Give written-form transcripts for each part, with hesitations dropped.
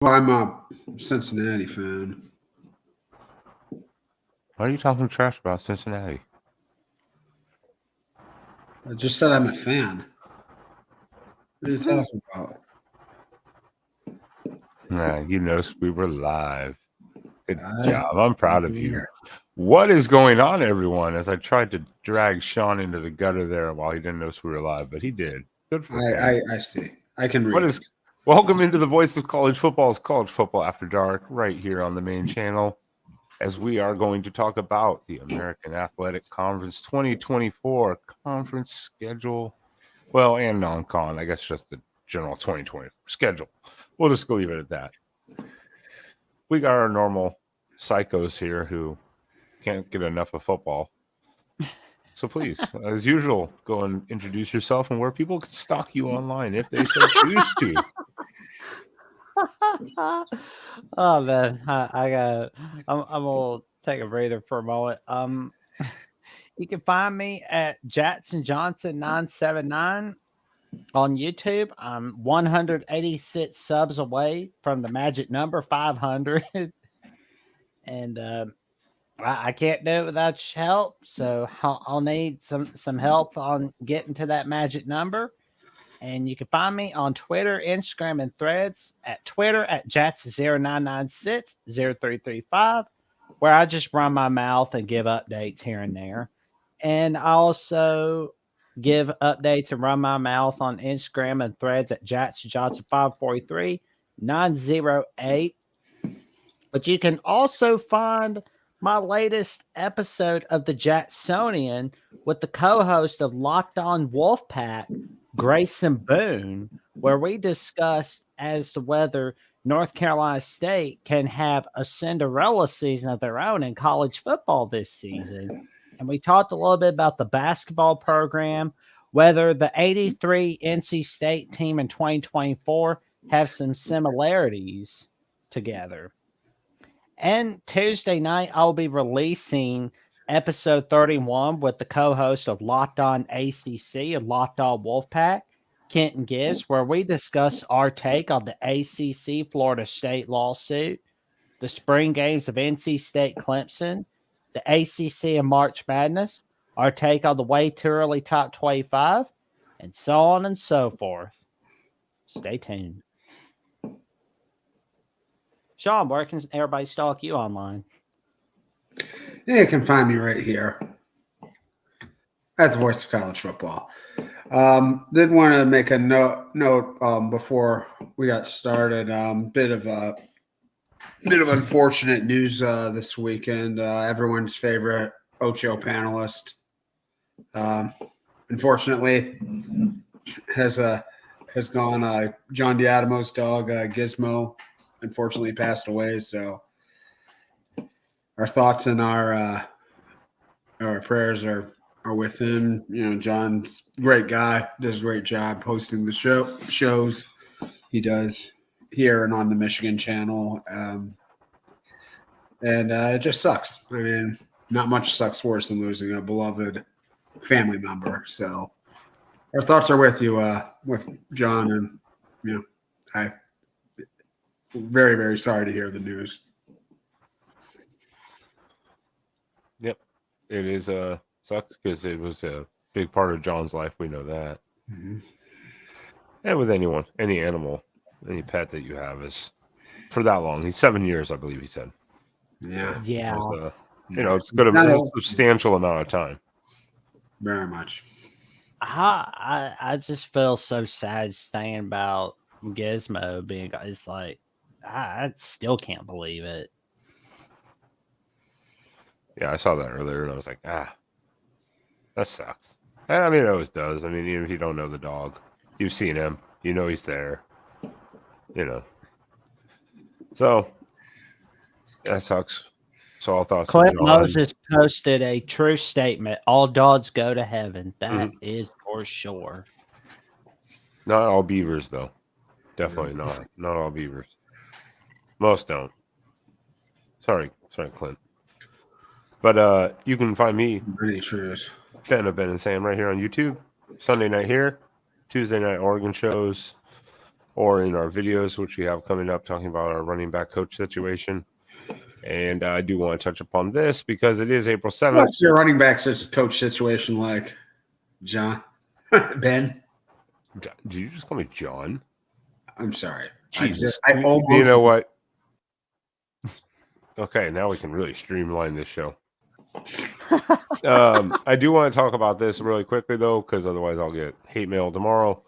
Well, I'm a Cincinnati fan. Why are you talking trash about Cincinnati? I just said I'm a fan. What are you talking about? Nah, you noticed we were live. Good I, job. I'm proud of you. What is going on, everyone? As I tried to drag Sean into the gutter there while he didn't notice we were live, but he did. Good for him. I see. I can What read. is welcome into the voice of college football's College Football After Dark, right here on the main channel, as we are going to talk about the American Athletic Conference 2024 conference schedule. Well, and non-con, I guess just the general 2024 schedule. We'll just leave it at that. We got our normal psychos here who can't get enough of football. So please, as usual, go and introduce yourself and where people can stalk you online if they so choose to. Oh man, I'm gonna take a breather for a moment. You can find me at Jackson Johnson 979 on YouTube. I'm 186 subs away from the magic number 500, and I can't do it without your help. So I'll need some help on getting to that magic number. And you can find me on Twitter, Instagram, and Threads at Twitter at Jats09960335, where I just run my mouth and give updates here and there. And I also give updates and run my mouth on Instagram and Threads at Jats Johnson 543908. But you can also find my latest episode of the Jacksonian with the co-host of Locked On Wolfpack, Grayson Boone, where we discussed as to whether North Carolina State can have a Cinderella season of their own in college football this season. And we talked a little bit about the basketball program, whether the 83 NC State team in 2024 have some similarities together. And Tuesday night, I'll be releasing episode 31 with the co-host of Locked On ACC and Locked On Wolfpack, Kenton Gibbs, where we discuss our take on the ACC Florida State lawsuit, the spring games of NC State Clemson, the ACC and March Madness, our take on the way too early top 25, and so on and so forth. Stay tuned. Sean, where can everybody stalk you online? Yeah, you can find me right here at the Voice of College Football. Did want to make a note before we got started. Bit of unfortunate news this weekend. Everyone's favorite Ocho panelist, unfortunately, has gone. John Diadamo's dog Gizmo, unfortunately, passed away. So our thoughts and our prayers are with him. You know, John's a great guy, does a great job hosting the shows he does here and on the Michigan channel. And it just sucks. I mean, not much sucks worse than losing a beloved family member. So our thoughts are with you, with John, and you know, I'm very, very sorry to hear the news. Yep, it is sucks because it was a big part of John's life. We know that. Mm-hmm. And with anyone, any animal, any pet that you have is for that long. He's 7 years, I believe he said. Yeah. You know, it's a substantial amount of time. Very much. I just feel so sad saying about Gizmo being. It's like I still can't believe it. Yeah, I saw that earlier, and I was like, that sucks. I mean, it always does. I mean, even if you don't know the dog, you've seen him, you know he's there. You know, so that sucks. So all thoughts. Clint Moses posted a true statement: "All dogs go to heaven." That is for sure. Not all beavers, though. Definitely not. Not all beavers. Most don't. Sorry, Clint. But you can find me, Pretty true. Ben and Sam, right here on YouTube. Sunday night here, Tuesday night Oregon shows, or in our videos, which we have coming up, talking about our running back coach situation. And I do want to touch upon this because it is April 7th. What's your running back coach situation like, John? Ben? Did you just call me John? I'm sorry. Jesus. I almost, you know what? Okay, now we can really streamline this show. I do want to talk about this really quickly, though, because otherwise I'll get hate mail tomorrow.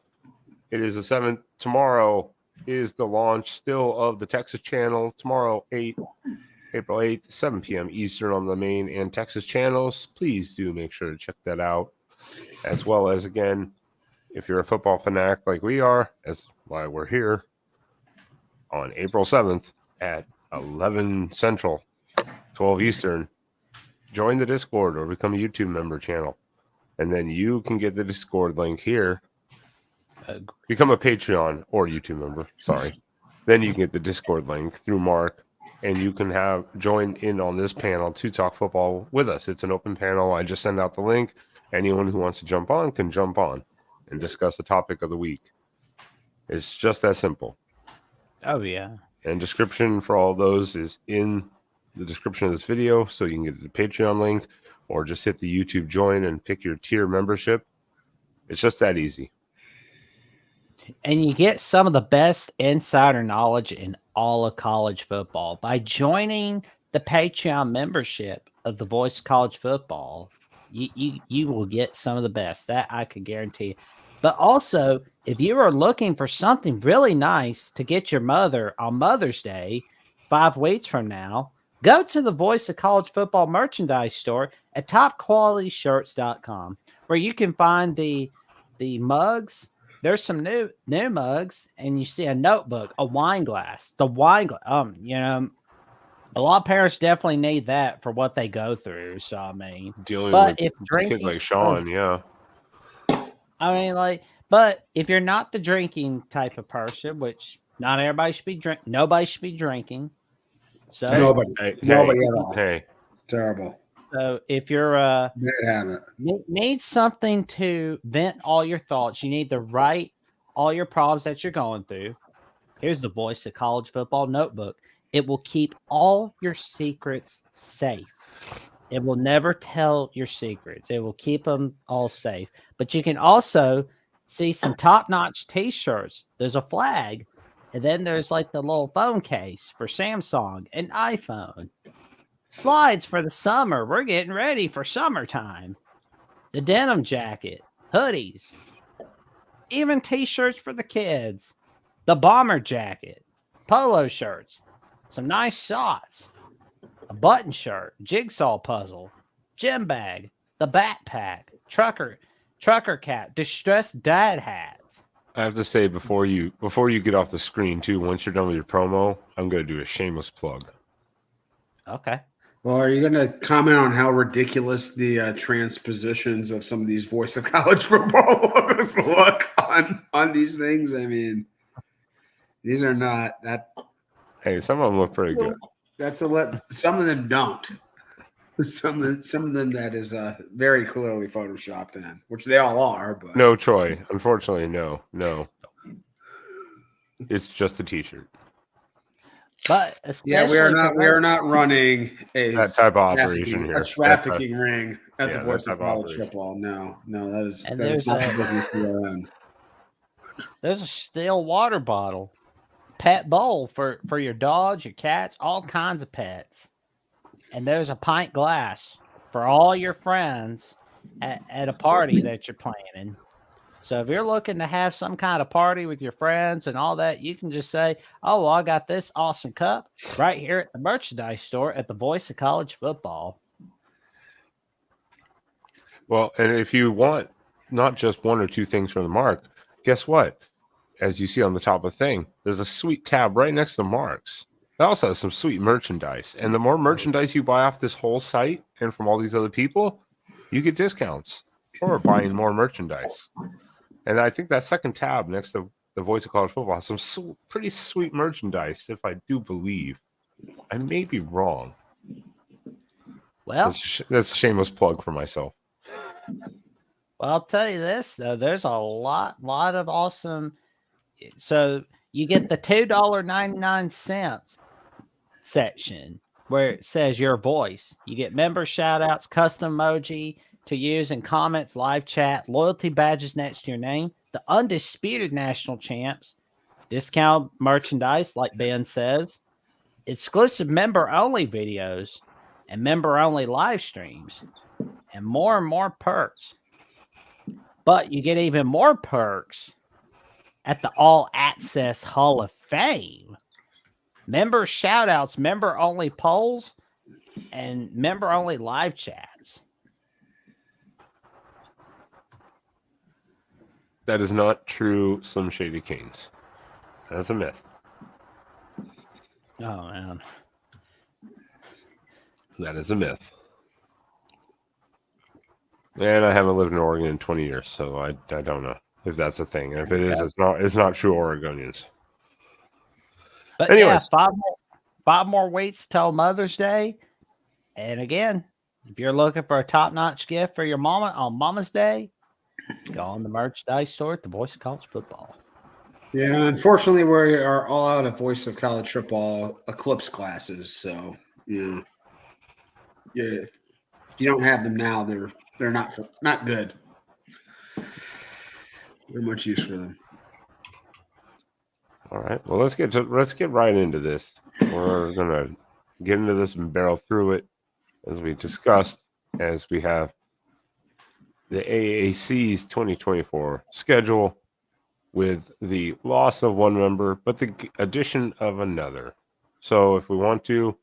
It is the 7th. Tomorrow is the launch still of the Texas channel. Tomorrow, April 8th, 7 p.m. Eastern on the main and Texas channels. Please do make sure to check that out. As well as, again, if you're a football fanatic like we are, that's why we're here, on April 7th at 11 Central, 12 Eastern, join the Discord or become a YouTube member channel. And then you can get the Discord link here. Become a Patreon or YouTube member. Sorry. Then you can get the Discord link through Mark, and you can join in on this panel to talk football with us. It's an open panel. I just send out the link. Anyone who wants to jump on can jump on and discuss the topic of the week. It's just that simple. Oh, yeah. And description for all those is in the description of this video, so you can get the Patreon link or just hit the YouTube join and pick your tier membership. It's just that easy. And you get some of the best insider knowledge in all of college football by joining the Patreon membership of the Voice of College Football. You will get some of the best. That I can guarantee. But also, if you are looking for something really nice to get your mother on Mother's Day 5 weeks from now, go to the Voice of College Football merchandise store at topqualityshirts.com, where you can find the mugs. There's some new mugs, and you see a notebook, a wine glass, the wine glass. A lot of parents definitely need that for what they go through. So I mean, Dealing but with if drinking, kids like Sean, yeah. I mean, but if you're not the drinking type of person, which not everybody should be nobody should be drinking. So nobody at all. Hey, Terrible. So if you're Bad habit. need something to vent all your thoughts, you need to write all your problems that you're going through. Here's the Voice of College Football notebook. It will keep all your secrets safe. It will never tell your secrets. It will keep them all safe. But you can also see some top-notch T-shirts. There's a flag, and then there's like the little phone case for Samsung and iPhone. Slides for the summer. We're getting ready for summertime. The denim jacket, hoodies, even T-shirts for the kids. The bomber jacket, polo shirts, some nice socks, a button shirt, jigsaw puzzle, gym bag, the backpack, trucker cap, distressed dad hats. I have to say before you get off the screen too, once you're done with your promo, I'm going to do a shameless plug. Okay. Well, are you going to comment on how ridiculous the transpositions of some of these Voice of College Football logos look on these things? I mean, these are not that. Hey, some of them look pretty good. Some of them don't. Some of them that is very clearly photoshopped in, which they all are. But no, Troy. Unfortunately, no. It's just a T-shirt. But yeah, we are not running that type of operation here. A trafficking ring at the Voice of College operation. Football. No, that is not the business we are in. There's a steel water bottle, pet bowl for your dogs, your cats, all kinds of pets. And there's a pint glass for all your friends at a party that you're planning. So if you're looking to have some kind of party with your friends and all that, you can just say, oh, well, I got this awesome cup right here at the merchandise store at the Voice of College Football. Well, and if you want not just one or two things from the Mark, guess what? As you see on the top of the thing, there's a sweet tab right next to Mark's. It also has some sweet merchandise. And the more merchandise you buy off this whole site and from all these other people, you get discounts or buying more merchandise. And I think that second tab next to the Voice of College Football has some pretty sweet merchandise, if I do believe. I may be wrong. Well, that's a shameless plug for myself. Well, I'll tell you this, though. There's a lot of awesome. So you get the $2.99 section where it says your voice. You get member shout outs, custom emoji to use in comments, live chat, loyalty badges next to your name, the undisputed national champs, discount merchandise, like Ben says, exclusive member only videos, and member only live streams, and more perks. But you get even more perks at the All Access Hall of Fame. Member shout outs, member only polls, and member only live chats. That is not true, Slim Shady Kings. That's a myth. Oh, man. That is a myth. And I haven't lived in Oregon in 20 years, so I don't know if that's a thing. And if it is, it's not true Oregonians. But anyways, yeah, five more weeks till Mother's Day. And again, if you're looking for a top-notch gift for your mama on Mama's Day, go on the merchandise store at the Voice of College Football. Yeah, and unfortunately, we are all out of Voice of College Football Eclipse classes. So, yeah, if you don't have them now, they're not good. Not much use for them. All right. Well, let's get right into this. We're gonna get into this and barrel through it as we discussed, as we have the AAC's 2024 schedule with the loss of one member, but the addition of another. So if we want to,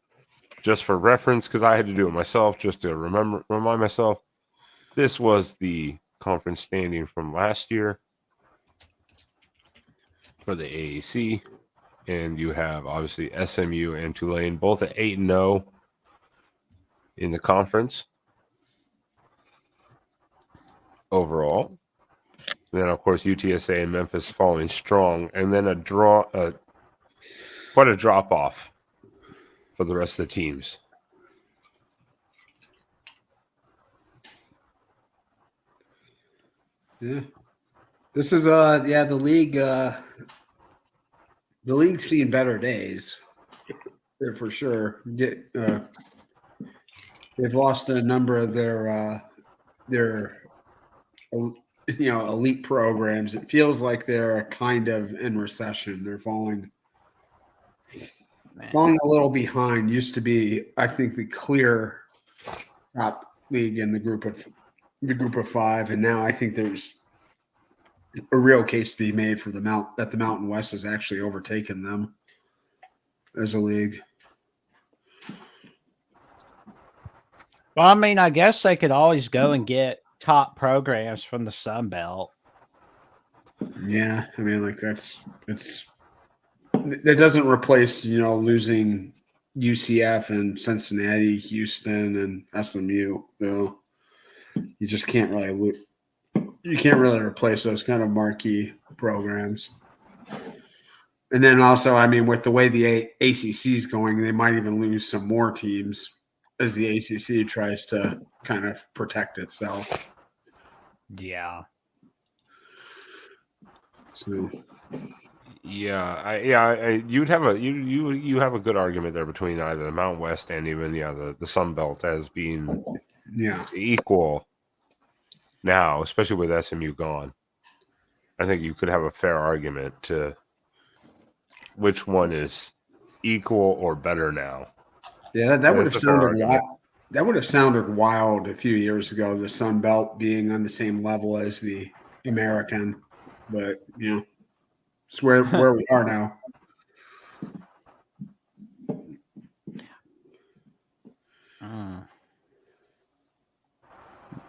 just for reference, because I had to do it myself, just to remind myself, this was the conference standing from last year for the AAC, and you have obviously SMU and Tulane both at 8-0 in the conference overall. And then of course UTSA and Memphis following strong, and then quite a drop off for the rest of the teams. Yeah, this is the league. The league's seen better days, for sure. They've lost a number of their elite programs. It feels like they're kind of in recession. They're falling a little behind. Used to be, I think, the clear top league in the group of five, and now I think there's a real case to be made for the Mountain West has actually overtaken them as a league. Well, I mean, I guess they could always go and get top programs from the Sun Belt. Yeah, I mean, like that doesn't replace, losing UCF and Cincinnati, Houston, and SMU. So you just can't really replace those kind of marquee programs. And then also, I mean, with the way the ACC is going, they might even lose some more teams as the ACC tries to kind of protect itself. Yeah. So, you have a good argument there between either the Mountain West and even the Sun Belt as being equal now, especially with SMU gone. I think you could have a fair argument to which one is equal or better now. Yeah, that would have sounded that would have sounded wild a few years ago, the Sun Belt being on the same level as the American, but it's where we are now.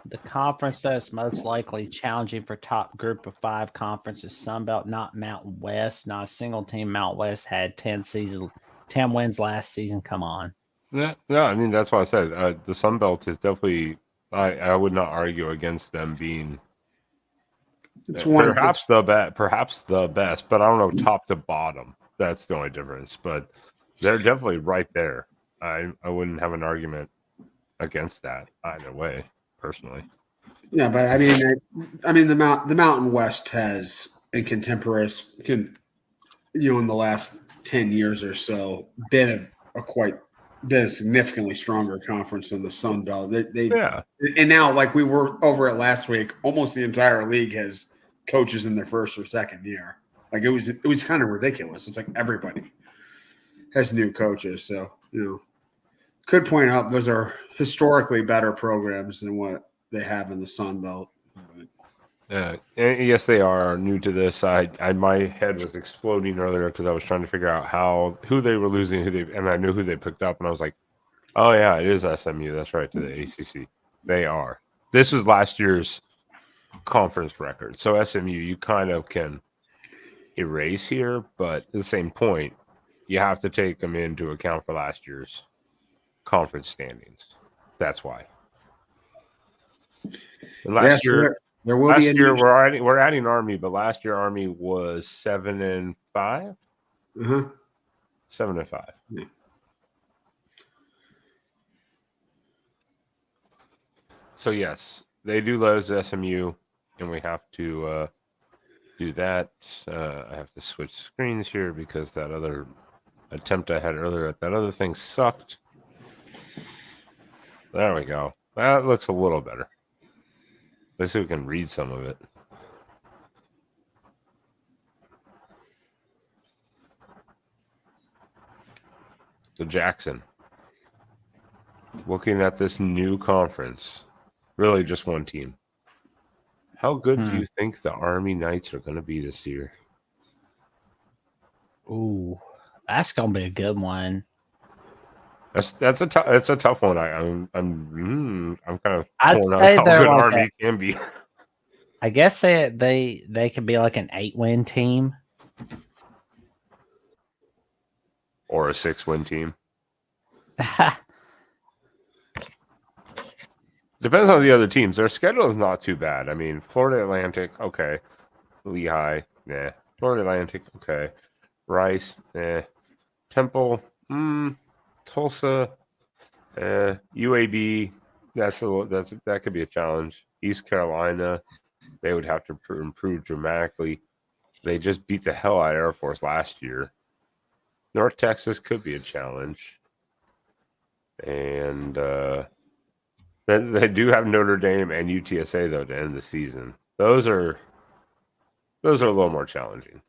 The conference that's most likely challenging for top group of five conferences, Sun Belt, not Mountain West. Not a single team Mountain West had 10 wins last season. Come on. Yeah, I mean, that's why I said the Sun Belt is definitely, I would not argue against them being perhaps the best, but I don't know top to bottom. That's the only difference. But they're definitely right there. I wouldn't have an argument against that either way, personally. Yeah, but I mean the Mountain West has in contemporaneous in the last 10 years or so, been a significantly stronger conference than the Sun Belt. Yeah. And now, like we were over at last week, almost the entire league has coaches in their first or second year. Like it was kind of ridiculous. It's like everybody has new coaches. So, could point out those are historically better programs than what they have in the Sun Belt. Yes, they are new to this. My head was exploding earlier because I was trying to figure out who they were losing, and I knew who they picked up, and I was like, oh yeah, it is SMU. That's right, to the ACC. They are. This was last year's conference record. So SMU, you kind of can erase here, but at the same point, you have to take them into account for last year's conference standings. That's why. And last year, there will be we're adding Army, but last year Army was 7-5. 7-5. Yeah. So yes, they do lose SMU, and we have to do that. I have to switch screens here because that other attempt I had earlier at that other thing sucked. There we go. That looks a little better. Let's see if we can read some of it. So Jackson, looking at this new conference, really just one team. How good do you think the Army Knights are going to be this year? Ooh, that's gonna be a good one. That's a tough one. I'm kind of I'd torn say out how they're good like Army can be. I guess they could be like an 8-win team. Or a 6-win team. Depends on the other teams. Their schedule is not too bad. I mean, Florida Atlantic, okay. Lehigh, nah. Florida Atlantic, okay. Rice, eh. Temple, Tulsa, UAB, that could be a challenge. East Carolina, they would have to improve dramatically. They just beat the hell out of Air Force last year. North Texas could be a challenge. And then they do have Notre Dame and UTSA, though, to end the season. Those are a little more challenging.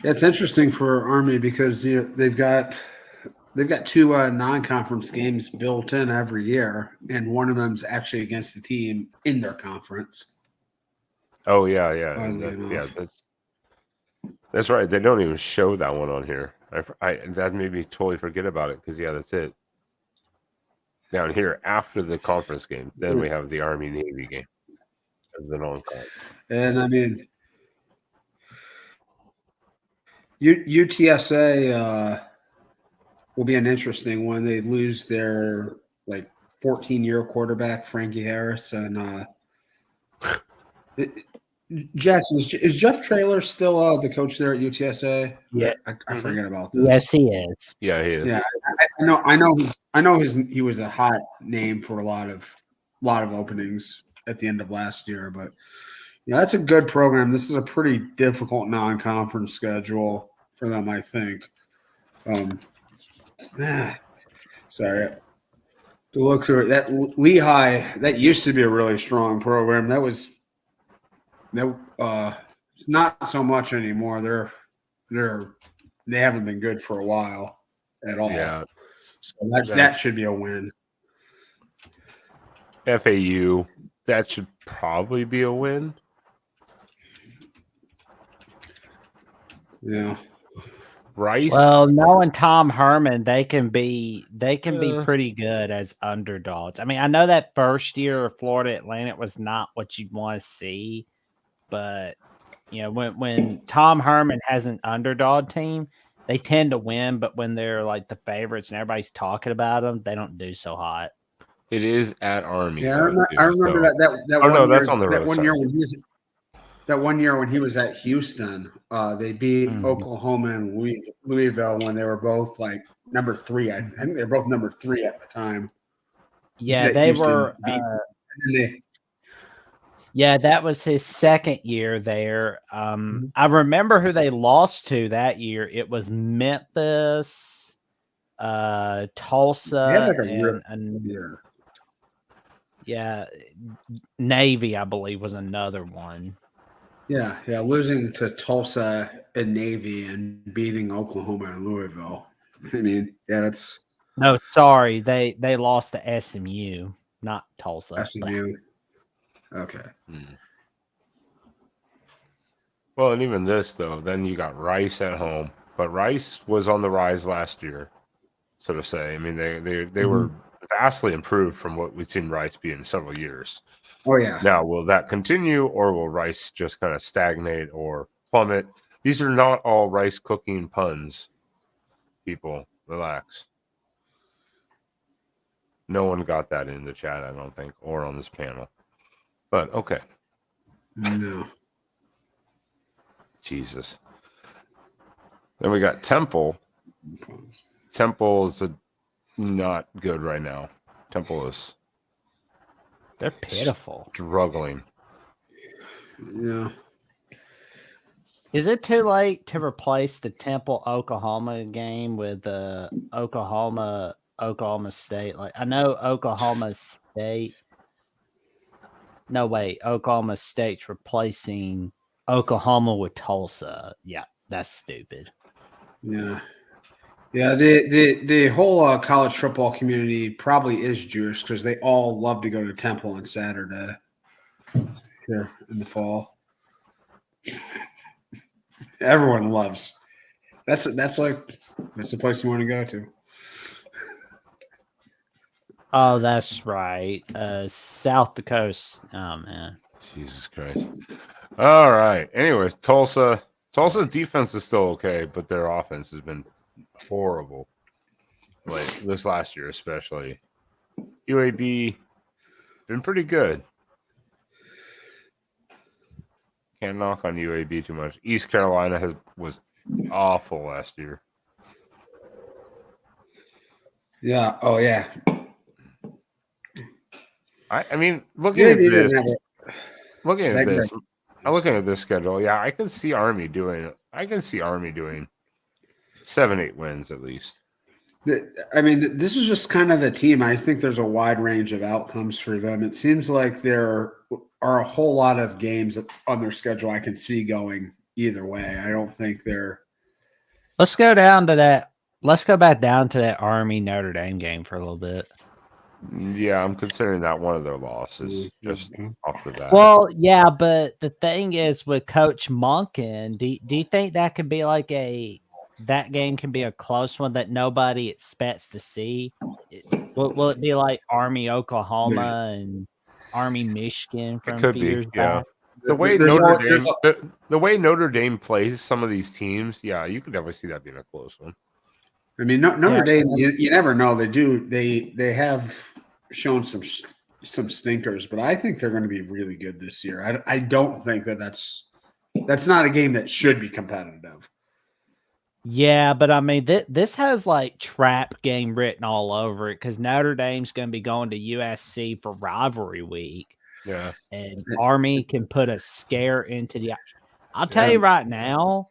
It's interesting for Army because they've got two non-conference games built in every year, and one of them's actually against the team in their conference. Oh yeah. That's right. They don't even show that one on here. That made me totally forget about it because that's it. Down here after the conference game, then we have the Army Navy game as the non-con. And I mean, UTSA will be an interesting one. They lose their 14-year quarterback Frankie Harris, and Jackson, is Jeff Traylor still the coach there at UTSA? Yeah, I forget about this. Yes, he is. Yeah, he is. Yeah, I know he was a hot name for a lot of openings at the end of last year, but that's a good program. This is a pretty difficult non-conference schedule for them, I think. Sorry. To look through it, that Lehigh, that used to be a really strong program. It's not so much anymore. They haven't been good for a while at all. Yeah. So that should be a win. FAU, that should probably be a win. Yeah. Rice. Well, knowing Tom Herman, they can be pretty good as underdogs. I mean, I know that first year of Florida Atlantic was not what you'd want to see, but when Tom Herman has an underdog team, they tend to win. But when they're like the favorites and everybody's talking about them, they don't do so hot. It is at Army. Yeah, I remember that. Oh no, that's on the road. That one year when he was at Houston, they beat Oklahoma and Louisville when they were both number 3. I think they were both number 3 at the time. Yeah, they were. Yeah, that was his second year there. I remember who they lost to that year. It was Memphis, They had Tulsa, like a real, and yeah. yeah, Navy, I believe, was another one. Yeah, yeah, losing to Tulsa and Navy and beating Oklahoma and Louisville. I mean, yeah, that's No, sorry, they lost to SMU, not Tulsa. SMU. Okay. Well, and even this though, then you got Rice at home, but Rice was on the rise last year, so to say. I mean, they were vastly improved from what we've seen Rice be in several years. Oh yeah. Now, will that continue, or will Rice just kind of stagnate or plummet? These are not all rice cooking puns. People, relax. No one got that in the chat, I don't think, or on this panel. But okay. No. Jesus. Then we got Temple. Temple is not good right now. Temple is They're pitiful. struggling. Yeah. Is it too late to replace the Temple Oklahoma game with the Oklahoma State? Like I know Oklahoma State. No wait, Oklahoma State's replacing Oklahoma with Tulsa. Yeah, that's stupid. Yeah. Yeah, the whole college football community probably is Jewish because they all love to go to Temple on Saturday here in the fall. Everyone loves. That's the place you want to go to. Oh, that's right. South Dakota. Oh man. Jesus Christ. All right. Anyways, Tulsa's defense is still okay, but their offense has been horrible. Like this last year, especially. UAB been pretty good. Can't knock on UAB too much. East Carolina was awful last year. Yeah. Oh yeah. I mean, looking at this That I'm looking at this schedule. Yeah, I can see Army doing 7-8 wins at least. I mean, this is just kind of the team. I think there's a wide range of outcomes for them. It seems like there are a whole lot of games on their schedule I can see going either way. I don't think they're. Let's go down to that. Let's go back down to that Army Notre Dame game for a little bit. Yeah, I'm considering that one of their losses just off the bat. Well, yeah, but the thing is with Coach Monken, do you think that could be like that game can be a close one that nobody expects to see? Will it be like Army Oklahoma and Army Michigan It from could a few be, years yeah. back? The way the way Notre Dame plays some of these teams, yeah, you could definitely see that being a close one. I mean, Notre Dame. You never know. They have shown some stinkers, but I think they're going to be really good this year. I don't think that's not a game that should be competitive. Yeah, but I mean, this has like trap game written all over it because Notre Dame's going to be going to USC for rivalry week. Yeah. And Army can put a scare into the. I'll tell you right now,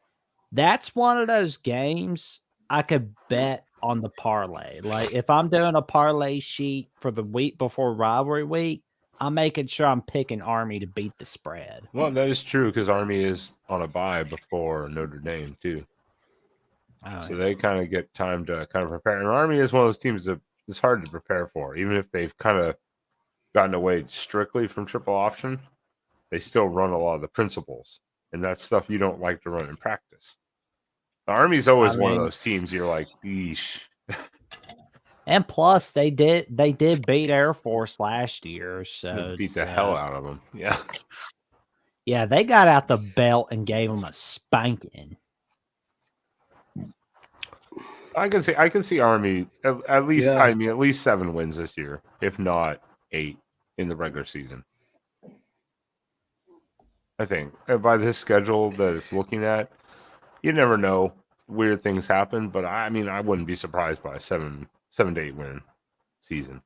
that's one of those games I could bet on the parlay. Like if I'm doing a parlay sheet for the week before rivalry week, I'm making sure I'm picking Army to beat the spread. Well, that is true because Army is on a bye before Notre Dame too. So they kind of get time to kind of prepare. And Army is one of those teams that it's hard to prepare for, even if they've kind of gotten away strictly from triple option. They still run a lot of the principles, and that's stuff you don't like to run in practice. The Army's always one of those teams you're like, eesh. And plus, they did beat Air Force last year, so They beat the hell out of them. Yeah, yeah, they got out the belt and gave them a spanking. I can see Army at least. Yeah. I mean, at least 7 wins this year, if not 8 in the regular season. I think by this schedule that it's looking at, you never know. Weird things happen, but I mean, I wouldn't be surprised by a 7 to 8 win season.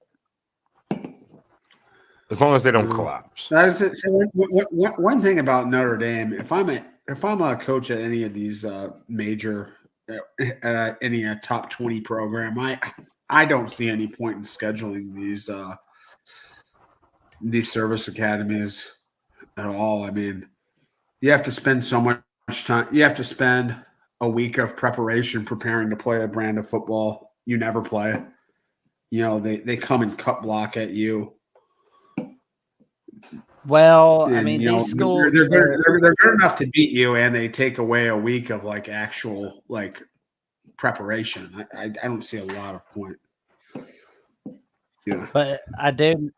as long as they don't No. collapse. That's it. So one thing about Notre Dame, if I'm a coach at any of these major at any top 20 program, I don't see any point in scheduling these service academies at all. I mean, you have to spend so much time. You have to spend a week of preparation preparing to play a brand of football you never play. You know, they come and cut block at you. Well, I And mean, you know these schools, they're good enough to beat you, and they take away a week of like actual like preparation. I don't see a lot of point. Yeah, but I do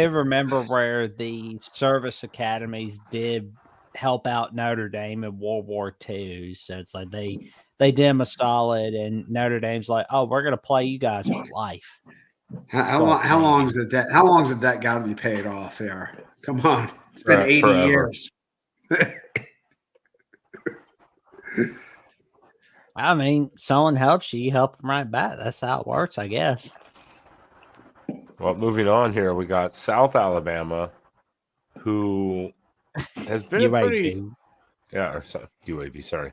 remember where the service academies did help out Notre Dame in World War II. So it's like they did them a solid, and Notre Dame's like, oh, we're gonna play you guys for life. how long is it that? How long is it that got to be paid off here? Come on, it's been 80 Forever. years. I mean, someone helps you help them right back. That's how it works, I guess. Well, moving on here, we got South Alabama, who has been a pretty UAB. Sorry,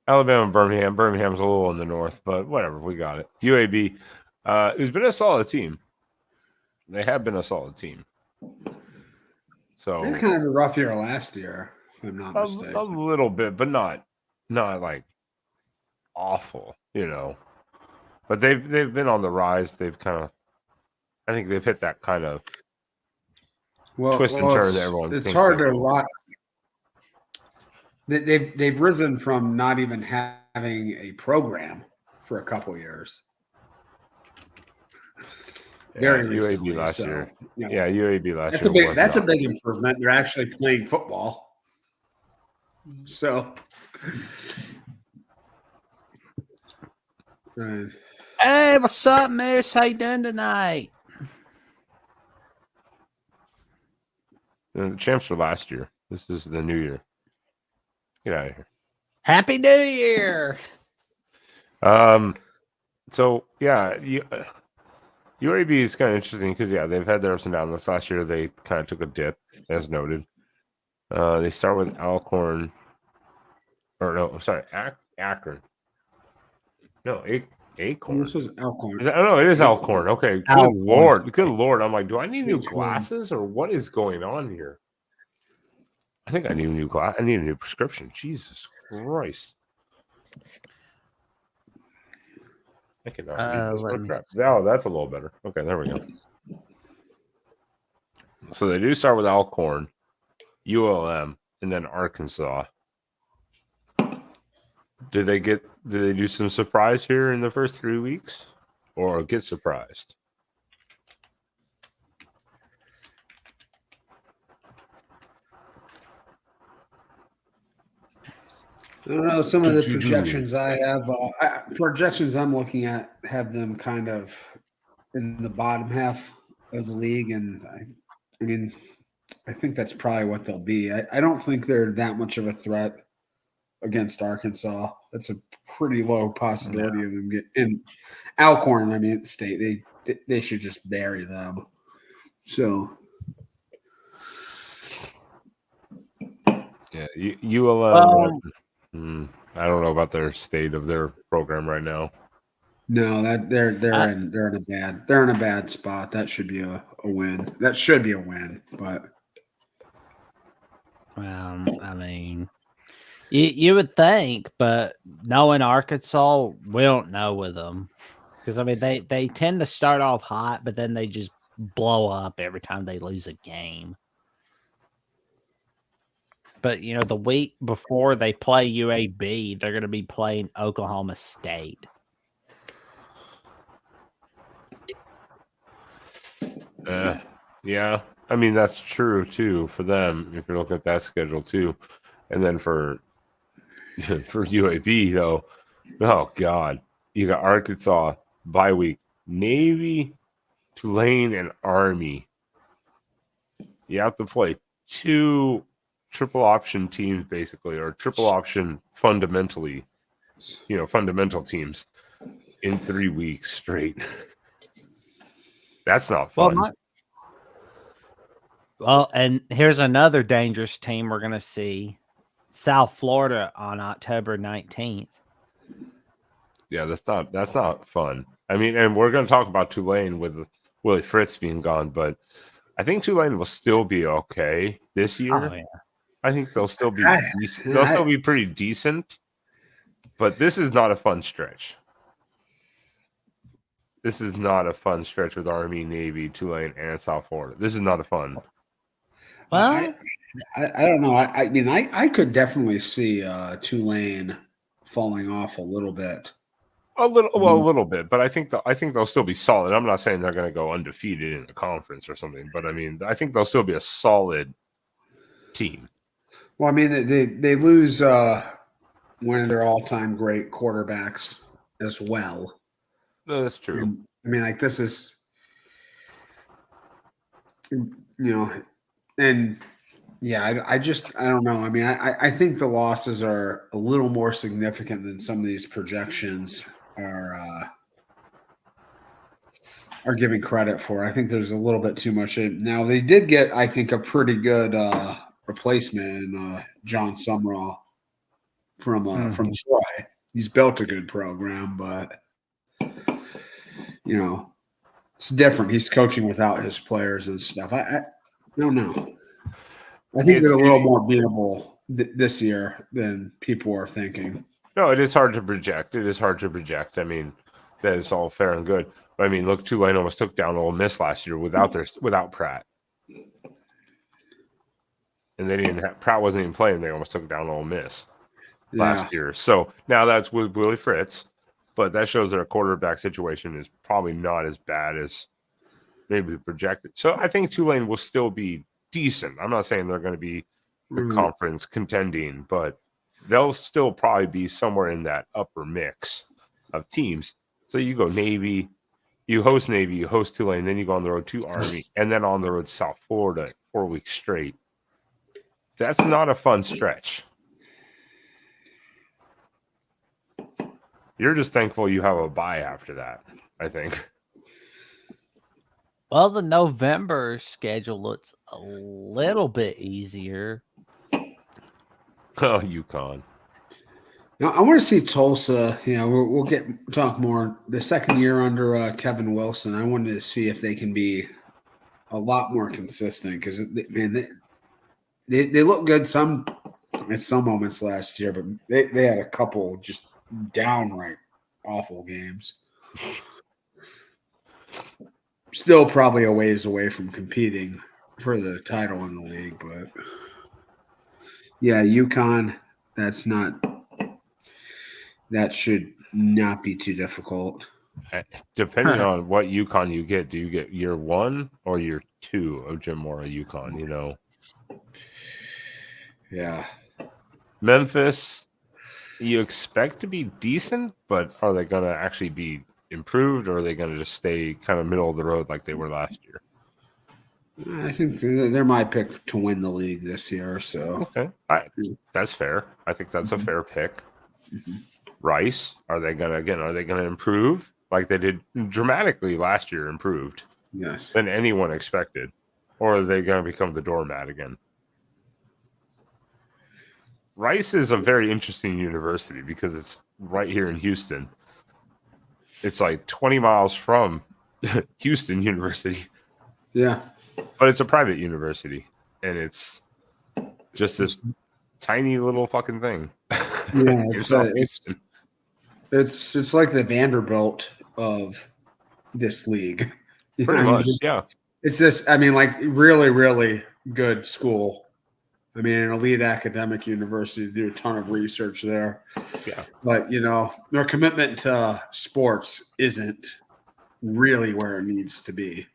Alabama, Birmingham. Birmingham's a little in the north, but whatever, we got it. UAB, who's been a solid team. They have been a solid team. So They had kind of a rough year last year, if I'm not mistaken. a little bit, but not like awful, you know. But they've been on the rise. They've I think they've hit that kind of twist and turn that everyone. It's hard to watch. They've risen from not even having a program for a couple years. Very recently, UAB last so, year. You know, Yeah, UAB last that's year. That's a big improvement. They're actually playing football. So, Hey, what's up, miss? How you doing tonight? The champs were last year. This is the new year. Get out of here. Happy New Year. So yeah, UAB is kind of interesting because they've had their ups and downs. This last year they kind of took a dip, as noted. They start with Alcorn, or no, sorry, Akron. No, Acorn. this was Alcorn. No, it is Alcorn. Okay, Alcorn. good lord. I'm like, do I need new glasses or what is going on here? I think I need a new glass. I need a new prescription. Jesus Christ. I cannot read this. Oh, crap. Oh, that's a little better. Okay, there we go. So they do start with Alcorn, ULM, and then Arkansas. Did they do some surprise here in the first 3 weeks? Or get surprised? I don't know. Some of the projections I have, projections I'm looking at have them kind of in the bottom half of the league, and I mean, I think that's probably what they'll be. I don't think they're that much of a threat against Arkansas. That's a pretty low possibility of them getting Alcorn. I mean, State they should just bury them. So. Yeah, ULM. I don't know about their state of their program right now. No, that they're in a bad spot. That should be a win. That should be a win, but I mean, you would think, but knowing Arkansas, we don't know with them because I mean they tend to start off hot, but then they just blow up every time they lose a game. But, you know, the week before they play UAB, they're going to be playing Oklahoma State. Yeah. I mean, that's true, too, for them, if you're looking at that schedule, too. And then for UAB, though, oh, God. You got Arkansas, bye week, Navy, Tulane, and Army. You have to play two triple option teams, basically, or triple option fundamental teams in 3 weeks straight. That's not fun. Well, Well, and here's another dangerous team we're going to see. South Florida on October 19th. Yeah, that's not fun. I mean, and we're going to talk about Tulane with Willie Fritz being gone, but I think Tulane will still be okay this year. Oh, yeah. I think they'll still be I- decent. They'll still be pretty decent, but this is not a fun stretch. This is not a fun stretch with Army, Navy, Tulane, and South Florida. This is not a fun. Well, I don't know. I mean, I could definitely see Tulane falling off a little bit. A little bit, but I think they'll still be solid. I'm not saying they're going to go undefeated in the conference or something, but I mean, I think they'll still be a solid team. Well, I mean, they lose one of their all-time great quarterbacks as well. No, that's true. And, I mean, like this is, and yeah, I don't know. I mean, I think the losses are a little more significant than some of these projections are giving credit for. I think there's a little bit too much. Now they did get, I think, a pretty good replacement in John Sumrall from Troy. He's built a good program, but it's different. He's coaching without his players and stuff. I don't know. I think they're a little more beatable this year than people are thinking. No, it is hard to project. I mean, that is all fair and good. But I mean, look, Tulane almost took down Ole Miss last year without Pratt, and they didn't have Pratt wasn't even playing. They almost took down Ole Miss last year. So now that's with Willie Fritz, but that shows their quarterback situation is probably not as bad as maybe projected. So I think Tulane will still be decent. I'm not saying they're going to be the conference contending, but they'll still probably be somewhere in that upper mix of teams. So you go Navy, you host Tulane, then you go on the road to Army, and then on the road to South Florida 4 weeks straight. That's not a fun stretch. You're just thankful you have a bye after that, I think. well, the November schedule looks a little bit easier. Oh, UConn. Now, I want to see Tulsa. We'll talk more. The second year under Kevin Wilson, I wanted to see if they can be a lot more consistent because they look good at some moments last year, but they had a couple just downright awful games. Still probably a ways away from competing for the title in the league, but yeah, UConn. That should not be too difficult. Depending on what UConn you get, do you get year 1 or year 2 of Jim Mora UConn? Yeah. Memphis, you expect to be decent, but are they going to actually be improved, or are they going to just stay kind of middle of the road like they were last year? I think they're my pick to win the league this year. So okay, that's fair. I think that's a fair pick. Mm-hmm. Rice, are they going to improve like they did dramatically last year? Improved, yes, than anyone expected, or are they going to become the doormat again? Rice is a very interesting university because it's right here in Houston. It's like 20 miles from Houston University. Yeah. But it's a private university, and it's just this tiny little fucking thing. Yeah, it's like the Vanderbilt of this league. Pretty much, yeah. It's just, like really, really good school. An elite academic university, do a ton of research there. Yeah. But, their commitment to sports isn't really where it needs to be.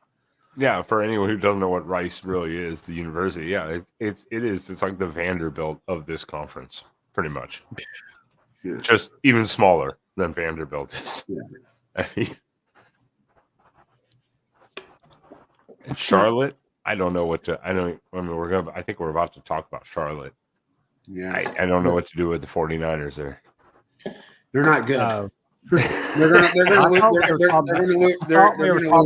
Yeah, for anyone who doesn't know what Rice really is, the university, yeah, it is. It's like the Vanderbilt of this conference, pretty much. Yeah. Just even smaller than Vanderbilt is. Yeah. And Charlotte, I don't know what to. I think we're about to talk about Charlotte. Yeah, I don't know what to do with the 49ers there. They're not good. They're gonna lose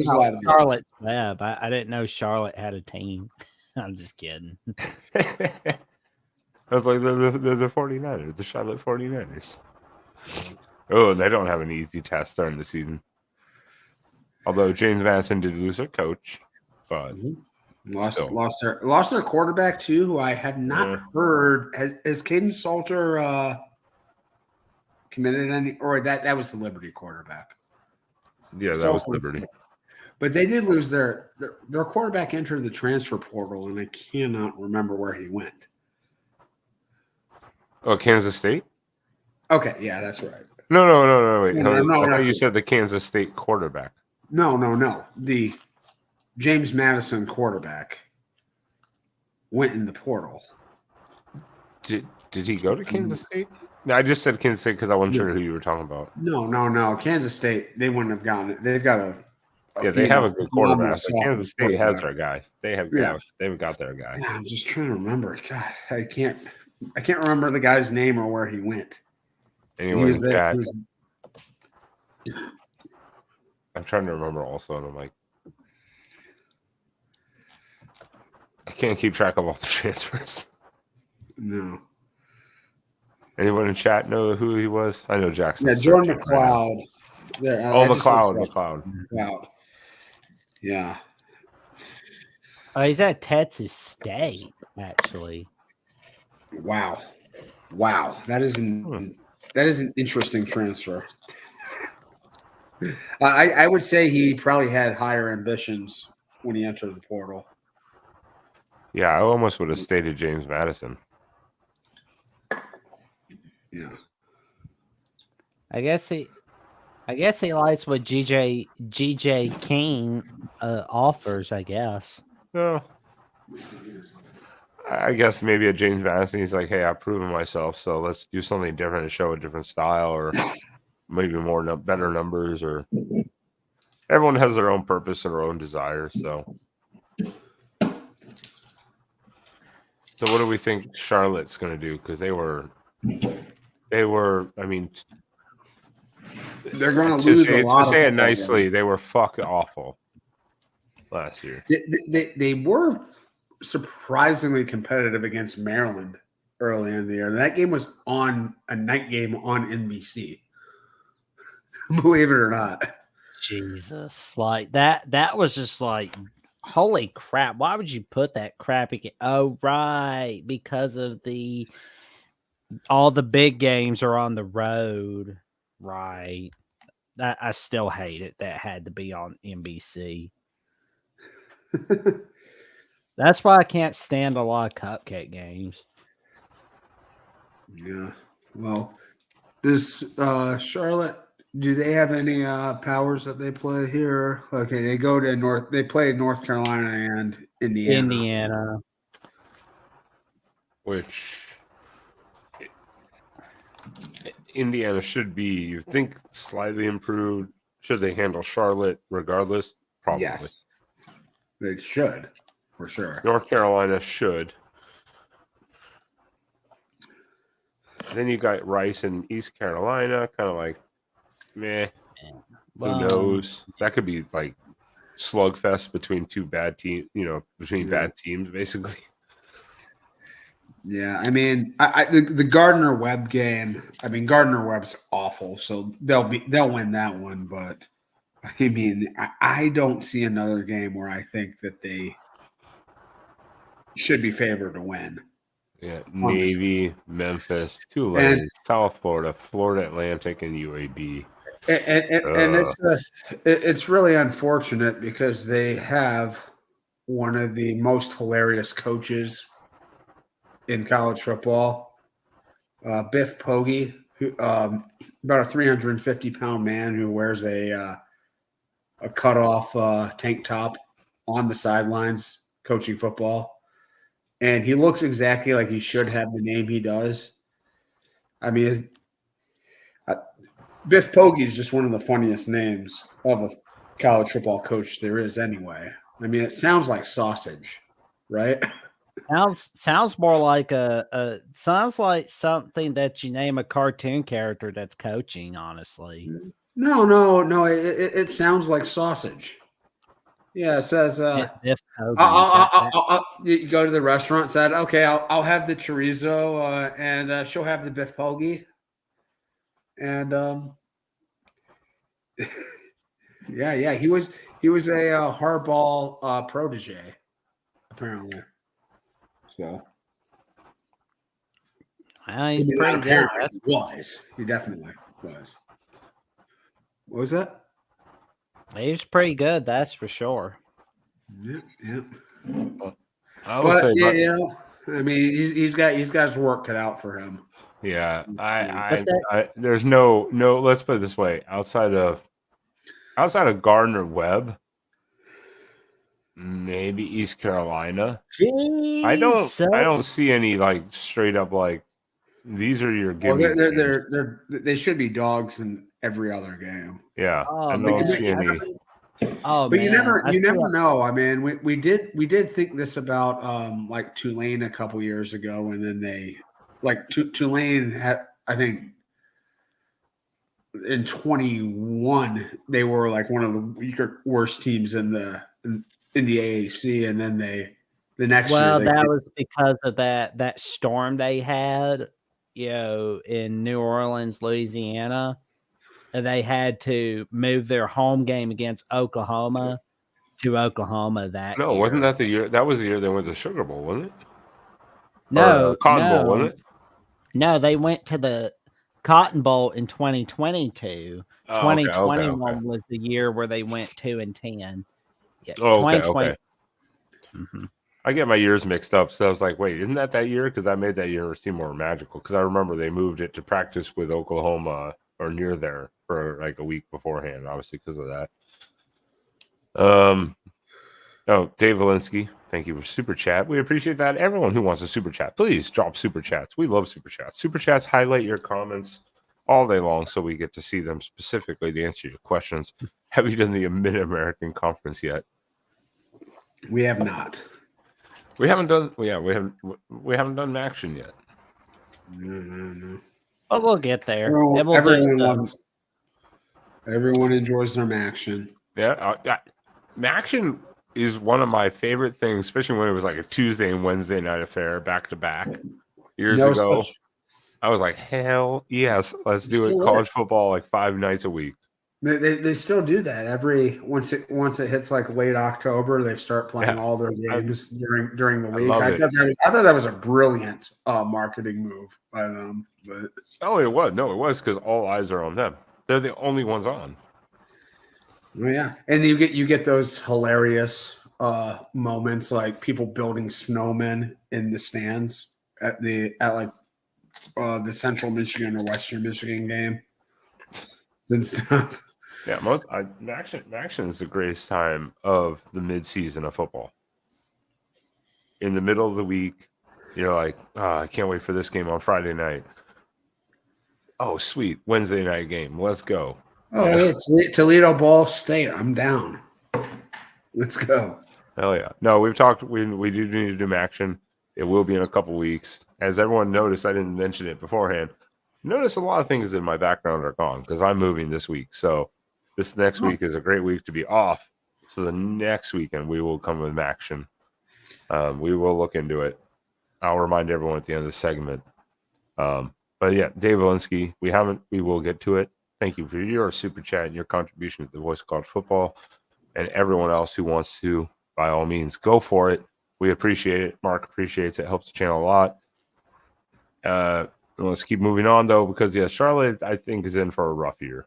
a lot of Charlotte's bad. I didn't know Charlotte had a team. I'm just kidding. I was like, the 49ers, the Charlotte 49ers. Oh, and they don't have an easy task starting the season. Although James Madison did lose their coach, but lost their quarterback too, who I have not heard. Has Caden Salter committed any, or that was the Liberty quarterback? Yeah, that was Liberty. But they did lose their quarterback entered the transfer portal, and I cannot remember where he went. Oh, Kansas State? Okay, yeah, that's right. No, wait. No, I thought you said the Kansas State quarterback. No. The James Madison quarterback went in the portal. Did he go to Kansas State? No, I just said Kansas State because I wasn't sure who you were talking about. No. Kansas State, they wouldn't have gotten it. They've got they have a good quarterback. But Kansas State has their guy. They've got their guy. Yeah, I'm just trying to remember. God, I can't remember the guy's name or where he went. Anyway, I'm trying to remember also, and I'm like, I can't keep track of all the transfers. No. Anyone in chat know who he was? I know Jackson. Yeah, Jordan McLeod. McLeod. Yeah. Oh, he's at Texas State, actually. Wow. That is an interesting transfer. I would say he probably had higher ambitions when he entered the portal. Yeah, I almost would have stated James Madison. Yeah. I guess he likes what GJ King offers, I guess. No. I guess maybe at James Madison, he's like, hey, I've proven myself, so let's do something different and show a different style, or maybe better numbers, or everyone has their own purpose and their own desires. So what do we think Charlotte's going to do? Because they were. I mean, they're going to lose a lot. To say it nicely, they were fucking awful last year. They were surprisingly competitive against Maryland early in the year. That game was on a night game on NBC. Believe it or not. Jesus, like that was just like, holy crap! Why would you put that crappy game? Oh, right, because of all the big games are on the road, right? I still hate it. That had to be on NBC. That's why I can't stand a lot of cupcake games. Yeah. Well, does Charlotte? Do they have any powers that they play here? Okay, they go to North. They play North Carolina and Indiana. Which Indiana should be, you think, slightly improved. Should they handle Charlotte regardless? Probably. Yes, they should, for sure. North Carolina should. Then you got Rice in East Carolina, kind of like, meh. Who knows? That could be like slugfest between two bad teams, bad teams, basically. Yeah, I mean, the Gardner Webb game. I mean, Gardner Webb's awful, so they'll win that one. But I mean, I don't see another game where I think that they should be favored to win. Yeah, Navy, Memphis, Tulane, South Florida, Florida Atlantic, and UAB. And it's really unfortunate because they have one of the most hilarious coaches in college football, Biff Poggi, who about a 350-pound man who wears a cutoff tank top on the sidelines coaching football. And he looks exactly like he should have the name he does. I mean, Biff Poggi is just one of the funniest names of a college football coach there is anyway. I mean, it sounds like sausage, right? Sounds more like sounds like something that you name a cartoon character that's coaching, honestly. No. It sounds like sausage. Yeah, it says Biff Hogan. That- you go to the restaurant. Said, okay, I'll have the chorizo, and she'll have the beef hoagie, and yeah, he was a hardball protege, apparently. So he's pretty not good. apparently, he was. He definitely was. What was that? He's pretty good, that's for sure. Yeah, yeah. I would say, Yeah, you know, I mean, he's got his work cut out for him. yeah, But there's no. Let's put it this way: outside of Gardner Webb, maybe East Carolina. I don't see any like straight up like these are your Well, gimme games. they should be dogs in every other game. Yeah, Oh, I man. don't see any. Oh, But man. you never know. I mean, we did think this about like Tulane a couple years ago, and then they like Tulane had, I think, in 21 they were like one of the worst teams in the AAC, and then the next Well, year that was because of that storm they had, in New Orleans, Louisiana. And they had to move their home game against Oklahoma to Oklahoma that No, year. wasn't that the year? That was the year they went to Sugar Bowl, wasn't it? No, Or, Cotton Bowl, wasn't it? No, they went to the Cotton Bowl in 2022. Oh, okay, 2021 was the year where they went 2-10. Yeah, Oh, okay, 2020. okay. Mhm. I get my years mixed up, so I was like, "Wait, isn't that year?" Because I made that year seem more magical. Because I remember they moved it to practice with Oklahoma or near there for like a week beforehand, obviously because of that. Oh, Dave Valinsky, thank you for super chat. We appreciate that. Everyone who wants a super chat, please drop super chats. We love super chats. Super chats highlight your comments all day long, so we get to see them specifically to answer your questions. Have you done the Mid American Conference yet? we have not. We haven't done. We haven't done action yet. No. But we'll get there. Everyone enjoys their action. Yeah, Maction is one of my favorite things, especially when it was like a Tuesday and Wednesday night affair back to back years ago. I was like, hell yes, let's do it. College football like 5 nights a week. They still do that once it hits like late October, they start playing all their games during the week. I thought that was a brilliant marketing move by them. But it was because all eyes are on them. They're the only ones on. Well, yeah, and you get those hilarious moments like people building snowmen in the stands at the Central Michigan or Western Michigan game and stuff. Yeah, Maction is the greatest time of the mid-season of football. In the middle of the week, you're like, I can't wait for this game on Friday night. Oh, sweet, Wednesday night game. Let's go. Oh, yeah. Toledo Ball State. I'm down. Let's go. Hell yeah. No, we've talked. We do need to do action. It will be in a couple weeks. As everyone noticed, I didn't mention it beforehand. Notice a lot of things in my background are gone because I'm moving this week. So this next week is a great week to be off. So the next weekend we will come with action. We will look into it. I'll remind everyone at the end of the segment. But yeah, Dave Valinsky, we will get to it. Thank you for your super chat and your contribution to the Voice of College Football. And everyone else who wants to, by all means, go for it. We appreciate it. Mark appreciates it. Helps the channel a lot. Let's keep moving on, though, because, Charlotte, I think, is in for a rough year.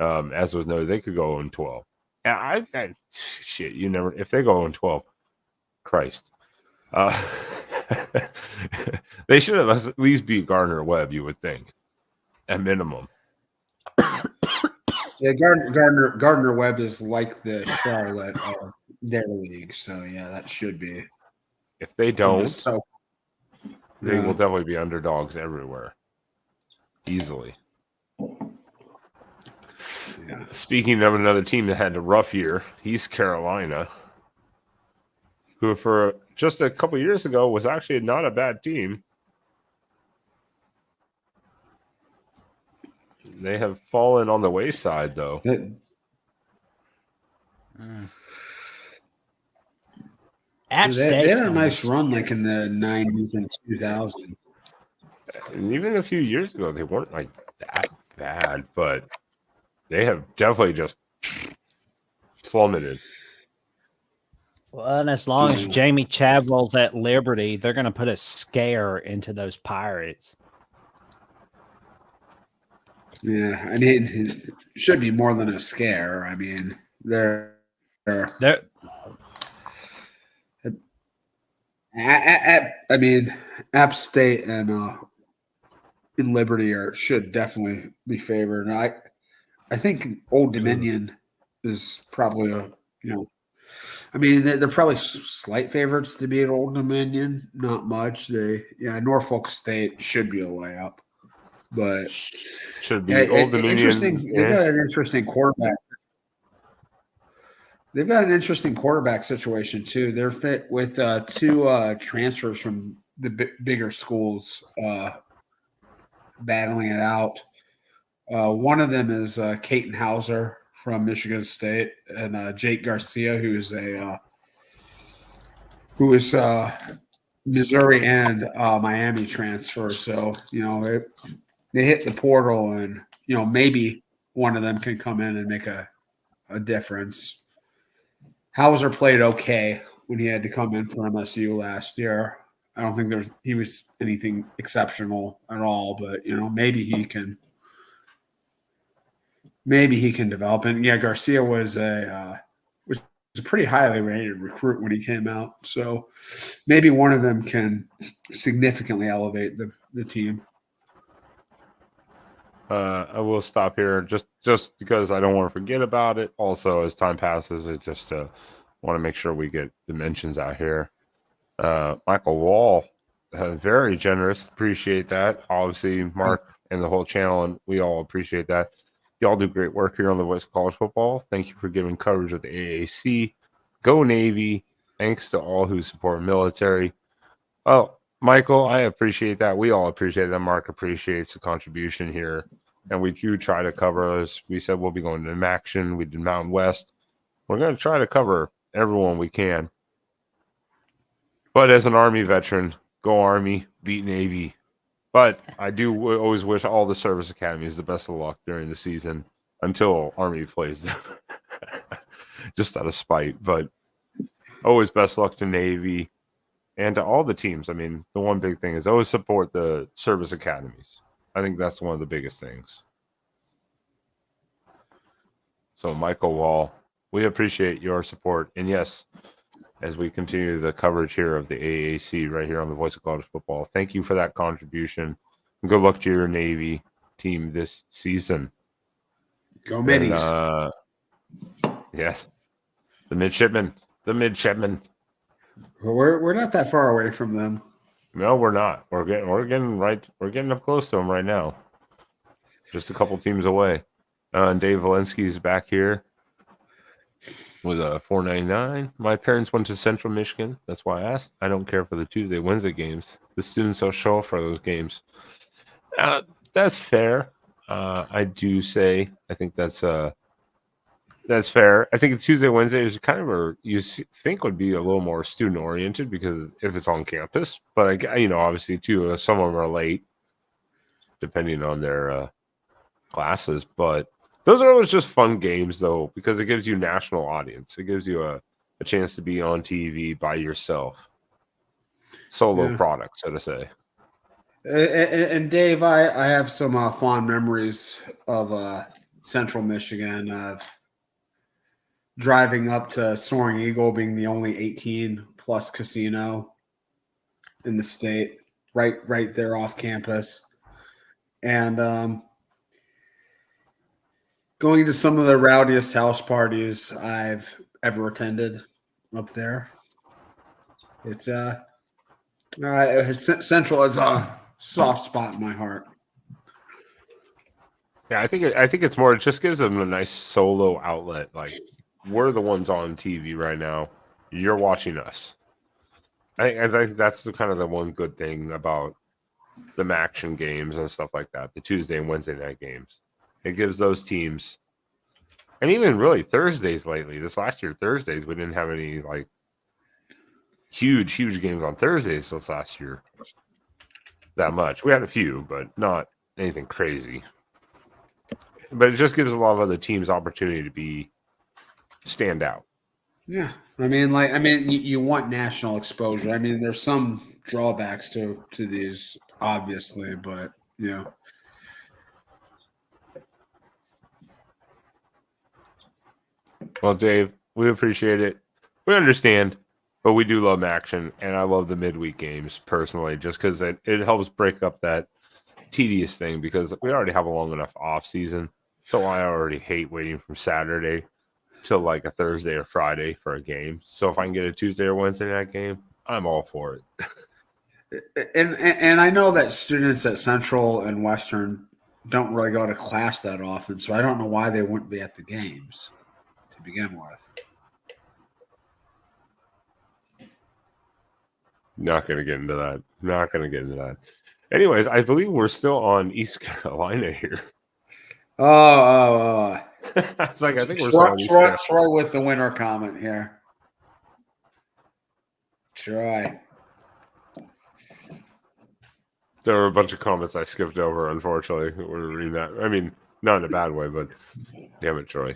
As was noted, they could go 0-12. And shit, you never – if they go 0-12, Christ. They should have at least beat Gardner Webb, you would think, at minimum. Yeah, Gardner Webb is like the Charlotte of their league, so yeah, that should be. If they don't, they will definitely be underdogs everywhere, easily. Yeah. Speaking of another team that had a rough year, East Carolina, who for just a couple years ago was actually not a bad team. They have fallen on the wayside, though. App They State's had a on nice this. run like in the 90s and 2000s. And even a few years ago, they weren't like that bad, but they have definitely just plummeted. Well, and as long as Yeah. Jamie Chadwell's at Liberty, they're going to put a scare into those Pirates. Yeah, I mean, it should be more than a scare. I mean, they're They're, I mean, App State and Liberty should definitely be favored. And I think Old Dominion is probably I mean, they're probably slight favorites to beat Old Dominion. Not much. Norfolk State should be a layup, but Should be Old Dominion. interesting. They've got an interesting quarterback. They've got an interesting quarterback situation too. They're fit with two transfers from the bigger schools battling it out. One of them is Caton Hauser from Michigan State, and Jake Garcia, who is Missouri and Miami transfer. So they hit the portal, and maybe one of them can come in and make a difference. Hauser played okay when he had to come in for MSU last year. I don't think he was anything exceptional at all, but maybe he can develop. And yeah, Garcia was a pretty highly rated recruit when he came out. So maybe one of them can significantly elevate the team. I will stop here just because I don't want to forget about it. Also, as time passes, I just want to make sure we get the mentions out here. Michael Wall, very generous. Appreciate that. Obviously, Mark and the whole channel, and we all appreciate that. Y'all do great work here on the Voice of College Football. Thank you for giving coverage of the AAC. Go Navy. Thanks to all who support military. Oh, Michael, I appreciate that. We all appreciate that. Mark appreciates the contribution here. And we do try to cover, as we said, we'll be going to Maction. We did Mountain West. We're going to try to cover everyone we can. But as an Army veteran, go Army, beat Navy. But I do always wish all the service academies the best of luck during the season until Army plays them. Just out of spite. But always best luck to Navy and to all the teams. I mean, the one big thing is always support the service academies. I think that's one of the biggest things. So, Michael Wall, we appreciate your support. And yes, as we continue the coverage here of the AAC right here on the Voice of College Football, thank you for that contribution. Good luck to your Navy team this season. Go Middies. Yes. The midshipmen. We're not that far away from them. No, we're not. We're getting up close to them right now. Just a couple teams away. And Dave Valensky's back here with a $4.99. My parents went to Central Michigan. That's why I asked. I don't care for the Tuesday, Wednesday games. The students will show up for those games. That's fair. I do say I think that's fair. I think Tuesday, Wednesday is kind of you think would be a little more student oriented because if it's on campus. But obviously too, some of them are late, depending on their classes. But those are always just fun games, though, because it gives you national audience. It gives you a chance to be on TV by yourself, solo product, so to say. And Dave, I have some fond memories of Central Michigan. Driving up to Soaring Eagle, being the only 18-plus casino in the state, right there off campus, and going to some of the rowdiest house parties I've ever attended up there. It's Central is a soft spot in my heart. Yeah, I think it's more. It just gives them a nice solo outlet. Like, we're the ones on TV right now. You're watching us. I think that's kind of the one good thing about the Maction games and stuff like that. The Tuesday and Wednesday night games. It gives those teams, and even really Thursdays lately. This last year, Thursdays we didn't have any huge games on Thursdays since last year. That much. We had a few, but not anything crazy. But it just gives a lot of other teams opportunity to stand out. Yeah, you want national exposure. I mean, there's some drawbacks to these, obviously, but Well, Dave, we appreciate it. We understand, but we do love action, and I love the midweek games personally, just because it helps break up that tedious thing. Because we already have a long enough off season, so I already hate waiting from Saturday till like a Thursday or Friday for a game. So if I can get a Tuesday or Wednesday night game, I'm all for it. And I know that students at Central and Western don't really go to class that often, so I don't know why they wouldn't be at the games to begin with. Not going to get into that. Anyways, I believe we're still on East Carolina here. Oh. I was like, I think we're still on East Carolina. Troy with the winner comment here. Troy. There were a bunch of comments I skipped over, unfortunately. We're reading that. I mean, not in a bad way, but damn it, Troy.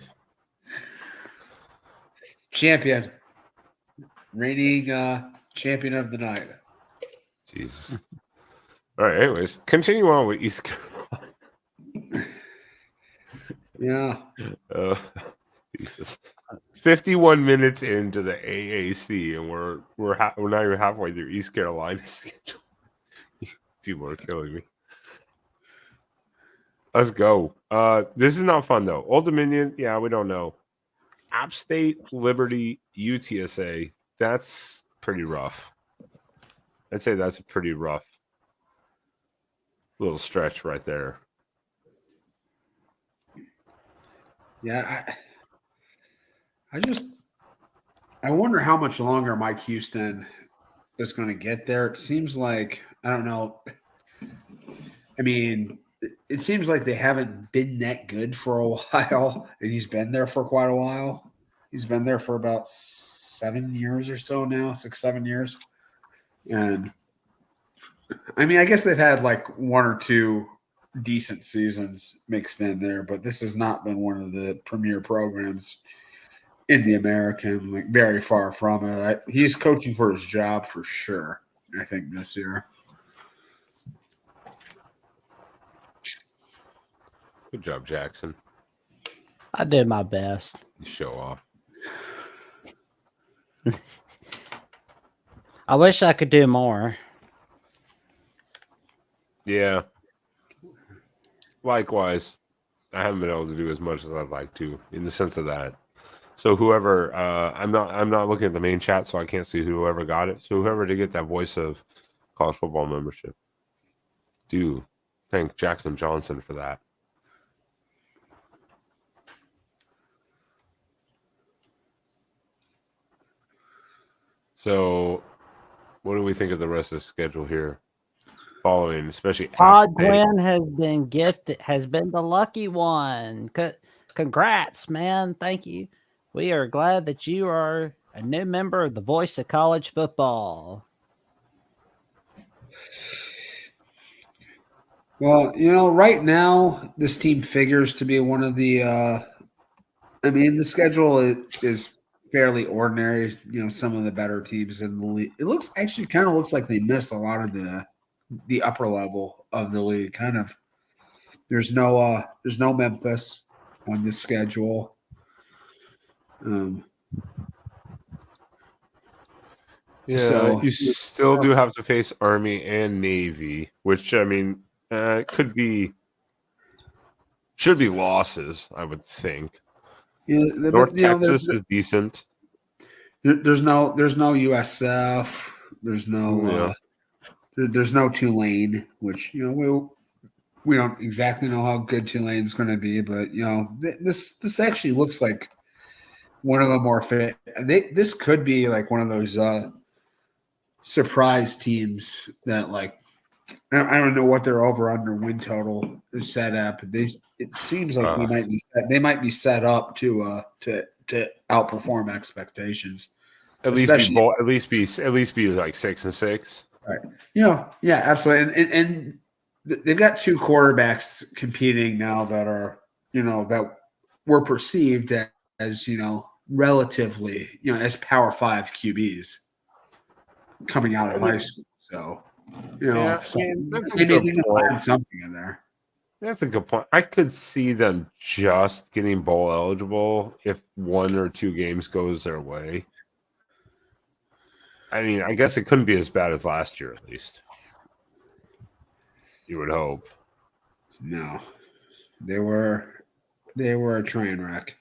Champion. Reigning champion of the night. Jesus. All right, anyways, continue on with East Carolina. Yeah. Jesus. 51 minutes into the AAC, and we're not even halfway through East Carolina's schedule. People are killing me. Let's go. This is not fun though. Old Dominion, yeah, we don't know. App State, Liberty, UTSA. That's pretty rough. I'd say that's a pretty rough little stretch right there. Yeah, I wonder how much longer Mike Houston is going to get there. It seems like, I don't know. I mean, it seems like they haven't been that good for a while, and he's been there for quite a while. He's been there for about 7 years or so now, 6, 7 years. And I mean, I guess they've had like 1 or 2 decent seasons mixed in there, but this has not been one of the premier programs in the American, like very far from it. He's coaching for his job for sure, I think, this year. Good job, Jackson. I did my best. You show off. I wish I could do more. Yeah. Likewise, I haven't been able to do as much as I'd like to, in the sense of that. So whoever, I'm not looking at the main chat, so I can't see whoever got it. So whoever did get that Voice of College Football membership, do thank Jackson Johnson for that. So, what do we think of the rest of the schedule here? Following, especially Todd Gwynn has been the lucky one. Congrats, man. Thank you. We are glad that you are a new member of the Voice of College Football. Well, right now, this team figures to be one of the the schedule is fairly ordinary. Some of the better teams in the league. It kind of looks like they miss a lot of the upper level of the league. Kind of. There's no Memphis on this schedule. So you still do have to face Army and Navy, which should be losses, I would think. Yeah, North Texas is decent. There's no USF. There's no Tulane, which we don't exactly know how good Tulane's going to be, but this actually looks like one of the more fit. This could be like one of those surprise teams that, like, I don't know what their over under win total is set up. It seems like they might be set up to outperform expectations. At least Especially- be bold, at least be like 6-6. Right. Yeah, absolutely. And they've got two quarterbacks competing now that are, that were perceived as, relatively, as Power 5 QBs coming out of high school. So, Yeah, so that's a maybe good they can point. find something in there. That's a good point. I could see them just getting bowl eligible if 1 or 2 games goes their way. I mean, I guess it couldn't be as bad as last year, at least. You would hope. No, they were a train wreck.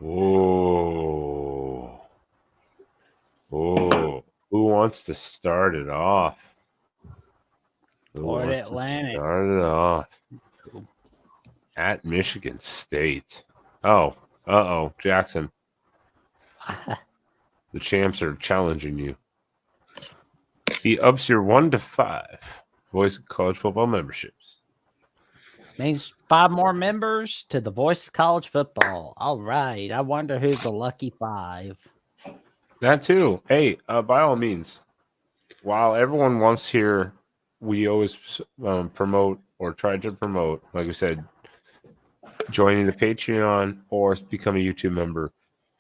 Oh, who wants to start it off? Florida Atlantic. Start it off at Michigan State. Oh, Jackson. The champs are challenging you. He ups your 1 to 5 Voice of College Football memberships. Means 5 more members to the Voice of College Football. All right. I wonder who's the lucky 5. That too. Hey, by all means, while everyone wants here, we always promote or try to promote, like we said, joining the Patreon or become a YouTube member.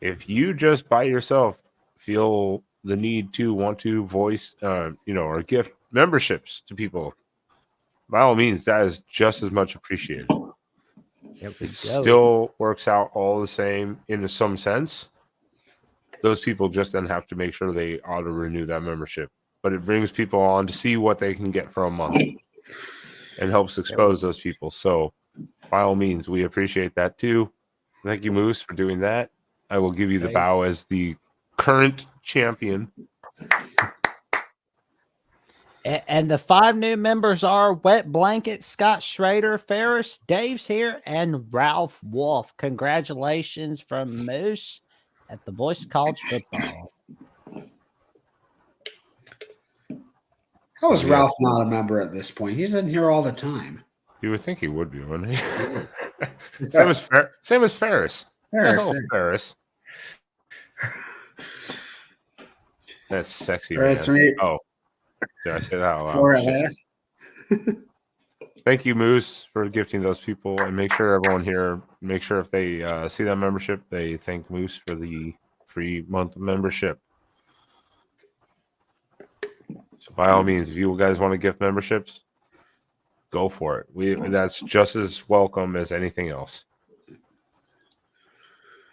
If you just by yourself feel the need to want to voice, or gift memberships to people, by all means, that is just as much appreciated. It still works out all the same in some sense. Those people just then have to make sure they auto renew that membership, but it brings people on to see what they can get for a month and helps expose those people. So by all means, we appreciate that too. Thank you, Moose, for doing that. I will give you the bow as the current champion. And the 5 new members are Wet Blanket, Scott Schrader, Ferris, Dave's here, and Ralph Wolf. Congratulations from Moose at the Voice of College Football. How is Ralph not a member at this point? He's in here all the time. You would think he would be, wouldn't he? Same as Ferris. Ferris. That's sexy. All right, sweet. Oh, did I say that out For loud? Atlanta. Thank you, Moose, for gifting those people, and make sure everyone here, if they see that membership, they thank Moose for the free month of membership. So by all means, if you guys want to gift memberships, go for it. That's just as welcome as anything else.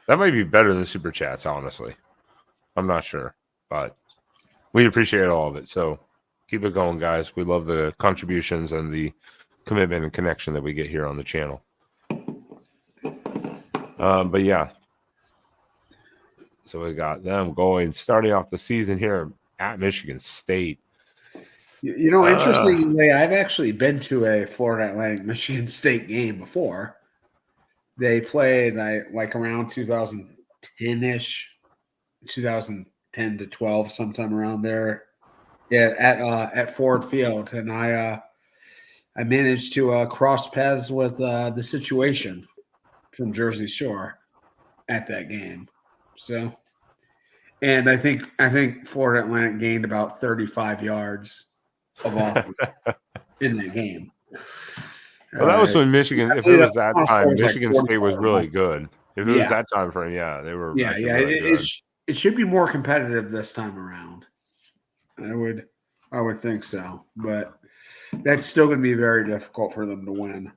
That might be better than super chats, honestly. I'm not sure, but we appreciate all of it. So keep it going, guys. We love the contributions and the commitment and connection that we get here on the channel. But yeah, so we got them starting off the season here at Michigan State. Interestingly, I've actually been to a Florida Atlantic Michigan State game before. They played like around 2010-ish, 2010 to 12, sometime around there. Yeah, at Ford Field, and I managed to cross paths with the situation from Jersey Shore at that game. So, and I think Florida Atlantic gained about 35 yards of offense in that game. Well, that was when Michigan. If it was that time, Michigan State was really good. If it was that time frame, they were. Yeah. Really good. It should be more competitive this time around. I would think so, but that's still going to be very difficult for them to win.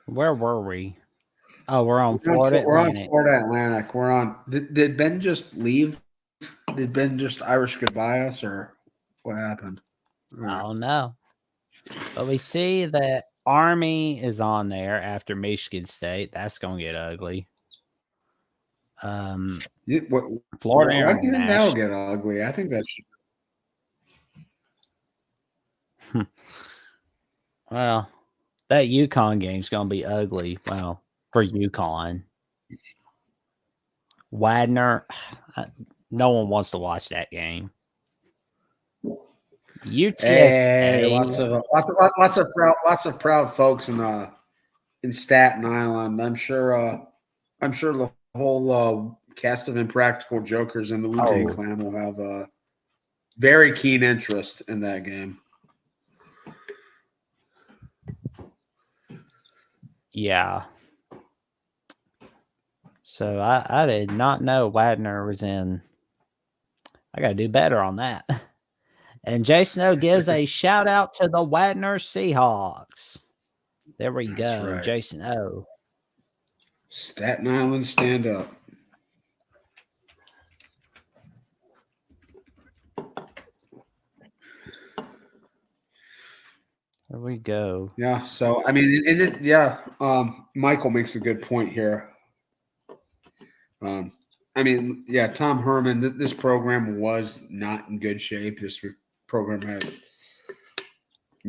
Where were we? Oh, we're on Florida Atlantic. We're on Florida Atlantic. We're on. Did Ben just leave? Did Ben just Irish goodbye us, or what happened? I don't know. But we see that Army is on there after Michigan State. That's going to get ugly. Florida. Why do you think that'll get ugly? I think that should. Well, that UConn game's going to be ugly. Well, for UConn. Wagner, no one wants to watch that game. UTSA. Hey, lots of proud folks in Staten Island. I'm sure the whole cast of Impractical Jokers and the Wu-Tang Clan will have a very keen interest in that game. Yeah. So I did not know Wagner was in. I got to do better on that. And Jason O gives a shout out to the Wagner Seahawks. There we go, right. Jason O. Staten Island, stand up. There we go. Yeah. So I mean, Michael makes a good point here. Tom Herman. This program was not in good shape. This program had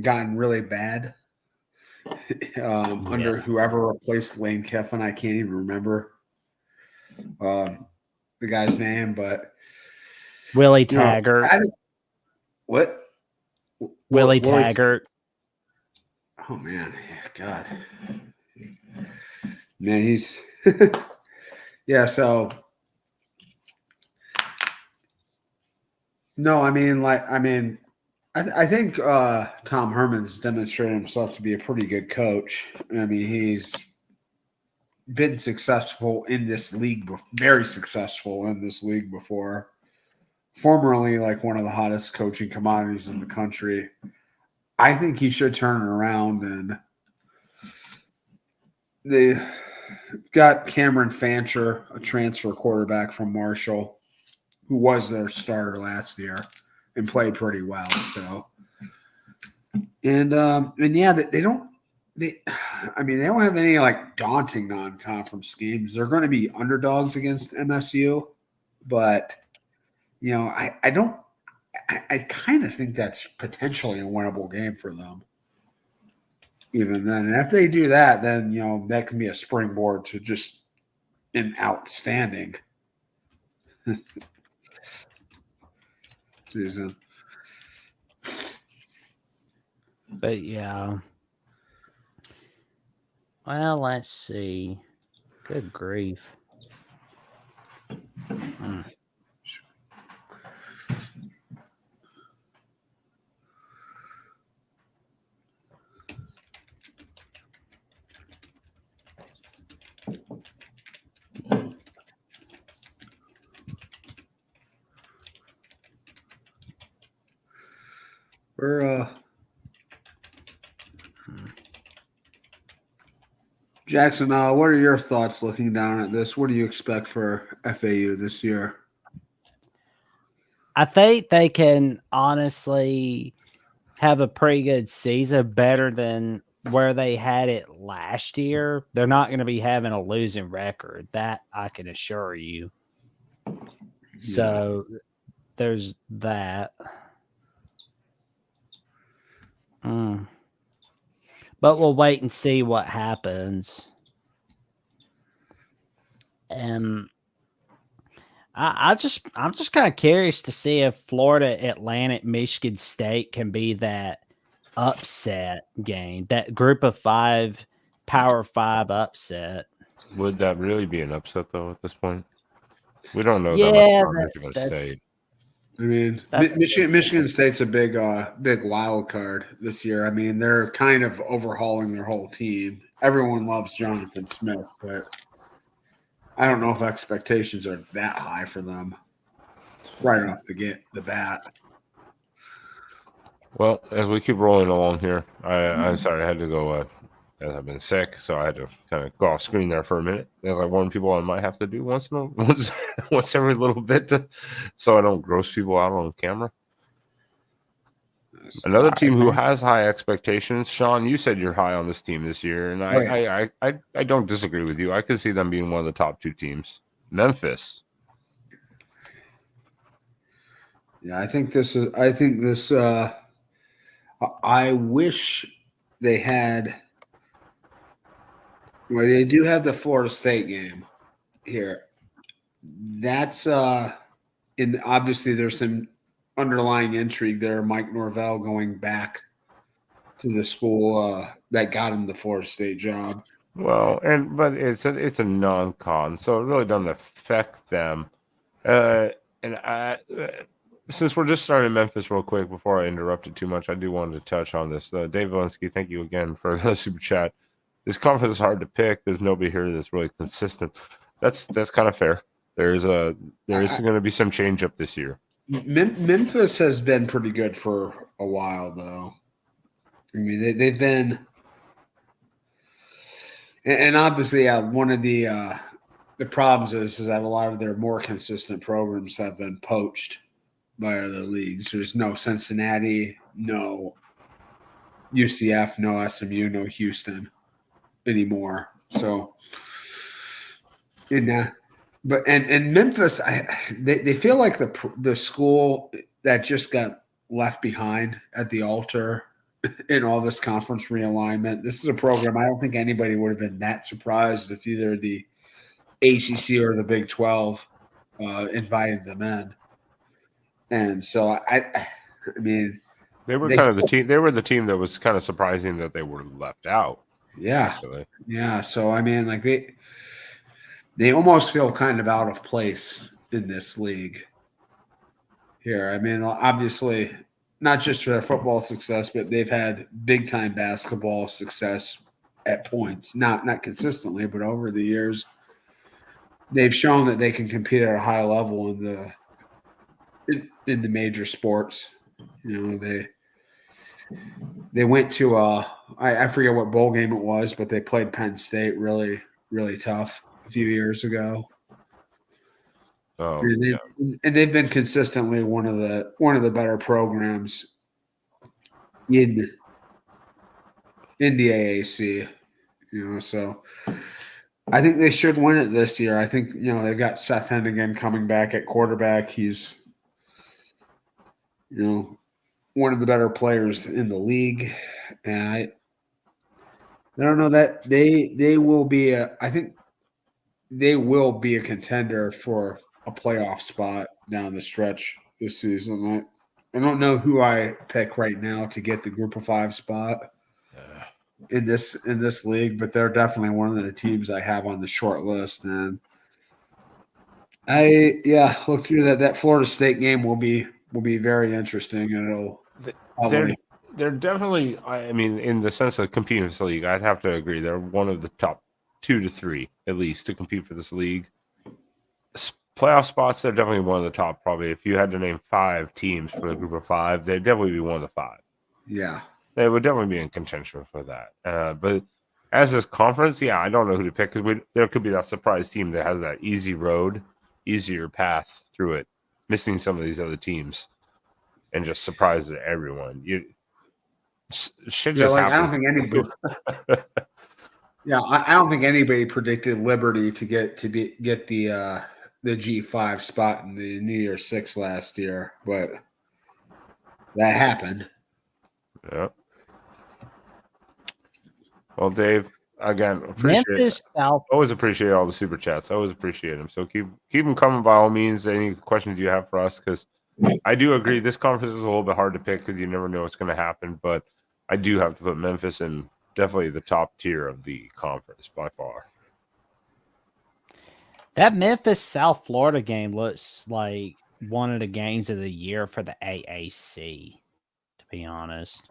gotten really bad under whoever replaced Lane Kiffin. I can't even remember the guy's name, but Willie Taggart. What? Willie Taggart. Oh man, God, man, he's yeah. So no, I think Tom Herman's demonstrated himself to be a pretty good coach. I mean, he's been successful in this league, very successful in this league before. Formerly, like one of the hottest coaching commodities in the country. I think he should turn it around, and they got Cameron Fancher, a transfer quarterback from Marshall, who was their starter last year and played pretty well. So, they don't have any like daunting non-conference games. They're going to be underdogs against MSU, but I kind of think that's potentially a winnable game for them. Even then, and if they do that, then that can be a springboard to just an outstanding season. But yeah. Well, let's see. Good grief. Jackson, what are your thoughts looking down at this? What do you expect for FAU this year? I think they can honestly have a pretty good season, better than where they had it last year. They're not going to be having a losing record. That I can assure you. Yeah. So there's that. But we'll wait and see what happens. And I'm just kind of curious to see if Florida Atlantic Michigan State can be that upset game, that group of 5 Power 5 upset. Would that really be an upset though at this point? We don't know that much about Michigan State. I mean, Michigan State's a big wild card this year. I mean, they're kind of overhauling their whole team. Everyone loves Jonathan Smith, but I don't know if expectations are that high for them right off the bat. Well, as we keep rolling along here, I'm sorry I had to go. As I've been sick, so I had to kind of go off screen there for a minute. As I warn people, I might have to do once every little bit, so I don't gross people out on camera. Another team who has high expectations, Sean. You said you're high on this team this year, and I don't disagree with you. I could see them being one of the top 2 teams. Memphis. Yeah, I think this I wish they had. Well, they do have the Florida State game here. That's and obviously there's some underlying intrigue there. Mike Norvell going back to the school that got him the Florida State job. Well, but it's a non-con, so it really doesn't affect them. And since we're just starting Memphis real quick before I interrupt it too much, I do want to touch on this. Dave Valinsky, thank you again for the super chat. This conference is hard to pick. There's nobody here that's really consistent. That's kind of fair. There is going to be some change up this year. Memphis has been pretty good for a while, though. I mean, they've been, and obviously, one of the problems is that a lot of their more consistent programs have been poached by other leagues. There's no Cincinnati, no UCF, no SMU, no Houston anymore. So, but Memphis, they feel like the school that just got left behind at the altar in all this conference realignment. This is a program I don't think anybody would have been that surprised if either the ACC or the Big 12 invited them in. And so I mean, they were kind of the team. They were the team that was kind of surprising that they were left out. Yeah, actually. Yeah. So I mean, like they almost feel kind of out of place in this league here. I mean, obviously, not just for their football success, but they've had big time basketball success at points, not consistently, but over the years, they've shown that they can compete at a high level in the major sports. You know, they went to I forget what bowl game it was, but they played Penn State really, really tough a few years ago. Oh, and they've been consistently one of the better programs in the AAC. You know, so I think they should win it this year. I think, you know, they've got Seth Hennigan coming back at quarterback. He's, you know, one of the better players in the league, and I don't know that they will be I think they will be a contender for a playoff spot down the stretch this season. I don't know who I pick right now to get the Group of 5 spot in this league, but they're definitely one of the teams I have on the short list. And look through that Florida State game will be very interesting, and they're definitely, I mean, in the sense of competing for this league, I'd have to agree. They're one of the top 2 to 3, at least, to compete for this league. Playoff spots, they're definitely one of the top, probably. If you had to name 5 teams for the Group of 5, they'd definitely be one of the 5. Yeah. They would definitely be in contention for that. But as this conference, I don't know who to pick, because there could be that surprise team that has that easier path through it, missing some of these other teams, and just surprises everyone. Should just happen. I don't think anybody. I don't think anybody predicted Liberty to get the G5 spot in the New Year's Six last year, but that happened. Yeah. Well, Dave, again, always appreciate all the super chats. Always appreciate them. So keep them coming by all means. Any questions you have for us, because I do agree this conference is a little bit hard to pick because you never know what's going to happen. But I do have to put Memphis in definitely the top tier of the conference by far. That Memphis South Florida game looks like one of the games of the year for the AAC, to be honest.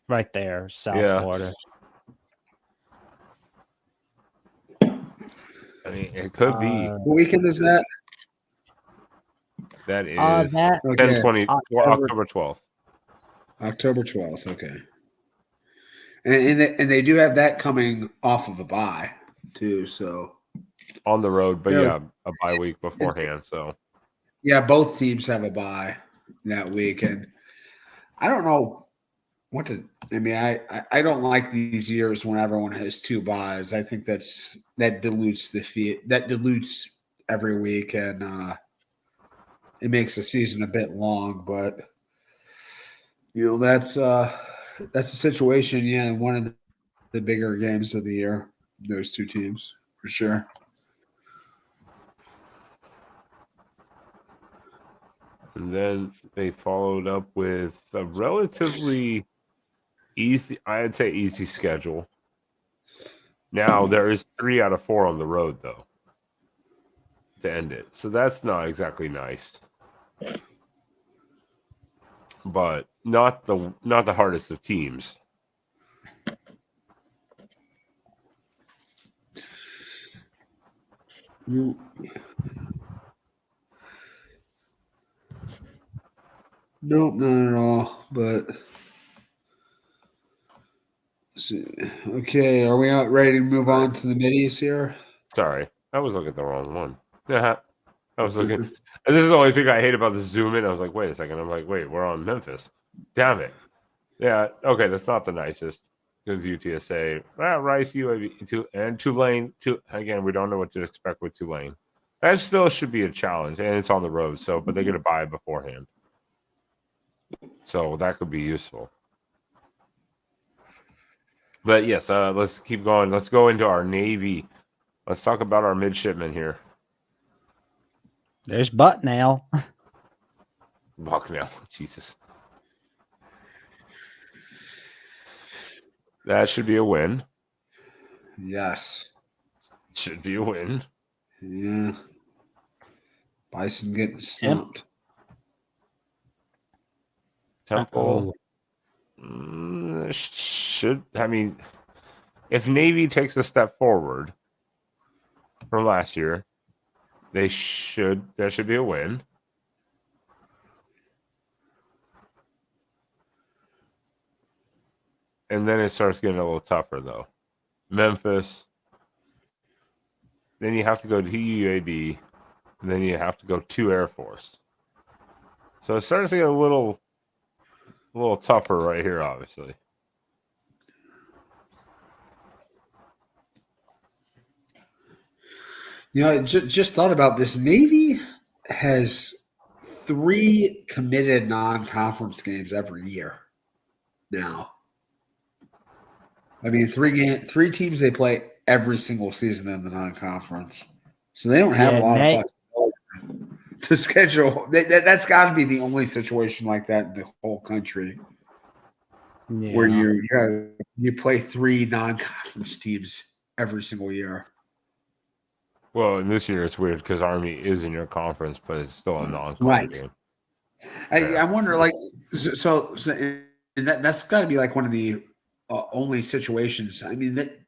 Right there, South Florida. I mean, it could be. What weekend is that? That is 10/20, October 12th. October 12th, okay. And they do have that coming off of a bye too, so on the road, but a bye week beforehand. So both teams have a bye that week, and I don't know what to. I mean, I don't like these years when everyone has 2 byes. I think that dilutes dilutes every week, and it makes the season a bit long. But That's a situation. Yeah, one of the bigger games of the year. Those two teams for sure. And then they followed up with a relatively easy, I'd say easy schedule. Now there is 3 out of 4 on the road though to end it. So that's not exactly nice. But not the hardest of teams. Nope, not at all. But okay, are we out ready to move on to the middies here? Sorry, I was looking at the wrong one. Yeah, I was looking, and this is the only thing I hate about the zoom in. I was like, wait a second. I'm like, wait, we're on Memphis. Damn it. Yeah, okay, that's not the nicest because UTSA, Rice, UAB, and Tulane. Again, we don't know what to expect with Tulane. That still should be a challenge, and it's on the road. So, but they get a bye beforehand, so that could be useful. But yes, let's keep going. Let's go into our Navy. Let's talk about our midshipmen here. There's Bucknell. Bucknell, Jesus. That should be a win. Yes. Should be a win. Yeah. Bison getting stumped. Temple should. I mean, if Navy takes a step forward from last year, there should be a win. And then it starts getting a little tougher, though. Memphis. Then you have to go to UAB. And then you have to go to Air Force. So it starts to get a little tougher right here, obviously. I just thought about this. Navy has 3 committed non-conference games every year now. I mean, 3 teams they play every single season in the non-conference, so they don't have a lot of flexibility to schedule. That's got to be the only situation like that in the whole country, where you play 3 non-conference teams every single year. Well, in this year it's weird because Army is in your conference, but it's still a non-conference game. I wonder, like, so and that's got to be like one of the only situations. I mean, that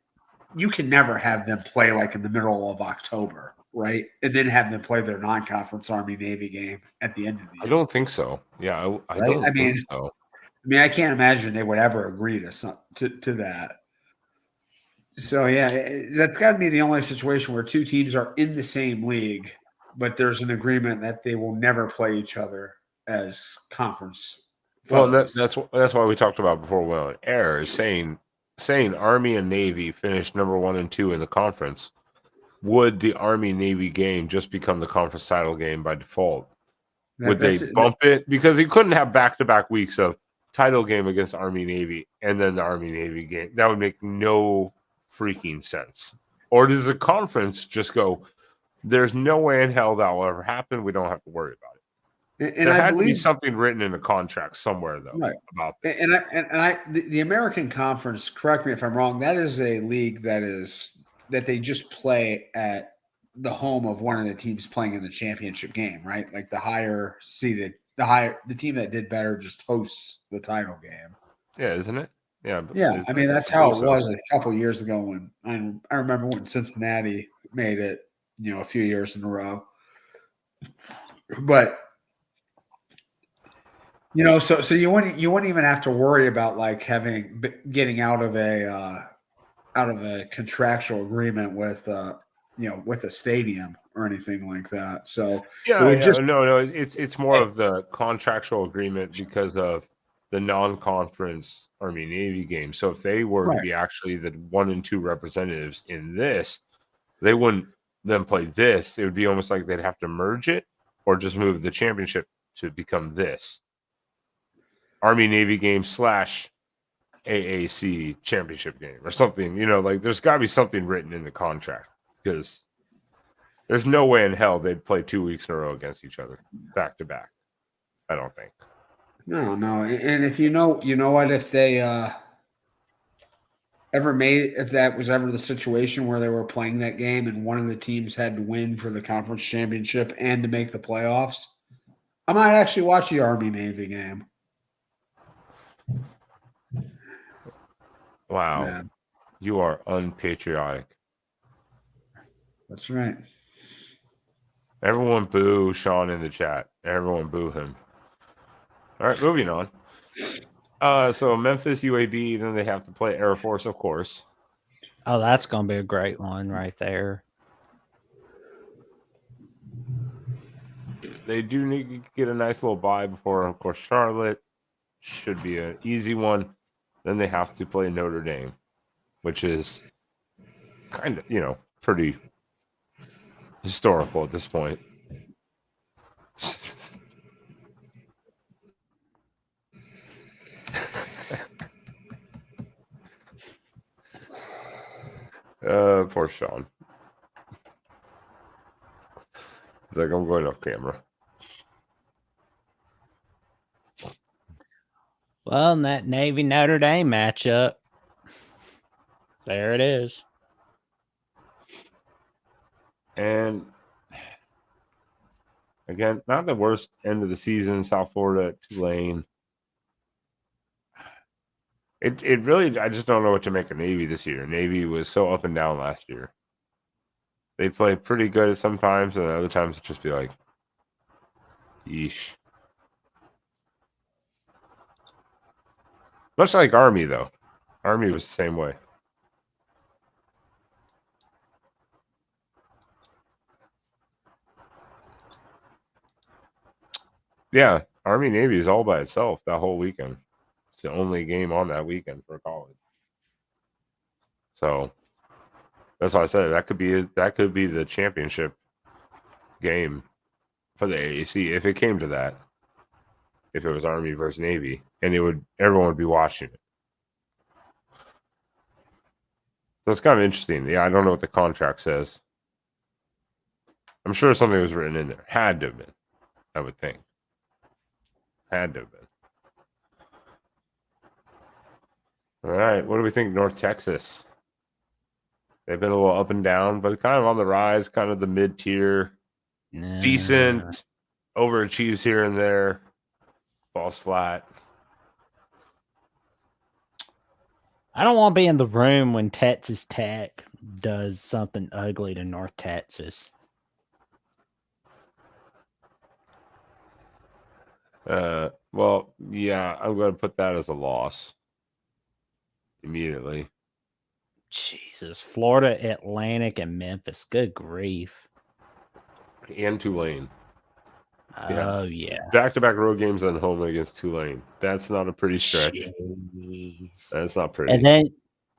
you can never have them play like in the middle of October, right? And then have them play their non-conference Army Navy game at the end of the year. I don't think so. Yeah, I don't think so. I mean, I can't imagine they would ever agree to that. So yeah, that's got to be the only situation where 2 teams are in the same league, but there's an agreement that they will never play each other as conference. Well, that's why we talked about before we went on air is saying Army and Navy finished number 1 and 2 in the conference. Would the Army Navy game just become the conference title game by default? Would they bump it because you couldn't have back-to-back weeks of title game against Army Navy and then the Army Navy game? That would make no freaking sense. Or does the conference just go, there's no way in hell that will ever happen, we don't have to worry about it? And there had to be something written in the contract somewhere, though, about this. And the American Conference, correct me if I'm wrong, that is a league that they just play at the home of one of the teams playing in the championship game, right? Like the higher seeded, the team that did better just hosts the title game. Yeah, isn't it? Yeah. Yeah, I mean that's how it was a couple years ago when I remember when Cincinnati made it, a few years in a row. But so you wouldn't even have to worry about like getting out of a contractual agreement with with a stadium or anything like that. So it's more of the contractual agreement because of the non-conference Army Navy game. So if they were to be actually the 1 and 2 representatives in this, they wouldn't then play this. It would be almost like they'd have to merge it or just move the championship to become this. Army-Navy game / AAC championship game or something. Like there's got to be something written in the contract because there's no way in hell they'd play 2 weeks in a row against each other back to back. I don't think. No. And if you know what, if they if that was ever the situation where they were playing that game and one of the teams had to win for the conference championship and to make the playoffs, I might actually watch the Army-Navy game. Wow. Yeah. You are unpatriotic. That's right. Everyone boo Sean in the chat. Everyone boo him. All right, moving on. So Memphis, UAB, then they have to play Air Force, of course. Oh, that's going to be a great one right there. They do need to get a nice little bye before, of course, Charlotte. Should be an easy one. Then they have to play Notre Dame, which is kind of, pretty historical at this point. Poor Sean. It's like, I'm going off camera. Well, in that Navy Notre Dame matchup, there it is. And again, not the worst end of the season. South Florida, Tulane. It really, I just don't know what to make of Navy this year. Navy was so up and down last year. They play pretty good sometimes, and other times it just be like, yeesh. Much like Army, though. Army was the same way. Yeah, Army-Navy is all by itself that whole weekend. It's the only game on that weekend for college. So that's why I said that could be the championship game for the AAC if it came to that. If it was Army versus Navy, and everyone would be watching it. So it's kind of interesting. Yeah, I don't know what the contract says. I'm sure something was written in there. Had to have been, I would think. Had to have been. All right, what do we think, North Texas? They've been a little up and down, but kind of on the rise, kind of the mid-tier. Decent, overachieves here and there. Falls flat. I don't want to be in the room when Texas Tech does something ugly to North Texas. Well, yeah, I'm going to put that as a loss immediately. Jesus, Florida, Atlantic, and Memphis. Good grief. And Tulane. Oh, yeah. Back-to-back road games on home against Tulane. That's not a pretty stretch. Jeez. That's not pretty. And then,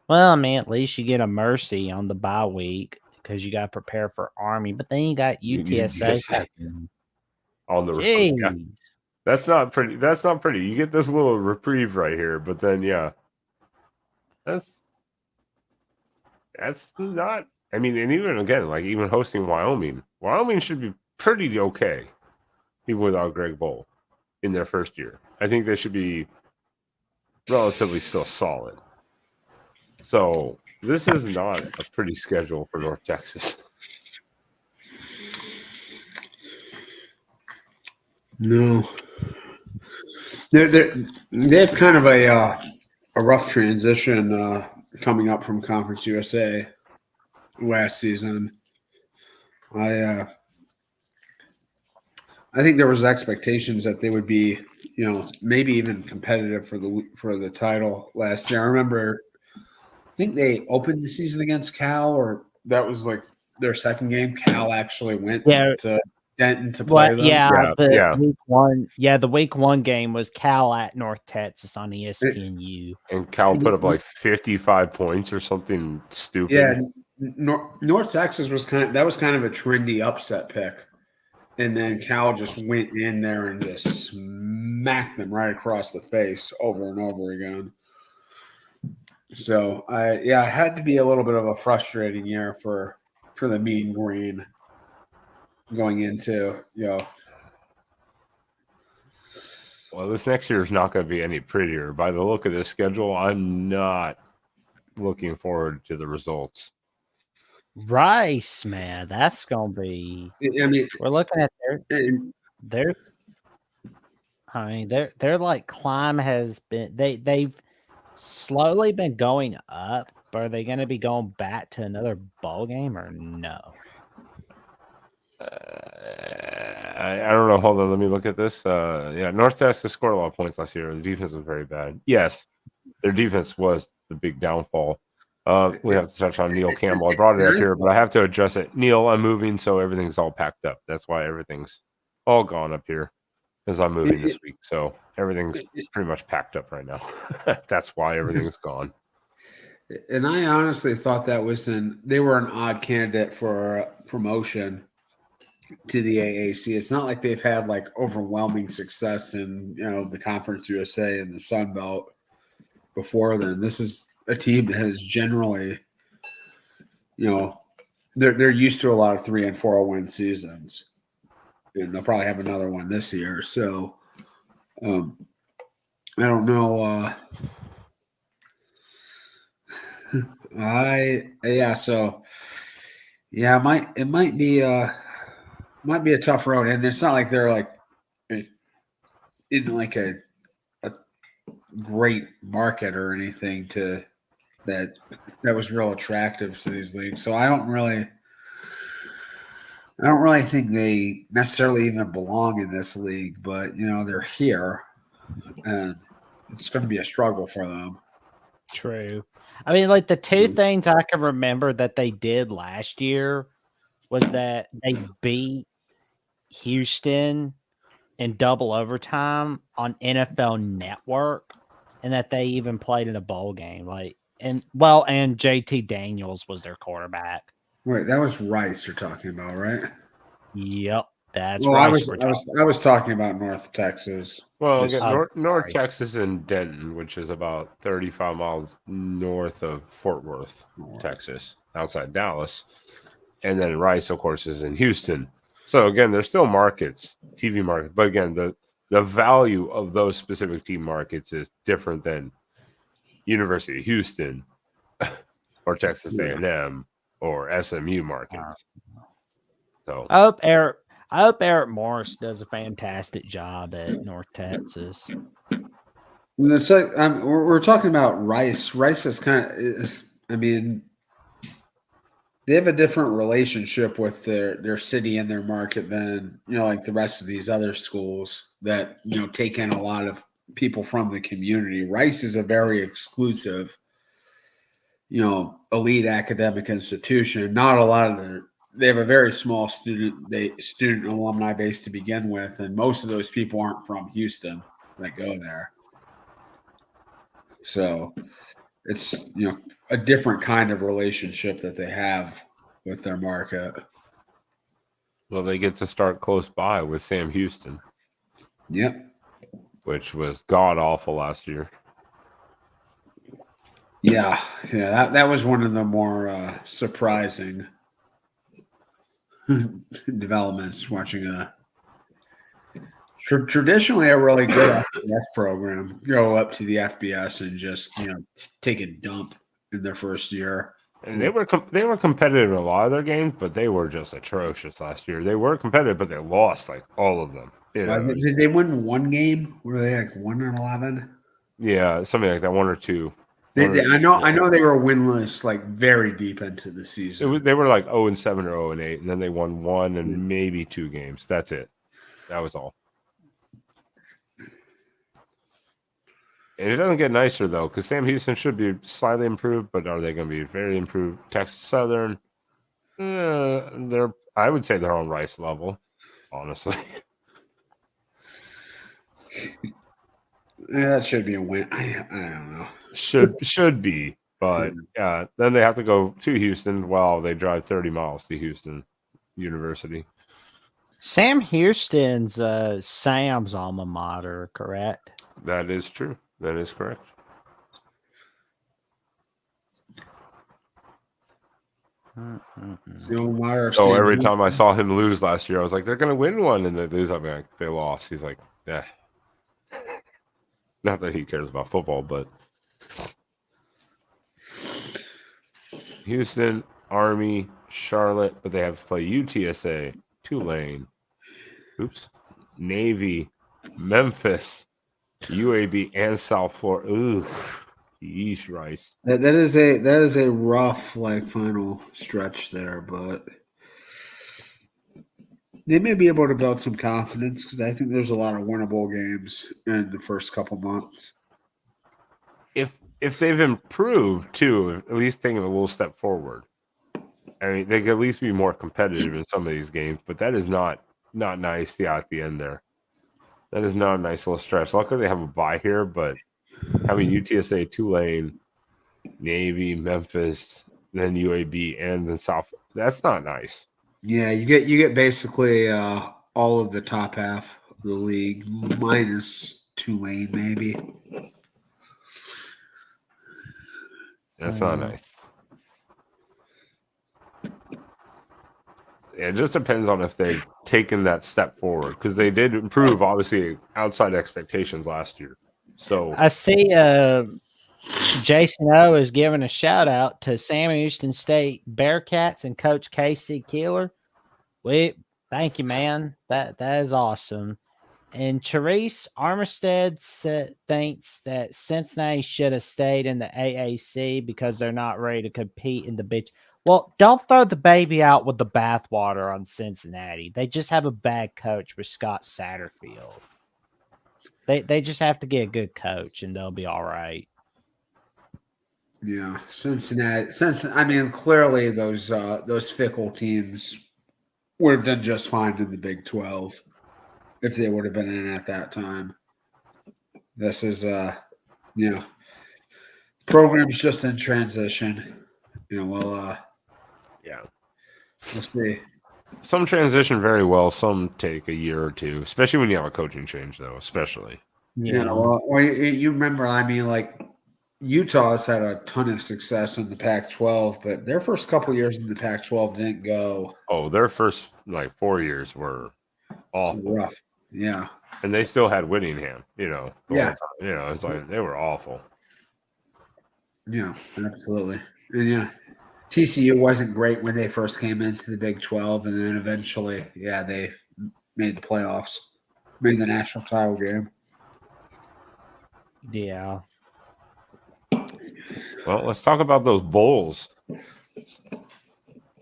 well, I mean, at least you get a mercy on the bye week because you got to prepare for Army. But then you got UTSA. On the Jeez. yeah. That's not pretty. That's not pretty. You get this little reprieve right here, but then, yeah. That's not. I mean, and even again, like even hosting Wyoming should be pretty okay. Even without Greg Bowl in their first year. I think they should be relatively still solid. So this is not a pretty schedule for North Texas. No. They had kind of a rough transition coming up from Conference USA last season. I think there was expectations that they would be, maybe even competitive for the title last year. I remember, I think they opened the season against Cal, or that was like their second game. Cal actually went to Denton to play them. The week one game was Cal at North Texas on ESPNU. And Cal put up like 55 points or something stupid. Yeah, North Texas was kind of a trendy upset pick. And then Cal just went in there and just smacked them right across the face over and over again. So it had to be a little bit of a frustrating year for the Mean Green going into Well, this next year is not going to be any prettier. By the look of this schedule, I'm not looking forward to the results. Rice, man, that's gonna be. I mean, We're looking at and, their. I mean, their like climb has been. They've slowly been going up. But are they going to be going back to another ball game or no? I don't know. Hold on. Let me look at this. North Texas scored a lot of points last year. The defense was very bad. Yes, their defense was the big downfall. We have to touch on Neil Campbell. I brought it up here, but I have to address it. Neil, I'm moving, so everything's all packed up. That's why everything's all gone up here, because I'm moving this week. So everything's pretty much packed up right now. That's why everything's gone. And I honestly thought they were an odd candidate for promotion to the AAC. It's not like they've had like overwhelming success in the Conference USA and the Sun Belt before then. This is a team that has generally, they're used to a lot of 3 and 4 win seasons, and they'll probably have another one this year. So I don't know. It might be a tough road, and it's not like they're like in like a great market or anything that was real attractive to these leagues. So I don't really think they necessarily even belong in this league, but they're here, and it's going to be a struggle for them. True. I mean, like the two things I can remember that they did last year was that they beat Houston in double overtime on NFL Network, and that they even played in a bowl game. And JT Daniels was their quarterback. Wait, that was Rice you're talking about, right? Yep, that's well, Rice. I was talking about North Texas. Well, again, North Texas and Denton, which is about 35 miles north of Fort Worth, Texas, outside Dallas. And then Rice, of course, is in Houston. So, again, there's still markets, TV markets. But, again, the value of those specific team markets is different than University of Houston or Texas A&M or SMU markets. So I hope Eric Morris does a fantastic job at North Texas. It's like we're talking about Rice. Rice is they have a different relationship with their city and their market than like the rest of these other schools that take in a lot of people from the community. Rice is a very exclusive, elite academic institution. Not a lot of they have a very small student alumni base to begin with, and most of those people aren't from Houston that go there. So it's a different kind of relationship that they have with their market. Well, they get to start close by with Sam Houston. Yep. Which was god awful last year. Yeah, that was one of the more surprising developments. Watching traditionally a really good FBS program go up to the FBS and just take a dump in their first year. And they were competitive in a lot of their games, but they were just atrocious last year. They were competitive, but they lost like all of them. Did they win one game? Were they like 1-11? Yeah, something like that, 1 or 2. I know they were winless like very deep into the season. They were like 0-7 or 0-8, and then they won 1 and maybe 2 games. That's it. That was all. And it doesn't get nicer though, because Sam Houston should be slightly improved, but are they going to be very improved? Texas Southern, I would say they're on Rice level, honestly. Yeah, that should be a win. I don't know. Should be, but then they have to go to Houston while they drive 30 miles to Houston University. Sam Houston's Sam's alma mater, correct? That is true. That is correct. So every time I saw him lose last year, I was like, they're going to win one. And they lose. I'm like, they lost. He's like, yeah. Not that he cares about football, but Houston, Army, Charlotte, but they have to play UTSA, Tulane, Navy, Memphis, UAB, and South Florida. Ooh, yeesh, Rice. That is a rough final stretch there, but they may be able to build some confidence because I think there's a lot of winnable games in the first couple months. If they've improved too, at least taking a little step forward. I mean, they could at least be more competitive in some of these games, but that is not nice. Yeah, at the end there, that is not a nice little stretch. Luckily, they have a bye here, but having UTSA, Tulane, Navy, Memphis, then UAB, and then South, that's not nice. Yeah, you get basically all of the top half of the league minus Tulane, maybe. That's not nice. It just depends on if they've taken that step forward because they did improve, obviously, outside expectations last year. So I see Jason O is giving a shout out to Sam Houston State Bearcats and Coach Casey Keeler. Thank you, man. That is awesome. And Therese Armistead thinks that Cincinnati should have stayed in the AAC because they're not ready to compete in the Big. Well, don't throw the baby out with the bathwater on Cincinnati. They just have a bad coach with Scott Satterfield. They just have to get a good coach and they'll be all right. Yeah, Cincinnati. I mean, clearly those fickle teams would have done just fine in the Big 12 if they would have been in at that time. This is program's just in transition. We'll see. Some transition very well. Some take a year or two, especially when you have a coaching change, though. Especially. Yeah. Well, you remember? I mean, Utah has had a ton of success in the Pac-12, but their first couple years in the Pac-12 didn't go. Oh, their first 4 years were awful. Rough. Yeah. And they still had Whittingham, Yeah. It's like they were awful. Yeah, absolutely. And TCU wasn't great when they first came into the Big 12, and then eventually, they made the playoffs, made the national title game. Yeah. Well, let's talk about those bowls.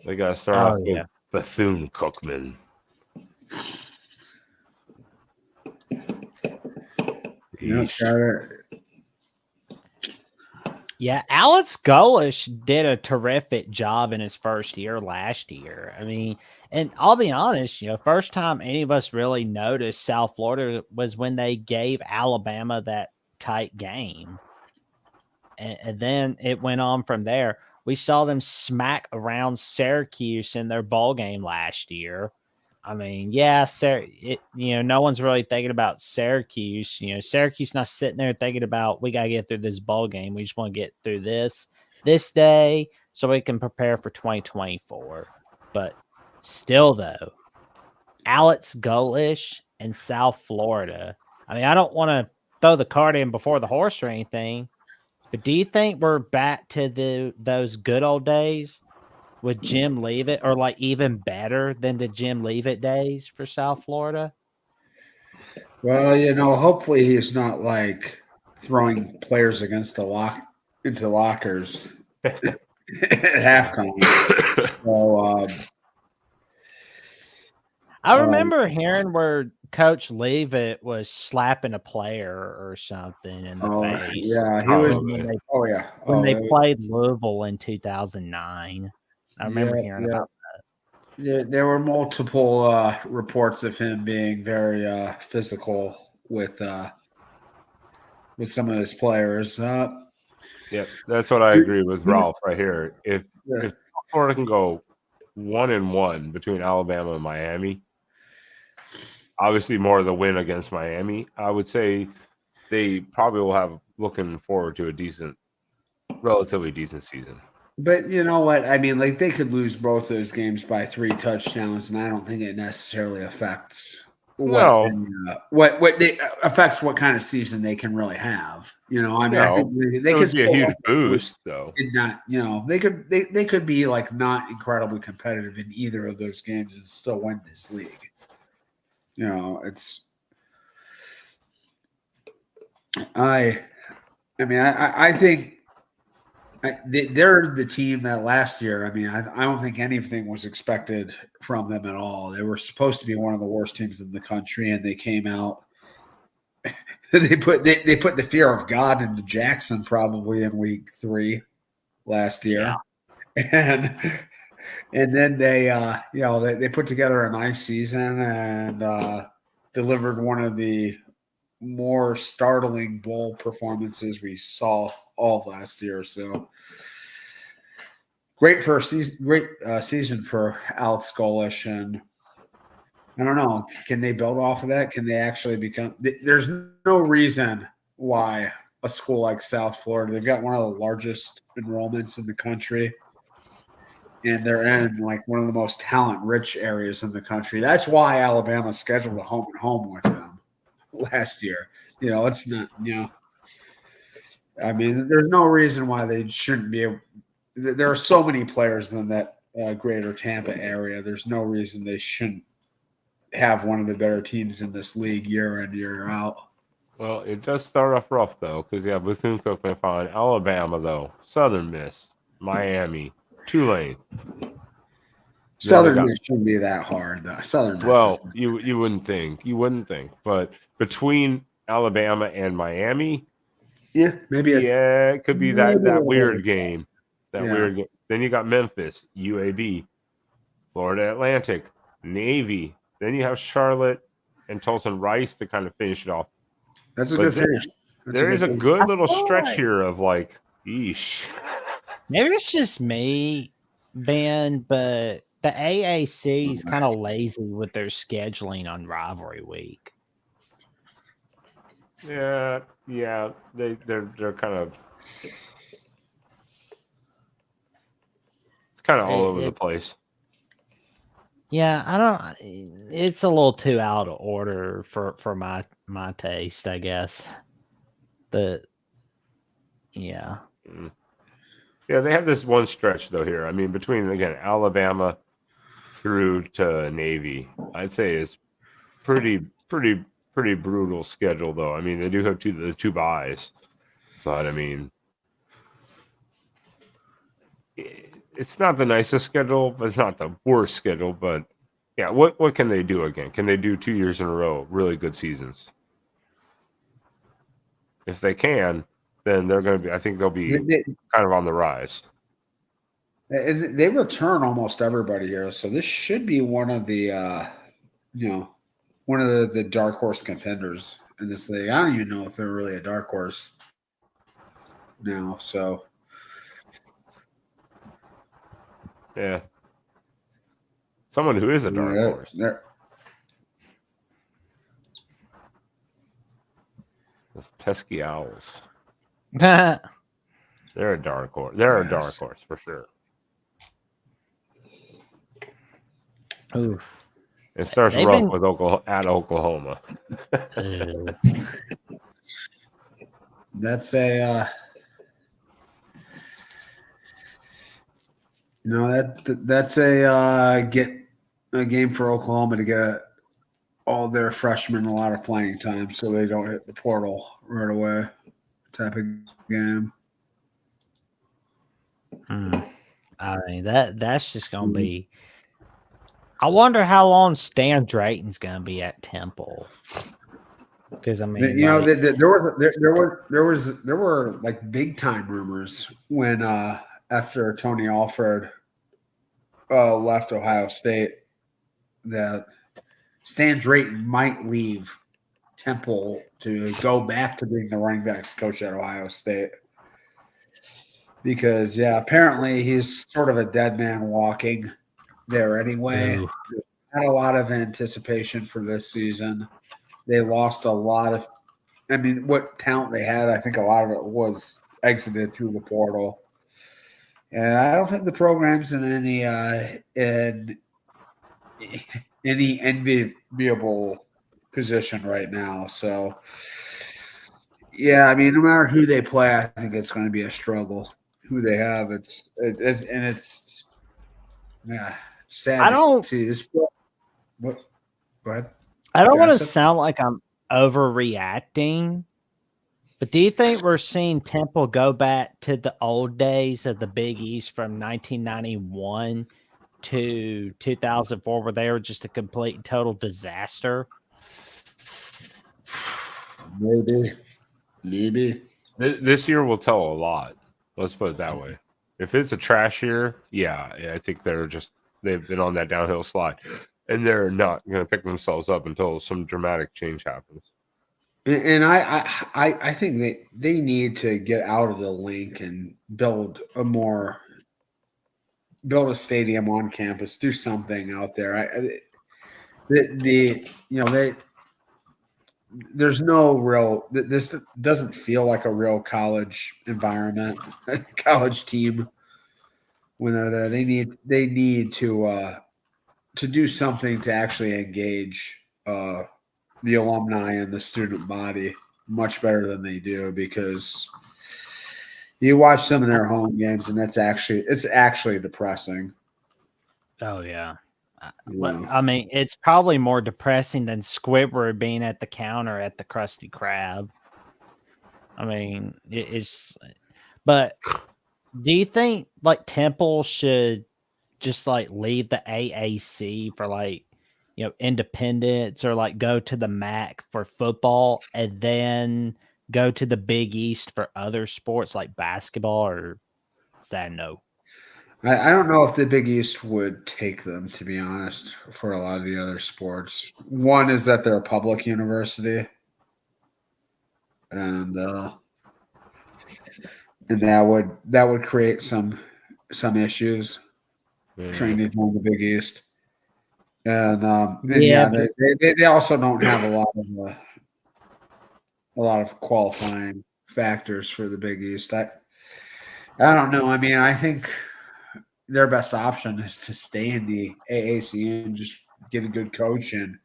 They got to start off with Bethune-Cookman. Yeah, Alex Golish did a terrific job in his first year last year. I mean, and I'll be honest, first time any of us really noticed South Florida was when they gave Alabama that tight game. And then it went on from there. We saw them smack around Syracuse in their bowl game last year. I mean, no one's really thinking about Syracuse. Syracuse not sitting there thinking about we got to get through this bowl game. We just want to get through this day so we can prepare for 2024. But still, though, Alex Golish and South Florida. I mean, I don't want to throw the cart in before the horse or anything, but do you think we're back to those good old days with Jim Leavitt, or even better than the Jim Leavitt days for South Florida? Well, hopefully he's not throwing players into lockers at halftime. So, I remember hearing where Coach Leavitt was slapping a player or something in the face. Yeah, he was. When they played Louisville in 2009. I remember hearing about that. There were multiple reports of him being very physical with some of his players. Yep, that's what I agree with Ralph right here. If Florida can go 1-1 between Alabama and Miami, obviously more of the win against Miami. I would say they probably will have looking forward to a relatively decent season. But you know what? I mean, like they could lose both those games by 3 touchdowns, and I don't think it necessarily affects No. what they affects what kind of season they can really have. You know, I mean, I think they it could would be a still huge boost, though. not, you know, they could be like not incredibly competitive in either of those games and still win this league. You know, I mean, I think they're the team that last year. I mean, I don't think anything was expected from them at all. They were supposed to be one of the worst teams in the country, and they came out. they put the fear of God into Jackson probably in week 3 last year, and then they they put together a nice season and delivered one of the more startling bowl performances we saw all of last year. So great for a season, season for Alex Golish, and I don't know. Can they build off of that? Can they actually become? There's no reason why a school like South Florida, they've got one of the largest enrollments in the country, and they're in like one of the most talent-rich areas in the country. That's why Alabama scheduled a home and home with them last year. You know, it's not. You know, I mean, there's no reason why they shouldn't be able. There are so many players in that greater Tampa area. There's no reason they shouldn't have one of the better teams in this league year in, year out. Well, it does start off rough, though, because you have Bethune-Cookman following Alabama, though, Southern Miss, Miami, Tulane. Southern Miss shouldn't be that hard, though. Southern Miss. Well, you wouldn't think. You wouldn't think. But between Alabama and Miami, yeah, maybe. It could be that weird game. Weird game. Then you got Memphis, UAB, Florida Atlantic, Navy. Then you have Charlotte and Tulsa Rice to kind of finish it off. That's a good finish. There is a good little stretch here of like, yeesh. Maybe it's just me, Ben, but the AAC is kind of lazy with their scheduling on rivalry week. Yeah, they're kind of it's kind of all over the place. Yeah, I don't. It's a little too out of order for my taste, I guess. Yeah. Yeah, they have this one stretch though here. I mean, between again Alabama through to Navy, I'd say is pretty brutal schedule though. I mean, they do have the two byes, but I mean, it's not the nicest schedule, but it's not the worst schedule. But yeah, what can they do again? Can they do 2 years in a row really good seasons? If they can, then they're going to be. I think they'll be kind of on the rise. And they return almost everybody here, so this should be one of the, one of the dark horse contenders in this league. I don't even know if they're really a dark horse now. So, yeah, someone who is a dark horse. Those pesky Owls. They're a dark horse. They're a dark horse for sure. Oof. It starts rough with Oklahoma. That's a that's a game for Oklahoma to get all their freshmen a lot of playing time, so they don't hit the portal right away. Type of game. I mean that's just gonna be. I wonder how long Stan Drayton's gonna be at Temple. Because I mean, there were like big time rumors when after Tony Alford left Ohio State that Stan Drayton might leave Temple to go back to being the running backs coach at Ohio State. Because apparently he's sort of a dead man walking there anyway. had a lot of anticipation for this season. They lost a lot of. I mean, what talent they had, I think a lot of it was exited through the portal. And I don't think the program's in any enviable position right now. So, yeah, I mean, no matter who they play, I think it's going to be a struggle. Who they have, it's yeah, sad I to don't see this. What? Go ahead. I don't want to Jackson? sound like I'm overreacting, but do you think we're seeing Temple go back to the old days of the Big East from 1991 to 2004, where they were just a complete and total disaster? Maybe. This year will tell a lot. Let's put it that way. If it's a trash year, yeah, I think they've been on that downhill slide, and they're not going to pick themselves up until some dramatic change happens. And I think they need to get out of the link and build a stadium on campus, do something out there. There's no real. This doesn't feel like a real college environment, college team. When they're there, they need to do something to actually engage the alumni and the student body much better than they do, because you watch some of their home games and it's actually depressing. Oh yeah. Yeah. I mean, it's probably more depressing than Squidward being at the counter at the Krusty Krab. I mean, it's. But do you think like Temple should just like leave the AAC for like independence, or like go to the MAC for football and then go to the Big East for other sports like basketball, or is that no? I don't know if the Big East would take them, to be honest, for a lot of the other sports. One is that they're a public university, and that would create some issues trying to join the Big East. And Yeah, but they also don't have a lot of qualifying factors for the Big East. I don't know. I mean, I think their best option is to stay in the AAC and just get a good coach and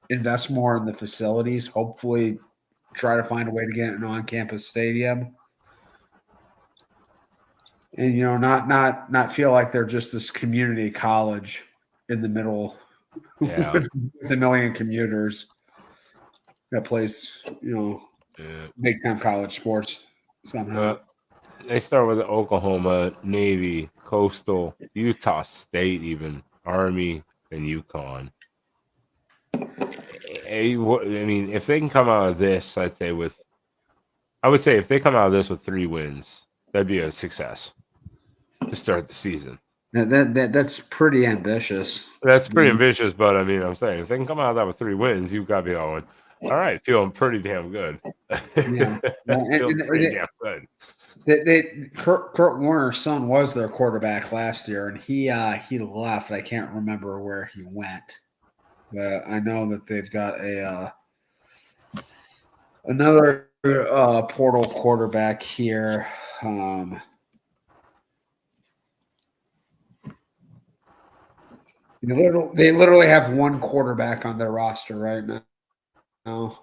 invest more in the facilities. Hopefully, try to find a way to get an on-campus stadium, and not feel like they're just this community college in the middle with a million commuters that plays big time college sports somehow. They start with Oklahoma, Navy, Coastal, Utah State, even Army, and UConn. I mean, if they can come out of this, I would say if they come out of this with 3 wins, that'd be a success to start the season. That's pretty ambitious. That's pretty ambitious, but I mean, I'm saying if they can come out of that with 3 wins, you've got to be going, all right, feeling pretty damn good. Yeah, feeling pretty damn good. Kurt Warner's son was their quarterback last year, and he left. I can't remember where he went, but I know that they've got another portal quarterback here. They literally have one quarterback on their roster right now.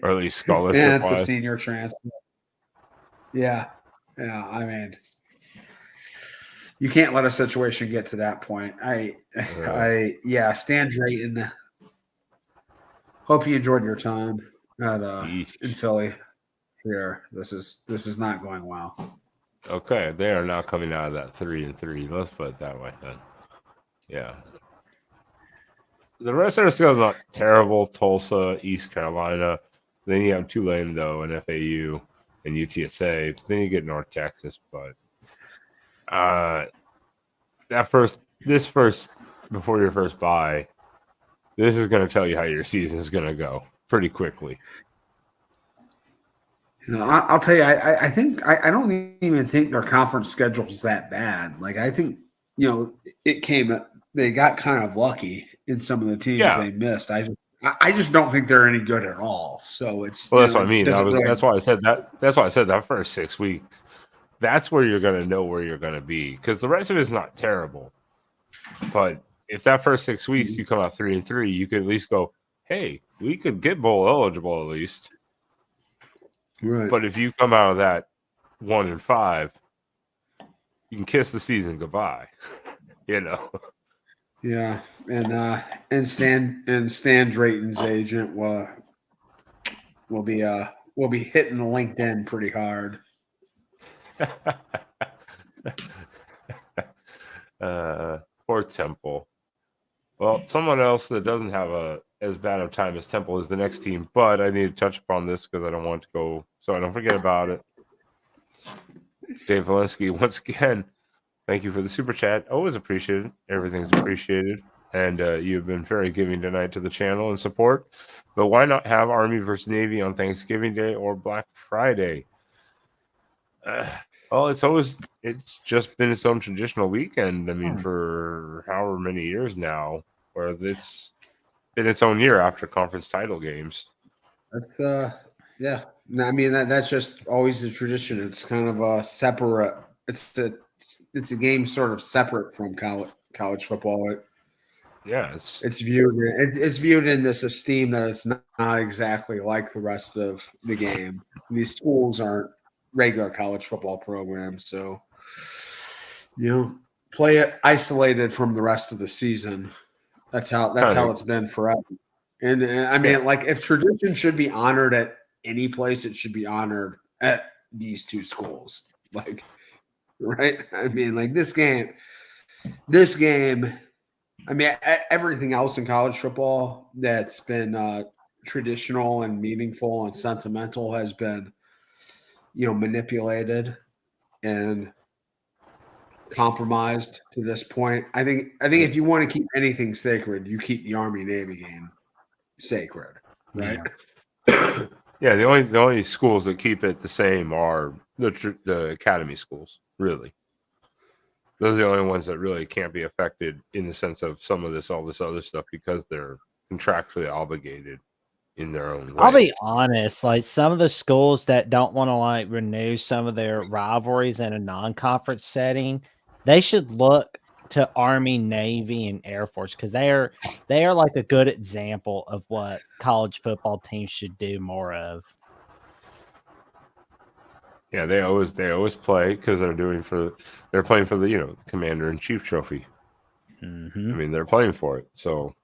Or at least scholarship. Yeah, it's a senior transfer. Yeah. I mean, you can't let a situation get to that point. Stan Drayton. Hope you enjoyed your time in Philly. Here, this is not going well. Okay, they are not coming out of that 3-3. Let's put it that way then. Yeah. The rest of their schedule is not terrible. Tulsa, East Carolina. Then you have Tulane, though, and FAU and UTSA. Then you get North Texas. But before your first bye, this is going to tell you how your season is going to go pretty quickly. I'll tell you, I think I don't even think their conference schedule is that bad. Like, I think it came they got kind of lucky in some of the teams Yeah. they missed. I just don't think they're any good at all. So it's Well, that's what I mean. Really, That's why I said that. That's why I said that first 6 weeks. That's where you're going to know where you're going to be, because the rest of it's not terrible. But if that first 6 weeks you come out 3-3, you could at least go, hey, we could get bowl eligible at least. right. But if you come out of that 1-5, you can kiss the season goodbye. You know. Yeah, and Stan Drayton's agent will be hitting the LinkedIn pretty hard. Poor Temple. Well, someone else that doesn't have as bad of time as Temple is the next team, but I need to touch upon this because I don't want to go, so I don't forget about it. Dave Valensky, once again, thank you for the super chat. Always appreciated. Everything's appreciated. And you've been very giving tonight to the channel and support. But why not have Army versus Navy on Thanksgiving Day or Black Friday? Well, it's just been its own traditional weekend. I mean, for however many years now, where it's been its own year after conference title games. That's yeah. I mean that's just always the tradition. It's kind of a separate. It's a game sort of separate from college football. It's viewed in this esteem that it's not exactly like the rest of the game. These schools aren't regular college football programs, so play it isolated from the rest of the season. That's how it's been forever. And I mean, like, if tradition should be honored at any place, it should be honored at these two schools. Like, right? I mean, like this game. I mean, everything else in college football that's been traditional and meaningful and sentimental has been, manipulated and compromised to this point. I think if you want to keep anything sacred, you keep the Army-Navy game sacred, right? Yeah, the only schools that keep it the same are the academy schools, really. Those are the only ones that really can't be affected in the sense of all this other stuff, because they're contractually obligated in their own way. I'll be honest, like some of the schools that don't want to renew some of their rivalries in a non-conference setting, they should look to Army, Navy, and Air Force, because they are like a good example of what college football teams should do more of. Yeah, they always play because they're playing for the Commander-in-Chief trophy. Mm-hmm. I mean, they're playing for it. So,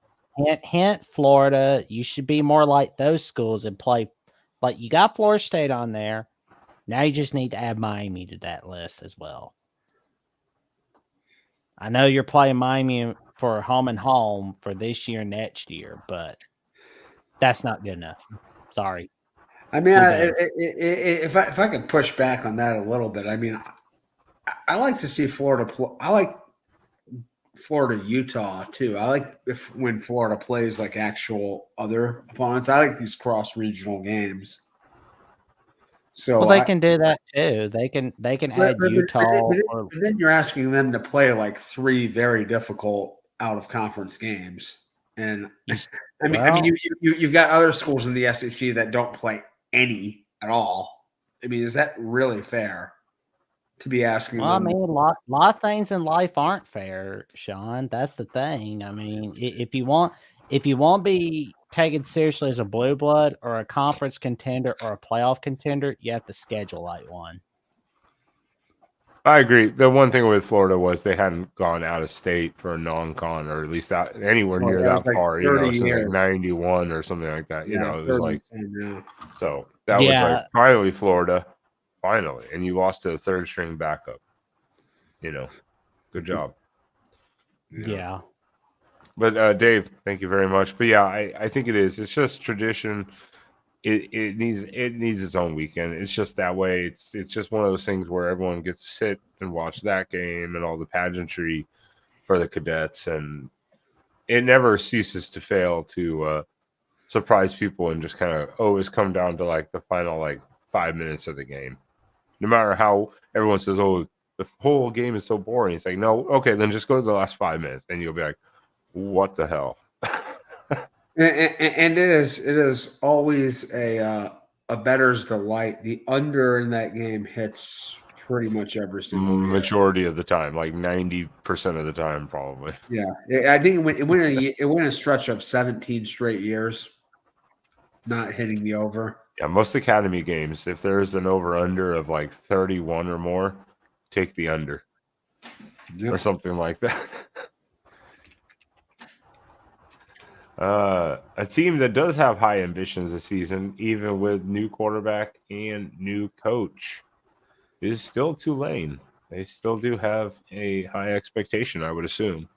hint, Florida, you should be more like those schools and play. Like, you got Florida State on there. Now you just need to add Miami to that list as well. I know you're playing Miami for home and home for this year and next year, but that's not good enough. Sorry. I mean, if I could push back on that a little bit, I mean, I like to see Florida. I like Florida, Utah too. I like when Florida plays like actual other opponents. I like these cross regional games. So they can do that too. They can add Utah. But then you're asking them to play like 3 very difficult out of conference games, and I mean, you've got other schools in the SEC that don't play any at all. I mean, is that really fair to be asking them? I mean, a lot of things in life aren't fair, Sean. That's the thing. I mean, if you want to be taken seriously as a blue blood or a conference contender or a playoff contender, you have to schedule like one. I agree. The one thing with Florida was they hadn't gone out of state for a non-con, or at least anywhere near that far. Since like 91 or something like that. It was like so that was like finally Florida, finally, and you lost to a third string backup. Good job. Yeah. But Dave, thank you very much. But yeah, I think it is. It's just tradition. It needs its own weekend. It's just that way. It's just one of those things where everyone gets to sit and watch that game and all the pageantry for the cadets, and it never ceases to fail to surprise people and just kind of always come down to like the final 5 minutes of the game. No matter how everyone says, "Oh, The whole game is so boring. It's like, no, okay, then just go to the last 5 minutes, and you'll be like, what the hell? And it is always a better's delight. The under in that game hits pretty much every single year. Majority of the time, like 90% of the time, probably. Yeah, I think it went a stretch of 17 straight years not hitting the over. Yeah, most Academy games, if there's an over-under of like 31 or more, take the under or something like that. A team that does have high ambitions this season, even with new quarterback and new coach, is still Tulane. They still do have a high expectation, I would assume.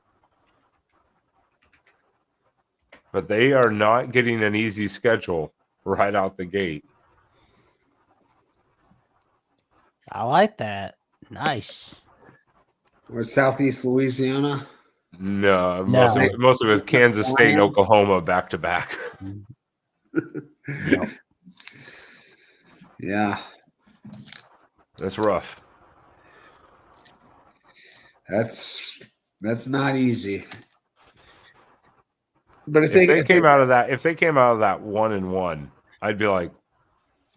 But they are not getting an easy schedule right out the gate. I like that. Nice. Or Southeast Louisiana. No, No. most of it is Kansas State and Oklahoma back to back. Yep. Yeah, That's rough. that's not easy. But If they came out of that 1-1, I'd be like,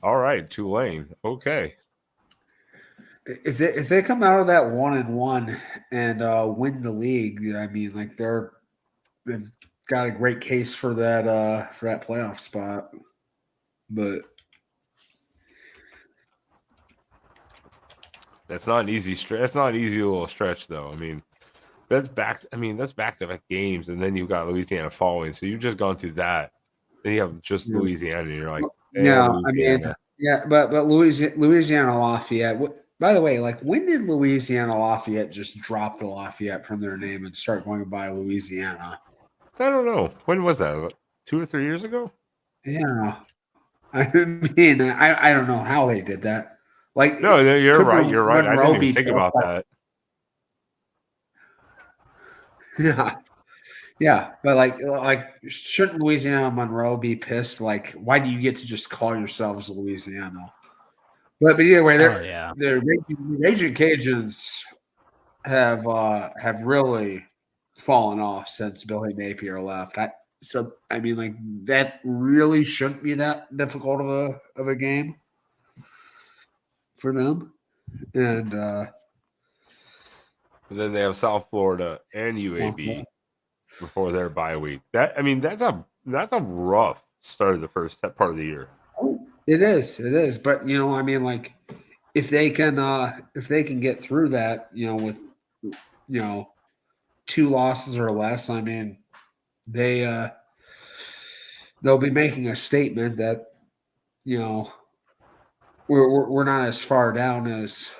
all right, Tulane, okay. If they come out of that 1-1 and win the league, I mean, like they've got a great case for that playoff spot. But That's not an easy stretch. That's not an easy little stretch, though. I mean, that's back-to-back games, and then you've got Louisiana following. So you've just gone through that. Then you have just Louisiana, and you're like, yeah, Louisiana. I mean, yeah, but Louisiana Lafayette. By the way, like when did Louisiana Lafayette just drop the Lafayette from their name and start going by Louisiana? I don't know. When was that? About 2 or 3 years ago? Yeah, I mean, I don't know how they did that. Like, No, you're right. You're right. I Monroe didn't even think about that. Yeah, but like, shouldn't Louisiana and Monroe be pissed? Like, why do you get to just call yourselves Louisiana? But either way, the Raging Cajuns have really fallen off since Billy Napier left. I mean, like that really shouldn't be that difficult of a game for them. And then they have South Florida and UAB before their bye week. That's a rough start of the first part of the year. It is. But I mean, like if they can get through that, with 2 losses or less, I mean, they'll be making a statement that we're not as far down as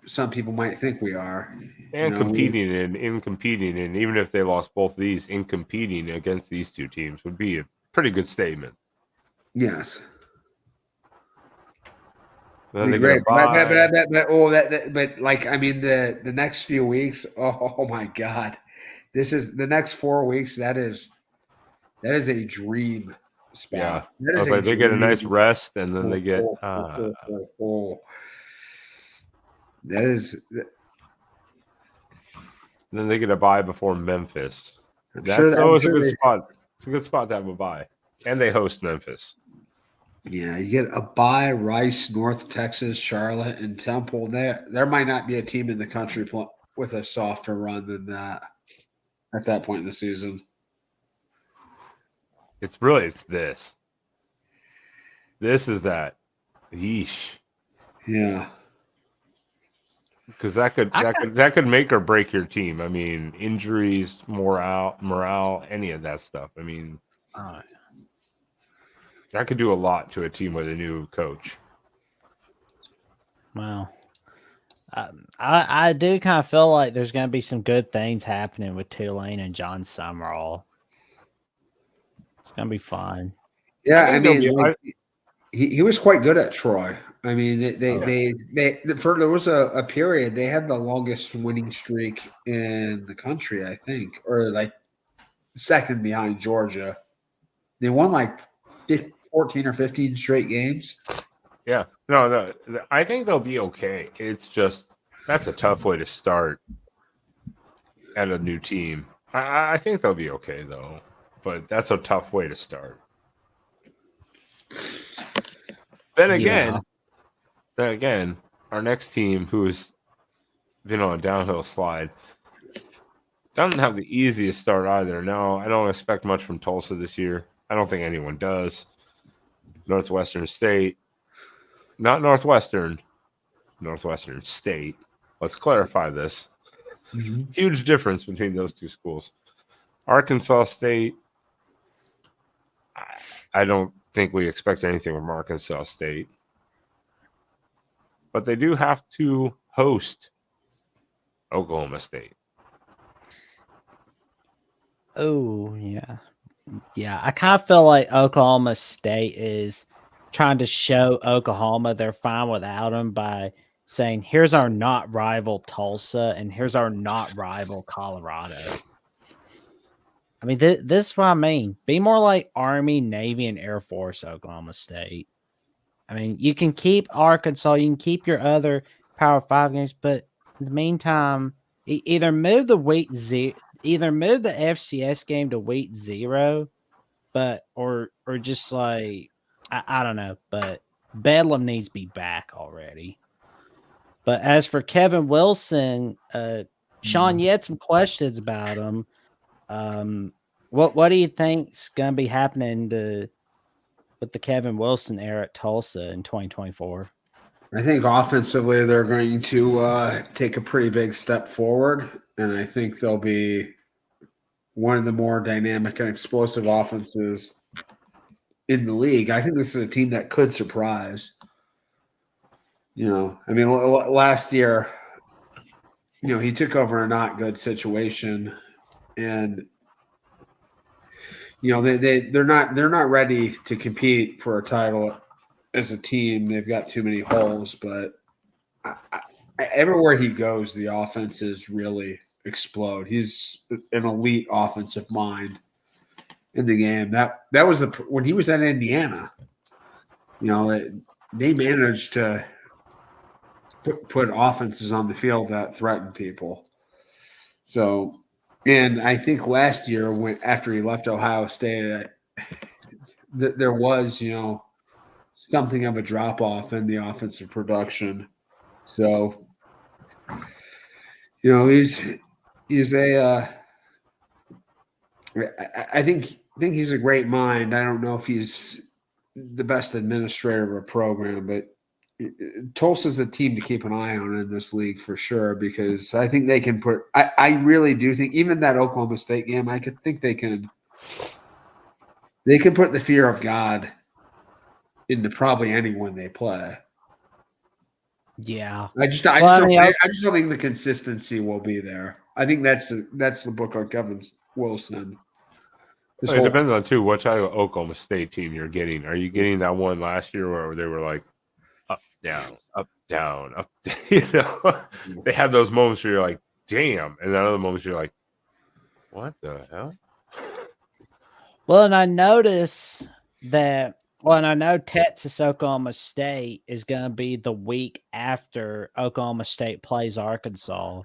some people might think we are. And competing, even if they lost both these, in competing against these two teams would be a pretty good statement. Yes. Then they great. but like I mean the next few weeks, oh my God. This is the next 4 weeks, that is a dream spot. Yeah. They get a nice rest and then they get then they get a bye before Memphis. That's always a good spot. It's a good spot to have a bye. And they host Memphis. Yeah, you get a bye, Rice, North Texas, Charlotte, and Temple. There might not be a team in the country with a softer run than that at that point in the season. It's this. This is that. Yeesh. Yeah. Because that could make or break your team. I mean, injuries, morale, any of that stuff. I mean, that could do a lot to a team with a new coach. Wow. I do kind of feel like there's going to be some good things happening with Tulane and John Summerall. It's going to be fun. Yeah, I mean, he was quite good at Troy. I mean, there was a period they had the longest winning streak in the country, I think, or like second behind Georgia. They won like 14 or 15 straight games. Yeah, no, I think they'll be okay. It's just That's a tough way to start at a new team. I think they'll be okay though, but that's a tough way to start. Then again, our next team, who's been on a downhill slide, doesn't have the easiest start either. No, I don't expect much from Tulsa this year. I don't think anyone does. Northwestern State, not Northwestern State. Let's clarify this. Huge difference between those two schools. Arkansas State, I don't think we expect anything from Arkansas State. But they do have to host Oklahoma State. Oh, yeah. Yeah, I kind of feel like Oklahoma State is trying to show Oklahoma they're fine without them by saying, here's our not rival Tulsa and here's our not rival Colorado. I mean, this is what I mean. Be more like Army, Navy, and Air Force, Oklahoma State. I mean, you can keep Arkansas, you can keep your other Power 5 games, but in the meantime, either move the FCS game to week 0, but or just like I don't know, but Bedlam needs to be back already. But as for Kevin Wilson, Sean, you had some questions about him. What do you think's gonna be happening with the Kevin Wilson era at Tulsa in 2024? I think offensively they're going to take a pretty big step forward, and I think they'll be one of the more dynamic and explosive offenses in the league. I think this is a team that could surprise. I mean, last year, he took over a not good situation, and they're not ready to compete for a title as a team. They've got too many holes, but everywhere he goes, the offenses really explode. He's an elite offensive mind in the game. That was when he was at Indiana. They managed to put offenses on the field that threaten people. So, and I think last year after he left Ohio State, there was something of a drop off in the offensive production. So, he's a. I think he's a great mind. I don't know if he's the best administrator of a program, but Tulsa's a team to keep an eye on in this league for sure, because I think they can put. I really do think even that Oklahoma State game, I could think they can put the fear of God into probably anyone they play. Yeah, I just don't think the consistency will be there. I think that's the book on Kevin Wilson. It depends on too what type of Oklahoma State team you're getting. Are you getting that one last year where they were like up, down, up, down, up? They had those moments where you're like, damn, and then other moments you're like, what the hell? Well, and I notice that. Well, and I know Texas Oklahoma State is going to be the week after Oklahoma State plays Arkansas.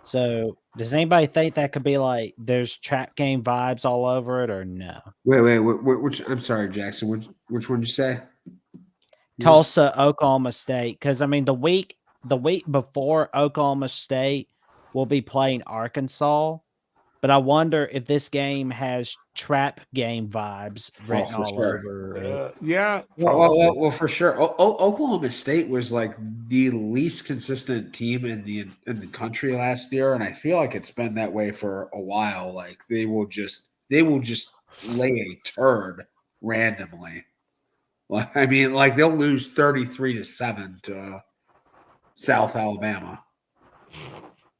So, does anybody think that could be like there's trap game vibes all over it, or no? Wait, which? I'm sorry, Jackson. Which one did you say? Tulsa, Oklahoma State, because I mean the week before Oklahoma State will be playing Arkansas, but I wonder if this game has trap game vibes written all over it. Yeah. Well, for sure. Oklahoma State was like the least consistent team in the country last year, and I feel like it's been that way for a while. Like they will just lay a turd randomly. I mean, like they'll lose 33-7 to South Alabama,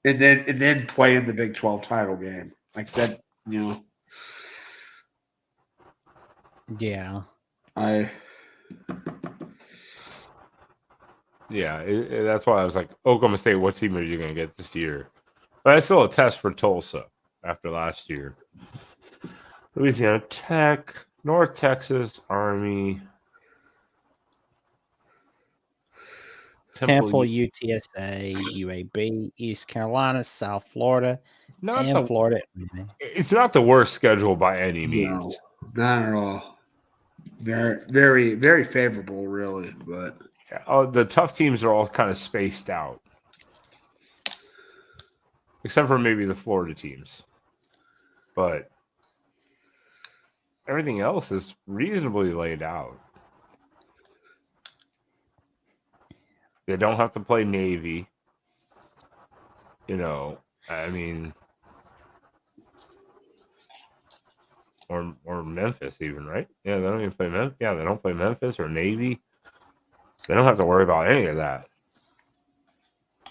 and then play in the Big 12 title game like that. Yeah. That's why I was like, Oklahoma State, what team are you going to get this year? But it's still a test for Tulsa after last year. Louisiana Tech, North Texas, Army, Temple, UTSA, UAB, East Carolina, South Florida, and Florida. It's not the worst schedule by any means. No, not at all. Very, very, very favorable, really. But the tough teams are all kind of spaced out, except for maybe the Florida teams. But everything else is reasonably laid out. They don't have to play Navy. I mean, or Memphis even, right? Yeah, they don't even play Memphis. Yeah, they don't play Memphis or Navy. They don't have to worry about any of that.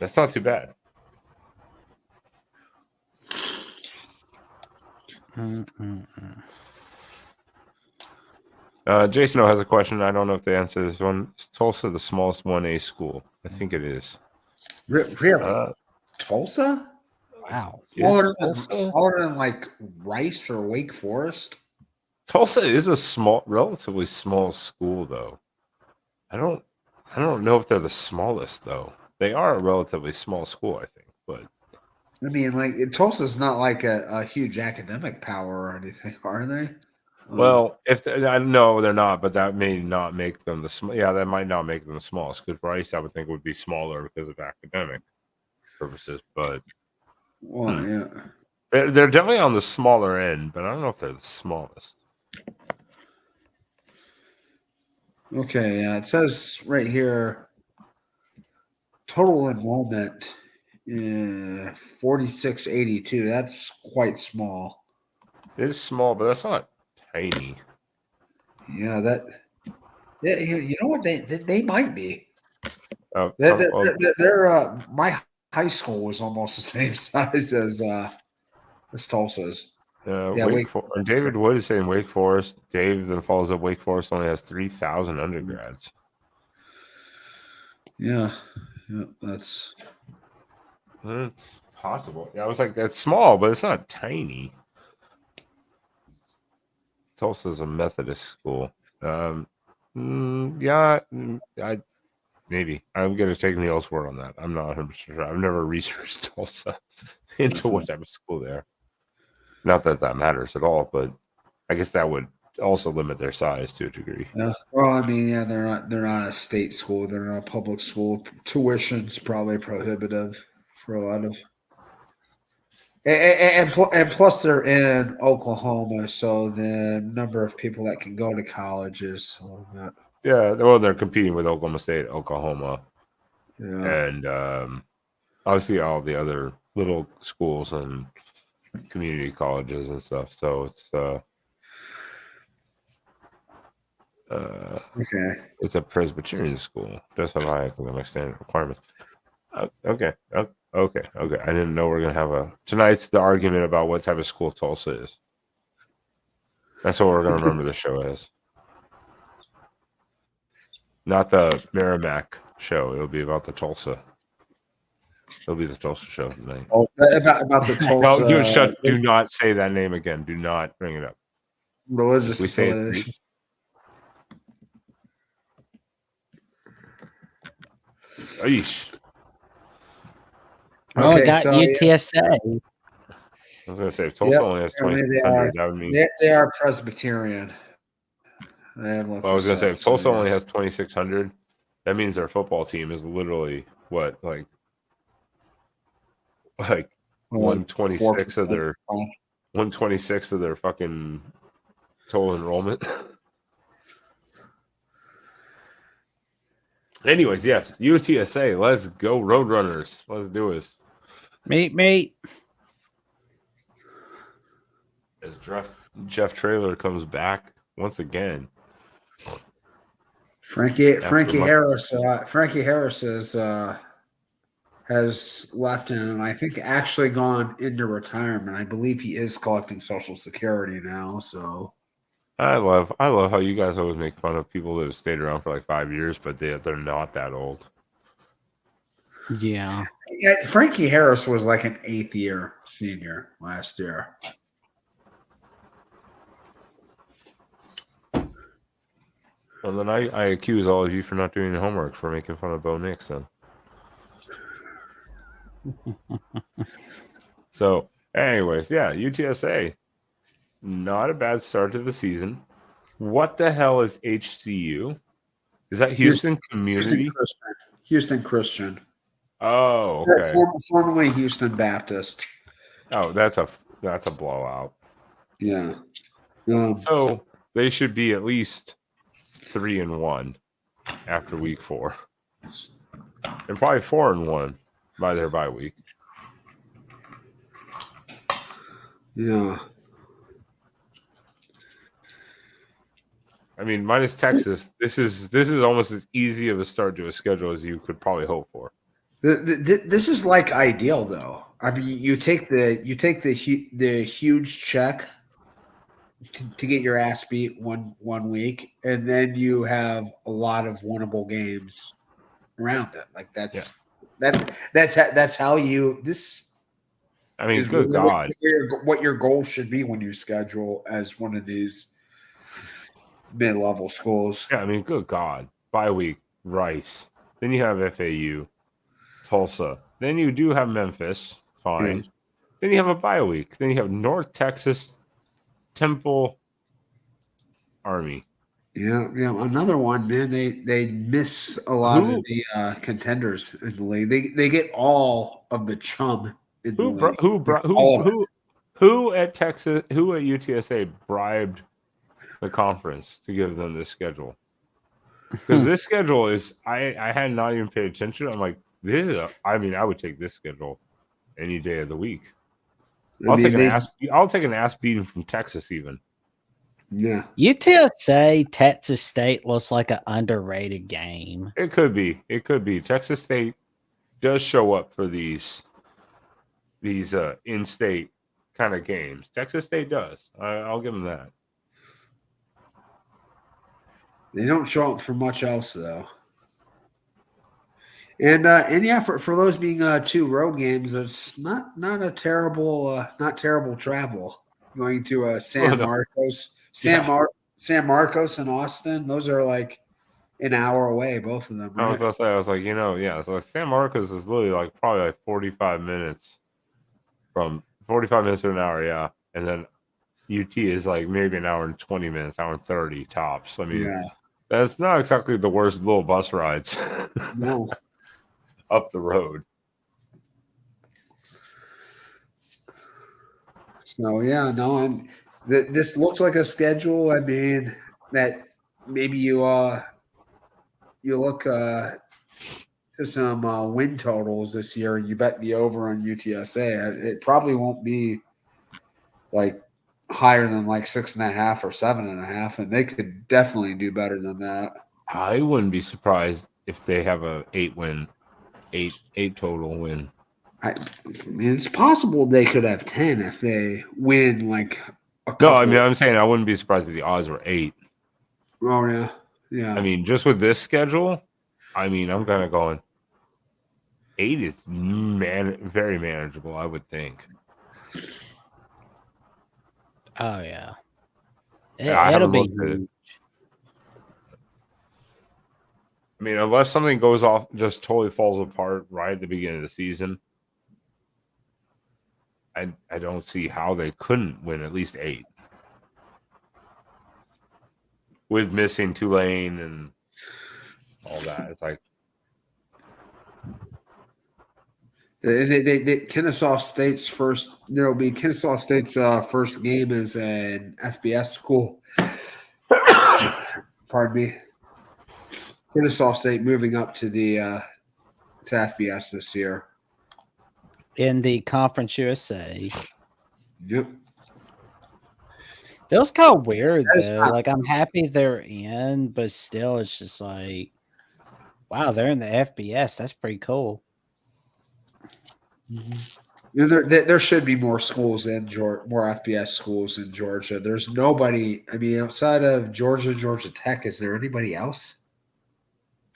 That's not too bad. Jason O has a question. I don't know if the answer is one. Is Tulsa the smallest 1A school? I think it is. Really? Tulsa? Wow. Smaller than like Rice or Wake Forest? Tulsa is a relatively small school, though. I don't know if they're the smallest, though. They are a relatively small school, I think. But I mean, like Tulsa's not like a huge academic power or anything, are they? Well, I know they're not, but that may not make them that might not make them the smallest. Because Rice, I would think, would be smaller because of academic purposes. But yeah, they're definitely on the smaller end. But I don't know if they're the smallest. Okay, it says right here, total enrollment 4682. That's quite small. It is small, but that's not tiny. Yeah, you know what they might be. Oh, they're my high school was almost the same size as Tulsa's. David Wood is saying Wake Forest. Dave then follows up. Wake Forest only has 3,000 undergrads. Yeah, that's possible. Yeah, I was like, that's small, but it's not tiny. Tulsa's a Methodist school. Maybe I'm going to take Neil's word on that. I'm not 100% sure. I've never researched Tulsa into what type of school they are. Not that matters at all, but I guess that would also limit their size to a degree. Yeah. Well, I mean, yeah, they're not a state school. They're not a public school. Tuition's probably prohibitive for a lot of. And plus, they're in Oklahoma, so the number of people that can go to college is a little bit. Yeah, well, they're competing with Oklahoma State, Oklahoma, and obviously all the other little schools and community colleges and stuff. So it's it's a Presbyterian school. Does have high academic standard requirements. Okay. I didn't know we're gonna have tonight's the argument about what type of school Tulsa is. That's what we're gonna remember the show as. Not the Merrimack show. It'll be about the Tulsa. It'll be the Tulsa show tonight. Oh, about the Tulsa. Do not say that name again. Do not bring it up. Religious we say affiliation. Okay, got UTSA. I was going to say, if Tulsa only has 2,600, that would mean they are Presbyterian. I was going to say, if Tulsa only has 2,600, that means their football team is literally what, like 126 of their 126 of their fucking total enrollment. Anyways, yes, UTSA. Let's go, Roadrunners. Let's do this. Meet. As Jeff Traylor comes back once again. Frankie Harris has left and I think actually gone into retirement. I believe he is collecting Social Security now. So I love how you guys always make fun of people that have stayed around for like 5 years, but they're not that old. Yeah. Frankie Harris was like an 8th year senior last year. Well, then I accuse all of you for not doing the homework for making fun of Bo Nix then. So, anyways, yeah, UTSA, not a bad start to the season. What the hell is HCU? Is that Houston Community? Houston Christian. Oh, Yeah, okay. Formerly Houston Baptist. Oh, that's a blowout. Yeah. So they should be at least 3-1 after week 4, and probably 4-1 by their bye week. Yeah. I mean, minus Texas, this is almost as easy of a start to a schedule as you could probably hope for. This is like ideal, though. I mean, you take the huge check to get your ass beat one week, and then you have a lot of winnable games around it. Like that's how you this. I mean, Is good really God. what your goal should be when you schedule as one of these mid-level schools. Yeah, I mean, good God. Bye week, Rice. Then you have FAU, Tulsa. Then you do have Memphis. Fine. Yeah. Then you have a bye week. Then you have North Texas, Temple, Army. Yeah. Another one, man. They miss a lot of the contenders in the league. They get all of the chum in the league. Who at Texas? Who at UTSA bribed the conference to give them this schedule? Because this schedule is, I had not even paid attention. I'm like, I would take this schedule any day of the week. I'll take an ass beating from Texas even. Yeah. UTSA Texas State looks like an underrated game. It could be. Texas State does show up for these in-state kind of games. Texas State does. I'll give them that. They don't show up for much else, though. And yeah, for those being 2 road games, it's not a terrible travel going to San Marcos, San Marcos and Austin. Those are like an hour away, both of them. Right? I was about to say, I was like, so San Marcos is literally like probably like 45 minutes to an hour, yeah, and then UT is like maybe an hour and 20 minutes, hour and 30 tops. I mean, that's not exactly the worst little bus rides. No. Up the road. So yeah, no, and this looks like a schedule. I mean, that maybe you look to some win totals this year, and you bet the over on UTSA. It probably won't be like higher than like 6.5 or 7.5, and they could definitely do better than that. I wouldn't be surprised if they have a 8 total win. I mean, it's possible they could have 10 if they win like a couple. No, I mean, I'm saying I wouldn't be surprised if the odds were 8. Oh, yeah. Yeah. I mean, just with this schedule, I mean, I'm kind of going 8 is very manageable, I would think. Oh, yeah. It'll be huge. I mean, unless something goes off, just totally falls apart right at the beginning of the season, I don't see how they couldn't win at least 8. With missing Tulane and all that. It's like Kennesaw State's first. There'll be Kennesaw State's first game as an FBS school. Pardon me. Kennesaw State moving up to the to FBS this year in the Conference USA. Yep. It was kind of weird though. Like I'm happy they're in, but still, it's just like, wow, they're in the FBS. That's pretty cool. Mm-hmm. There should be more schools in Georgia, more FBS schools in Georgia. There's nobody. I mean, outside of Georgia Tech, is there anybody else?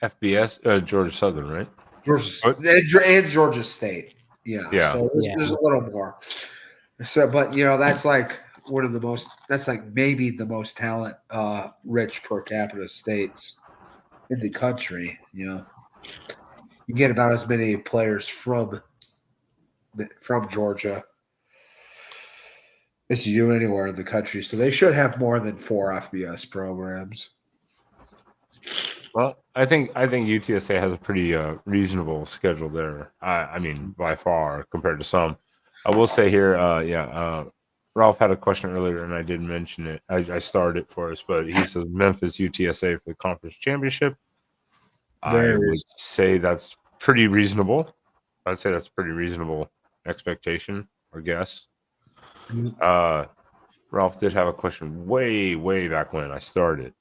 FBS, Georgia Southern, right? And Georgia State. Yeah. So there's a little more. So, but that's like one of the most. That's like maybe the most talent rich per capita states in the country. You get about as many players from from Georgia as you do anywhere in the country. So they should have more than 4 FBS programs. Well, I think UTSA has a pretty reasonable schedule there. I mean, by far compared to some. I will say here, Ralph had a question earlier, and I didn't mention it. I started it for us, but he says Memphis UTSA for the conference championship. I would say that's pretty reasonable. I'd say that's a pretty reasonable expectation or guess. Ralph did have a question way back when I started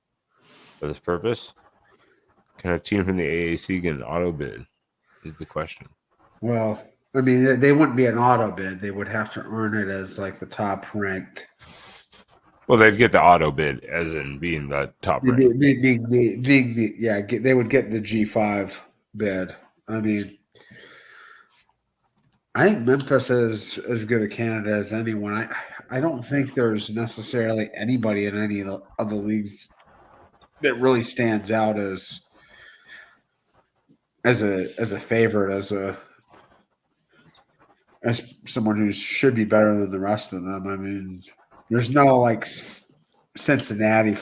for this purpose. Can a team from the AAC get an auto bid? Is the question. Well, I mean, they wouldn't be an auto bid. They would have to earn it as like the top ranked. Well, they'd get the auto bid as in being the top ranked. They would get the G5 bid. I mean, I think Memphis is as good a candidate as anyone. I don't think there's necessarily anybody in any of the leagues that really stands out as a favorite, as someone who should be better than the rest of them. I mean, there's no like Cincinnati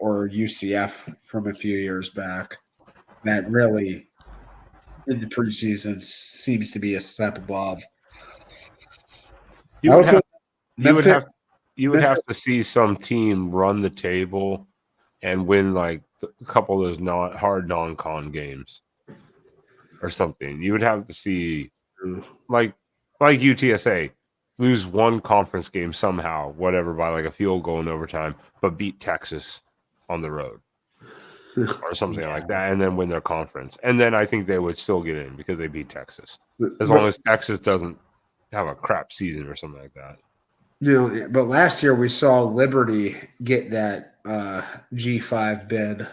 or UCF from a few years back that really in the preseason seems to be a step above. You would have to see some team run the table and win like a couple of those hard non-con games or something. You would have to see like UTSA lose one conference game somehow, whatever, by like a field goal in overtime, but beat Texas on the road or something like that, and then win their conference. And then I think they would still get in because they beat Texas, as long as Texas doesn't have a crap season or something like that. But last year we saw Liberty get that G5 bid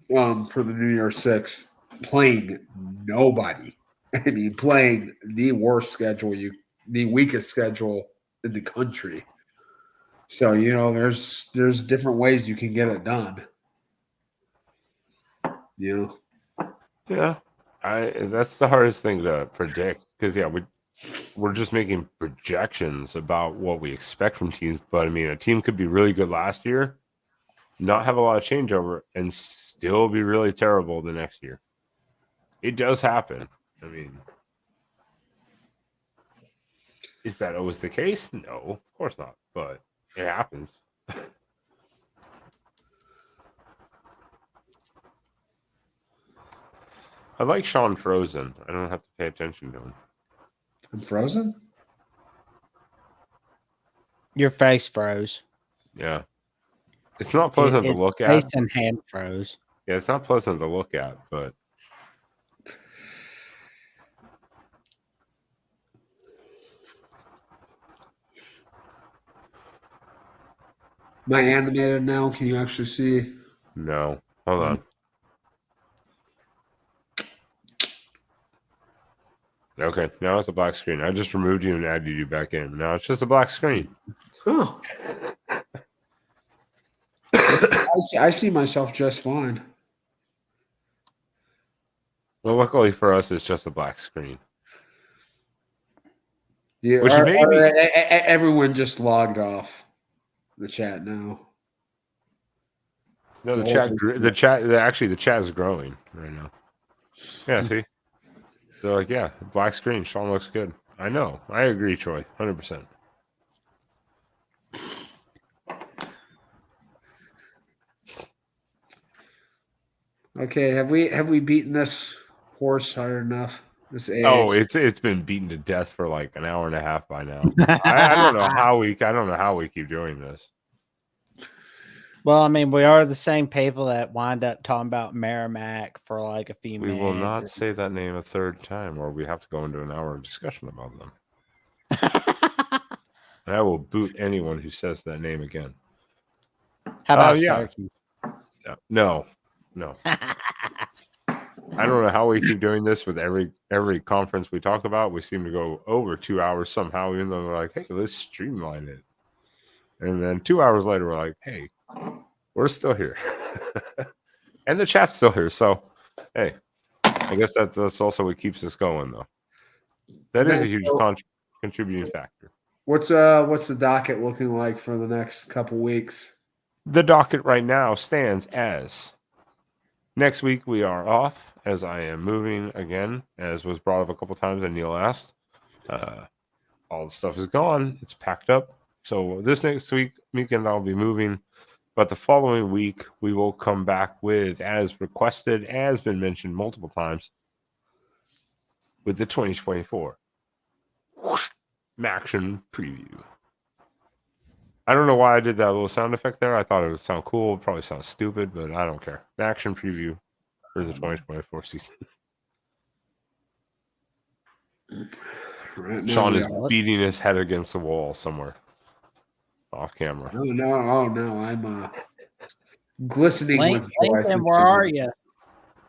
for the New Year's Six, playing nobody. I mean, playing the worst schedule, the weakest schedule in the country. So there's different ways you can get it done. Yeah, that's the hardest thing to predict because we're just making projections about what we expect from teams. But I mean, a team could be really good last year, not have a lot of changeover, and still be really terrible the next year. It does happen. I mean, is that always the case? No, of course not. But it happens. I like Sean Frozen. I don't have to pay attention to him. I'm frozen? Your face froze. Yeah. It's not pleasant to look at. Face and hand froze. Yeah, it's not pleasant to look at, but Am I animated now? Can you actually see? no. Hold on. Okay, now it's a black screen. I just removed you and added you back in. Now it's just a black screen. Oh. I see myself just fine. Well, luckily for us, it's just a black screen. Yeah, everyone just logged off the chat now. No, the chat is growing right now. Yeah, see? They're like, yeah, black screen. Sean looks good. I know. I agree, Troy. 100%. Okay, have we beaten this horse hard enough? It's been beaten to death for like an hour and a half by now. I don't know how we keep doing this. Well, I mean, we are the same people that wind up talking about Merrimack for like a few minutes. We will not say that name a third time, or we have to go into an hour of discussion about them. And I will boot anyone who says that name again. How about Syracuse? No. I don't know how we keep doing this with every conference we talk about. We seem to go over 2 hours somehow, even though we're like, hey, let's streamline it. And then 2 hours later, we're like, hey, we're still here. And the chat's still here. So, hey, I guess that's also what keeps us going, though. That is a Man, huge so contributing factor. what's the docket looking like for the next couple weeks? The docket right now stands as next week we are off, as I am moving again, as was brought up a couple times and Neil asked. All the stuff is gone. It's packed up. So this next weekend I'll be moving. But the following week we will come back with, as requested, as been mentioned multiple times, with the 2024 Action preview. I don't know why I did that little sound effect there. I thought it would sound cool. It probably sounds stupid, but I don't care. Action preview for the 2024 season. Right now, Sean we is are- beating his head against the wall somewhere off camera. no, I'm glistening with joy. Lincoln, where are you?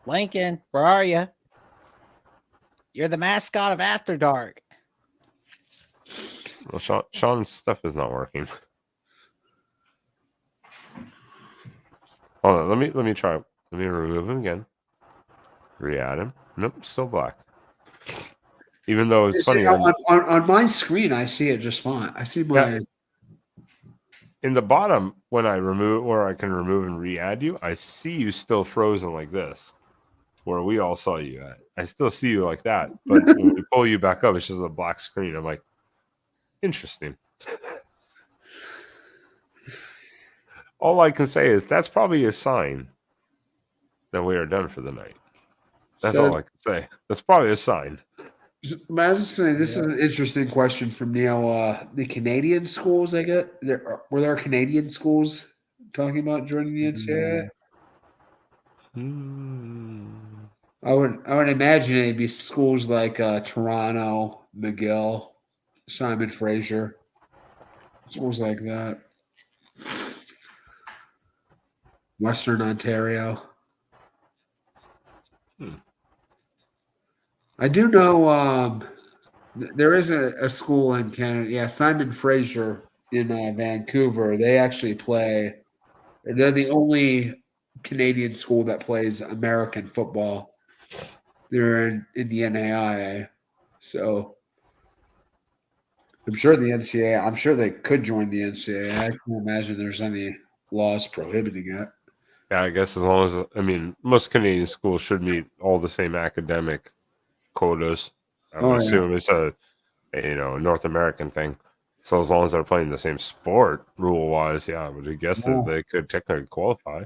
Lincoln, where are you? You're the mascot of After Dark. Well, Sean's stuff is not working. Hold on, let me try. Let me remove him again. Re-add him. Nope, still black. Even though it's funny, on my screen, I see it just fine. I see my. in the bottom when I remove, or I can remove and re-add you, I see you still frozen like this, where we all saw you at. I still see you like that, but when we pull you back up, it's just a black screen. I'm like, interesting. All I can say is that's probably a sign that we are done for the night. That's all I can say. That's probably a sign. I was just saying, this is an interesting question from Neil. The Canadian schools, were there Canadian schools talking about joining the NCAA? I would imagine it'd be schools like Toronto, McGill, Simon Fraser, schools like that. Western Ontario. I do know there is a school in Canada. Yeah, Simon Fraser in Vancouver. They actually play. They're the only Canadian school that plays American football. They're in the NAIA. So I'm sure the NCAA. I'm sure they could join the NCAA. I can't imagine there's any laws prohibiting it. Yeah, I guess as long as most Canadian schools should meet all the same academic quotas. I would assume it's a North American thing. So as long as they're playing the same sport rule wise, yeah, I would guess that they could technically qualify.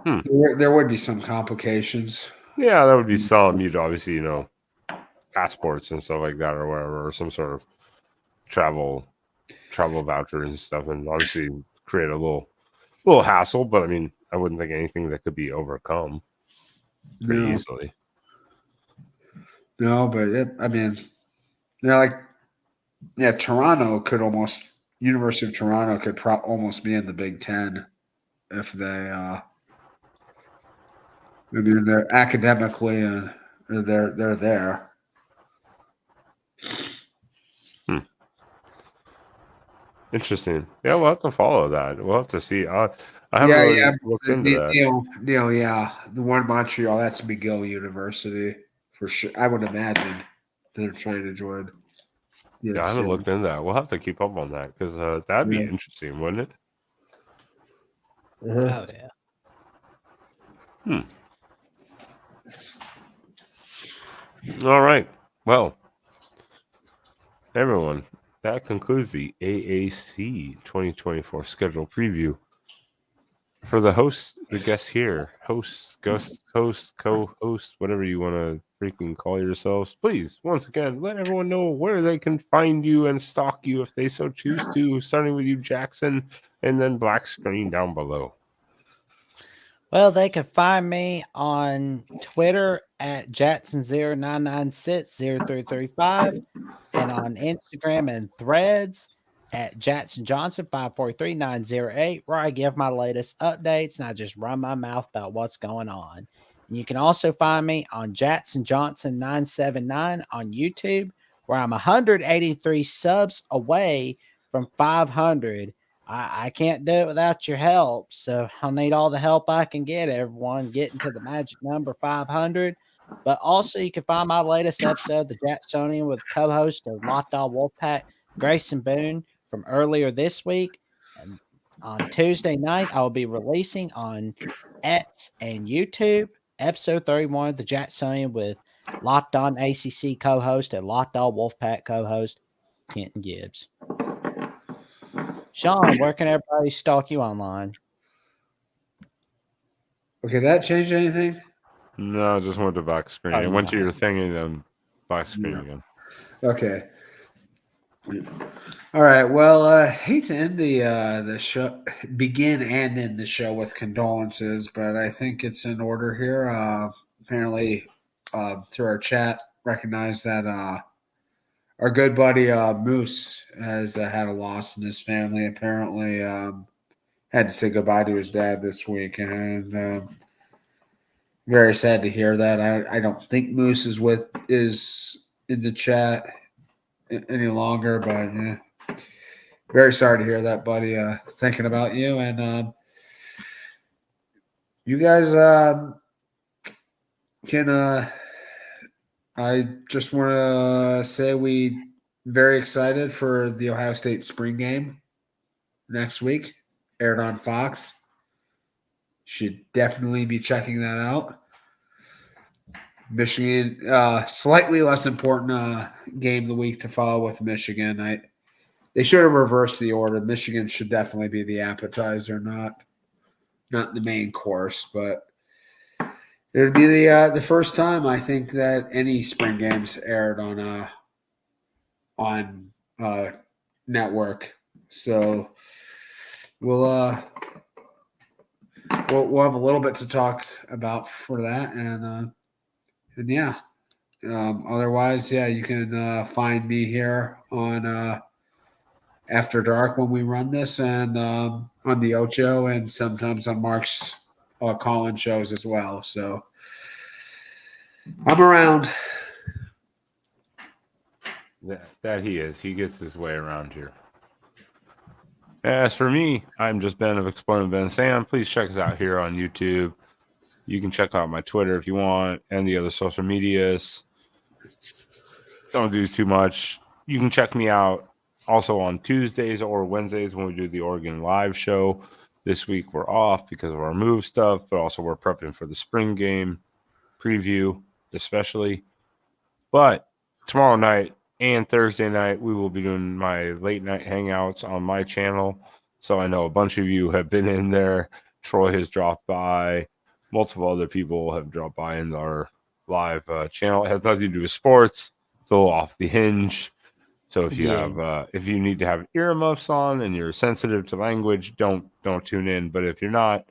There would be some complications. Yeah, that would be some. You'd obviously passports and stuff like that, or whatever, or some sort of travel voucher and stuff, and obviously create a little hassle. But I mean, I wouldn't think anything that could be overcome pretty easily. No, but Toronto could almost University of Toronto could almost be in the Big Ten if they. They're academically and they're there. Interesting. Yeah, we'll have to follow that. We'll have to see. I haven't really looked into that. Neil, yeah, the one in Montreal. That's McGill University for sure. I would imagine they're trying to join. Yeah, I haven't looked into that. We'll have to keep up on that because that'd be interesting, wouldn't it? Oh yeah. All right. Well, everyone, that concludes the AAC 2024 schedule preview. For the hosts, the guests here, host, co-host, whatever you want to freaking call yourselves, please, once again, let everyone know where they can find you and stalk you if they so choose to, starting with you, Jackson, and then black screen down below. Well, they can find me on Twitter at Jackson09960335 and on Instagram and Threads at Jackson Johnson 543908, where I give my latest updates and I just run my mouth about what's going on. And you can also find me on Jackson Johnson 979 on YouTube, where I'm 183 subs away from 500. I can't do it without your help, so I'll need all the help I can get, everyone, getting to the magic number 500. But also, you can find my latest episode of the Jacksonian with co-host of Locked On Wolfpack, Grayson Boone, from earlier this week. And on Tuesday night, I will be releasing on X and YouTube episode 31 of the Jacksonian with Locked On ACC co-host and Locked On Wolfpack co-host Kenton Gibbs. Sean, where can everybody stalk you online? Okay, that changed anything? No, just went to back screen. Oh, It went to yeah. your thing and then back screen Yeah. again. Okay. All right. Well, I hate to end the show, begin and end the show with condolences, but I think it's in order here. Apparently, through our chat, recognize that our good buddy Moose has had a loss in his family. Apparently, had to say goodbye to his dad this week, and very sad to hear that. I don't think Moose is in the chat any longer, but yeah. Very sorry to hear that, buddy. Thinking about you, and you guys can. I just want to say we very excited for the Ohio State spring game next week, aired on Fox. Should definitely be checking that out. Michigan, slightly less important game of the week to follow with Michigan. They should have reversed the order. Michigan should definitely be the appetizer, not the main course. But it would be the first time I think that any spring games aired on network. So we'll have a little bit to talk about for that, and yeah. Otherwise, yeah, you can find me here on After Dark when we run this, and on the Ocho, and sometimes on Mark's call-in shows as well. So I'm around. That he is. He gets his way around here. As for me, I'm just Ben of Exploding Ben Sam. Please check us out here on YouTube. You can check out my Twitter if you want, and the other social medias. Don't do too much. You can check me out also on Tuesdays or Wednesdays when we do the Oregon Live show. This week we're off because of our move stuff, but also we're prepping for the spring game preview, especially. But tomorrow night and Thursday night, we will be doing my late night hangouts on my channel. So I know a bunch of you have been in there. Troy has dropped by. Multiple other people have dropped by in our live channel. It has nothing to do with sports. It's a little off the hinge. So if you have, if you need to have earmuffs on and you're sensitive to language, don't tune in. But if you're not,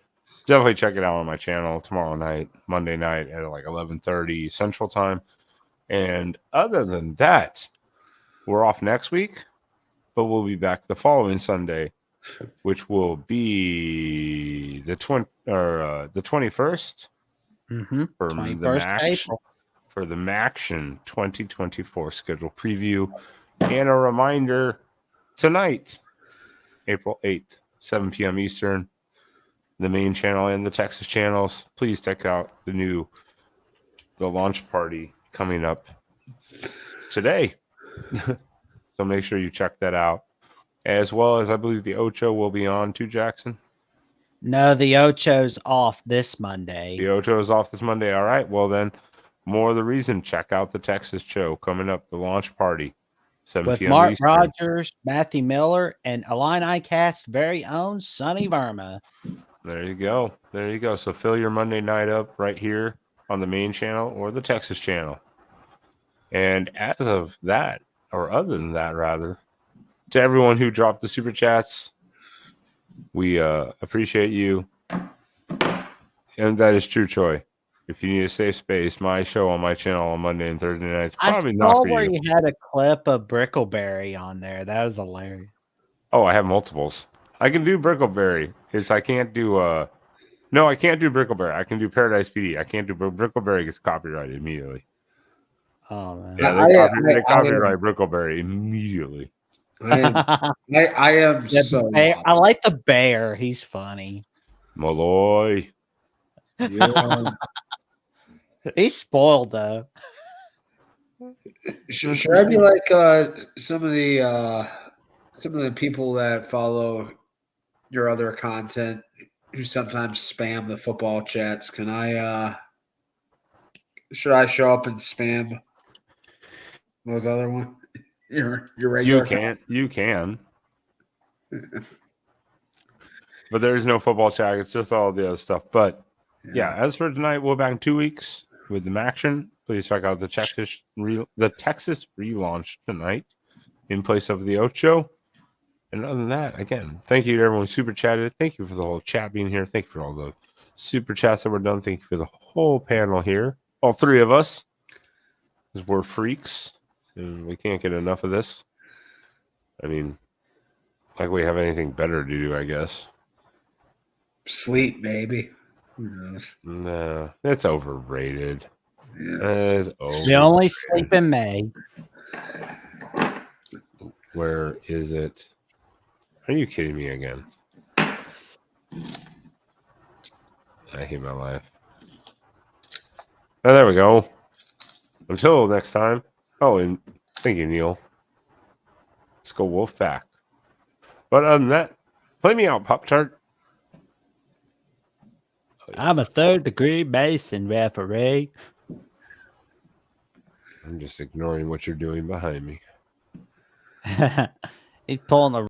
definitely check it out on my channel tomorrow night, Monday night at like 11:30 Central Time. And other than that, we're off next week, but we'll be back the following Sunday, which will be the 21st for 21st April. For the Maction 2024 schedule preview. And a reminder, tonight, April 8th, 7 p.m. Eastern, the main channel and the Texas channels. Please check out the launch party coming up today. So make sure you check that out. As well as I believe the Ocho will be on too, Jackson. No, the Ocho's off this Monday. The Ocho is off this Monday. All right. Well, then, more of the reason, check out the Texas show coming up, the launch party. 7 With p.m. Mark Eastern. Rogers, Matthew Miller, and Illini Cast's very own Sonny Verma. There you go. There you go. So fill your Monday night up right here on the main channel or the Texas channel. And as of that, or other than that, rather, to everyone who dropped the super chats, we appreciate you. And that is true, Troy. If you need a safe space, my show on my channel on Monday and Thursday nights probably I not saw for where you. you had a clip of Brickleberry on there. That was hilarious. Oh, I have multiples. I can do Brickleberry. I can't do no, I can't do Brickleberry. I can do Paradise PD. I can't do Brickleberry gets copyrighted immediately. Oh man. Yeah, they copyright Brickleberry immediately. I am so. I like the bear. He's funny. Malloy. Yeah. He's spoiled though. Should I be like some of the people that follow your other content who sometimes spam the football chats? Can I should I show up and spam those other one? Your regular You can. But there is no football chat. It's just all the other stuff. But yeah, as for tonight, we'll be back in 2 weeks with the action. Please check out the Texas relaunch tonight in place of the Ocho. And other than that, again, thank you to everyone who super chatted. Thank you for the whole chat being here. Thank you for all the super chats that were done. Thank you for the whole panel here. All three of us. Because we're freaks. And we can't get enough of this. I mean, like we have anything better to do, I guess. sleep, baby. Who knows? No, it's overrated. Yeah. It's You only sleep in May. Where is it? Are you kidding me again? I hate my life. Oh, there we go. Until next time. Oh, and thank you, Neil. Let's go Wolf back. But other than that, play me out, Pop Tart. I'm a third-degree Mason referee. I'm just ignoring what you're doing behind me. He's pulling the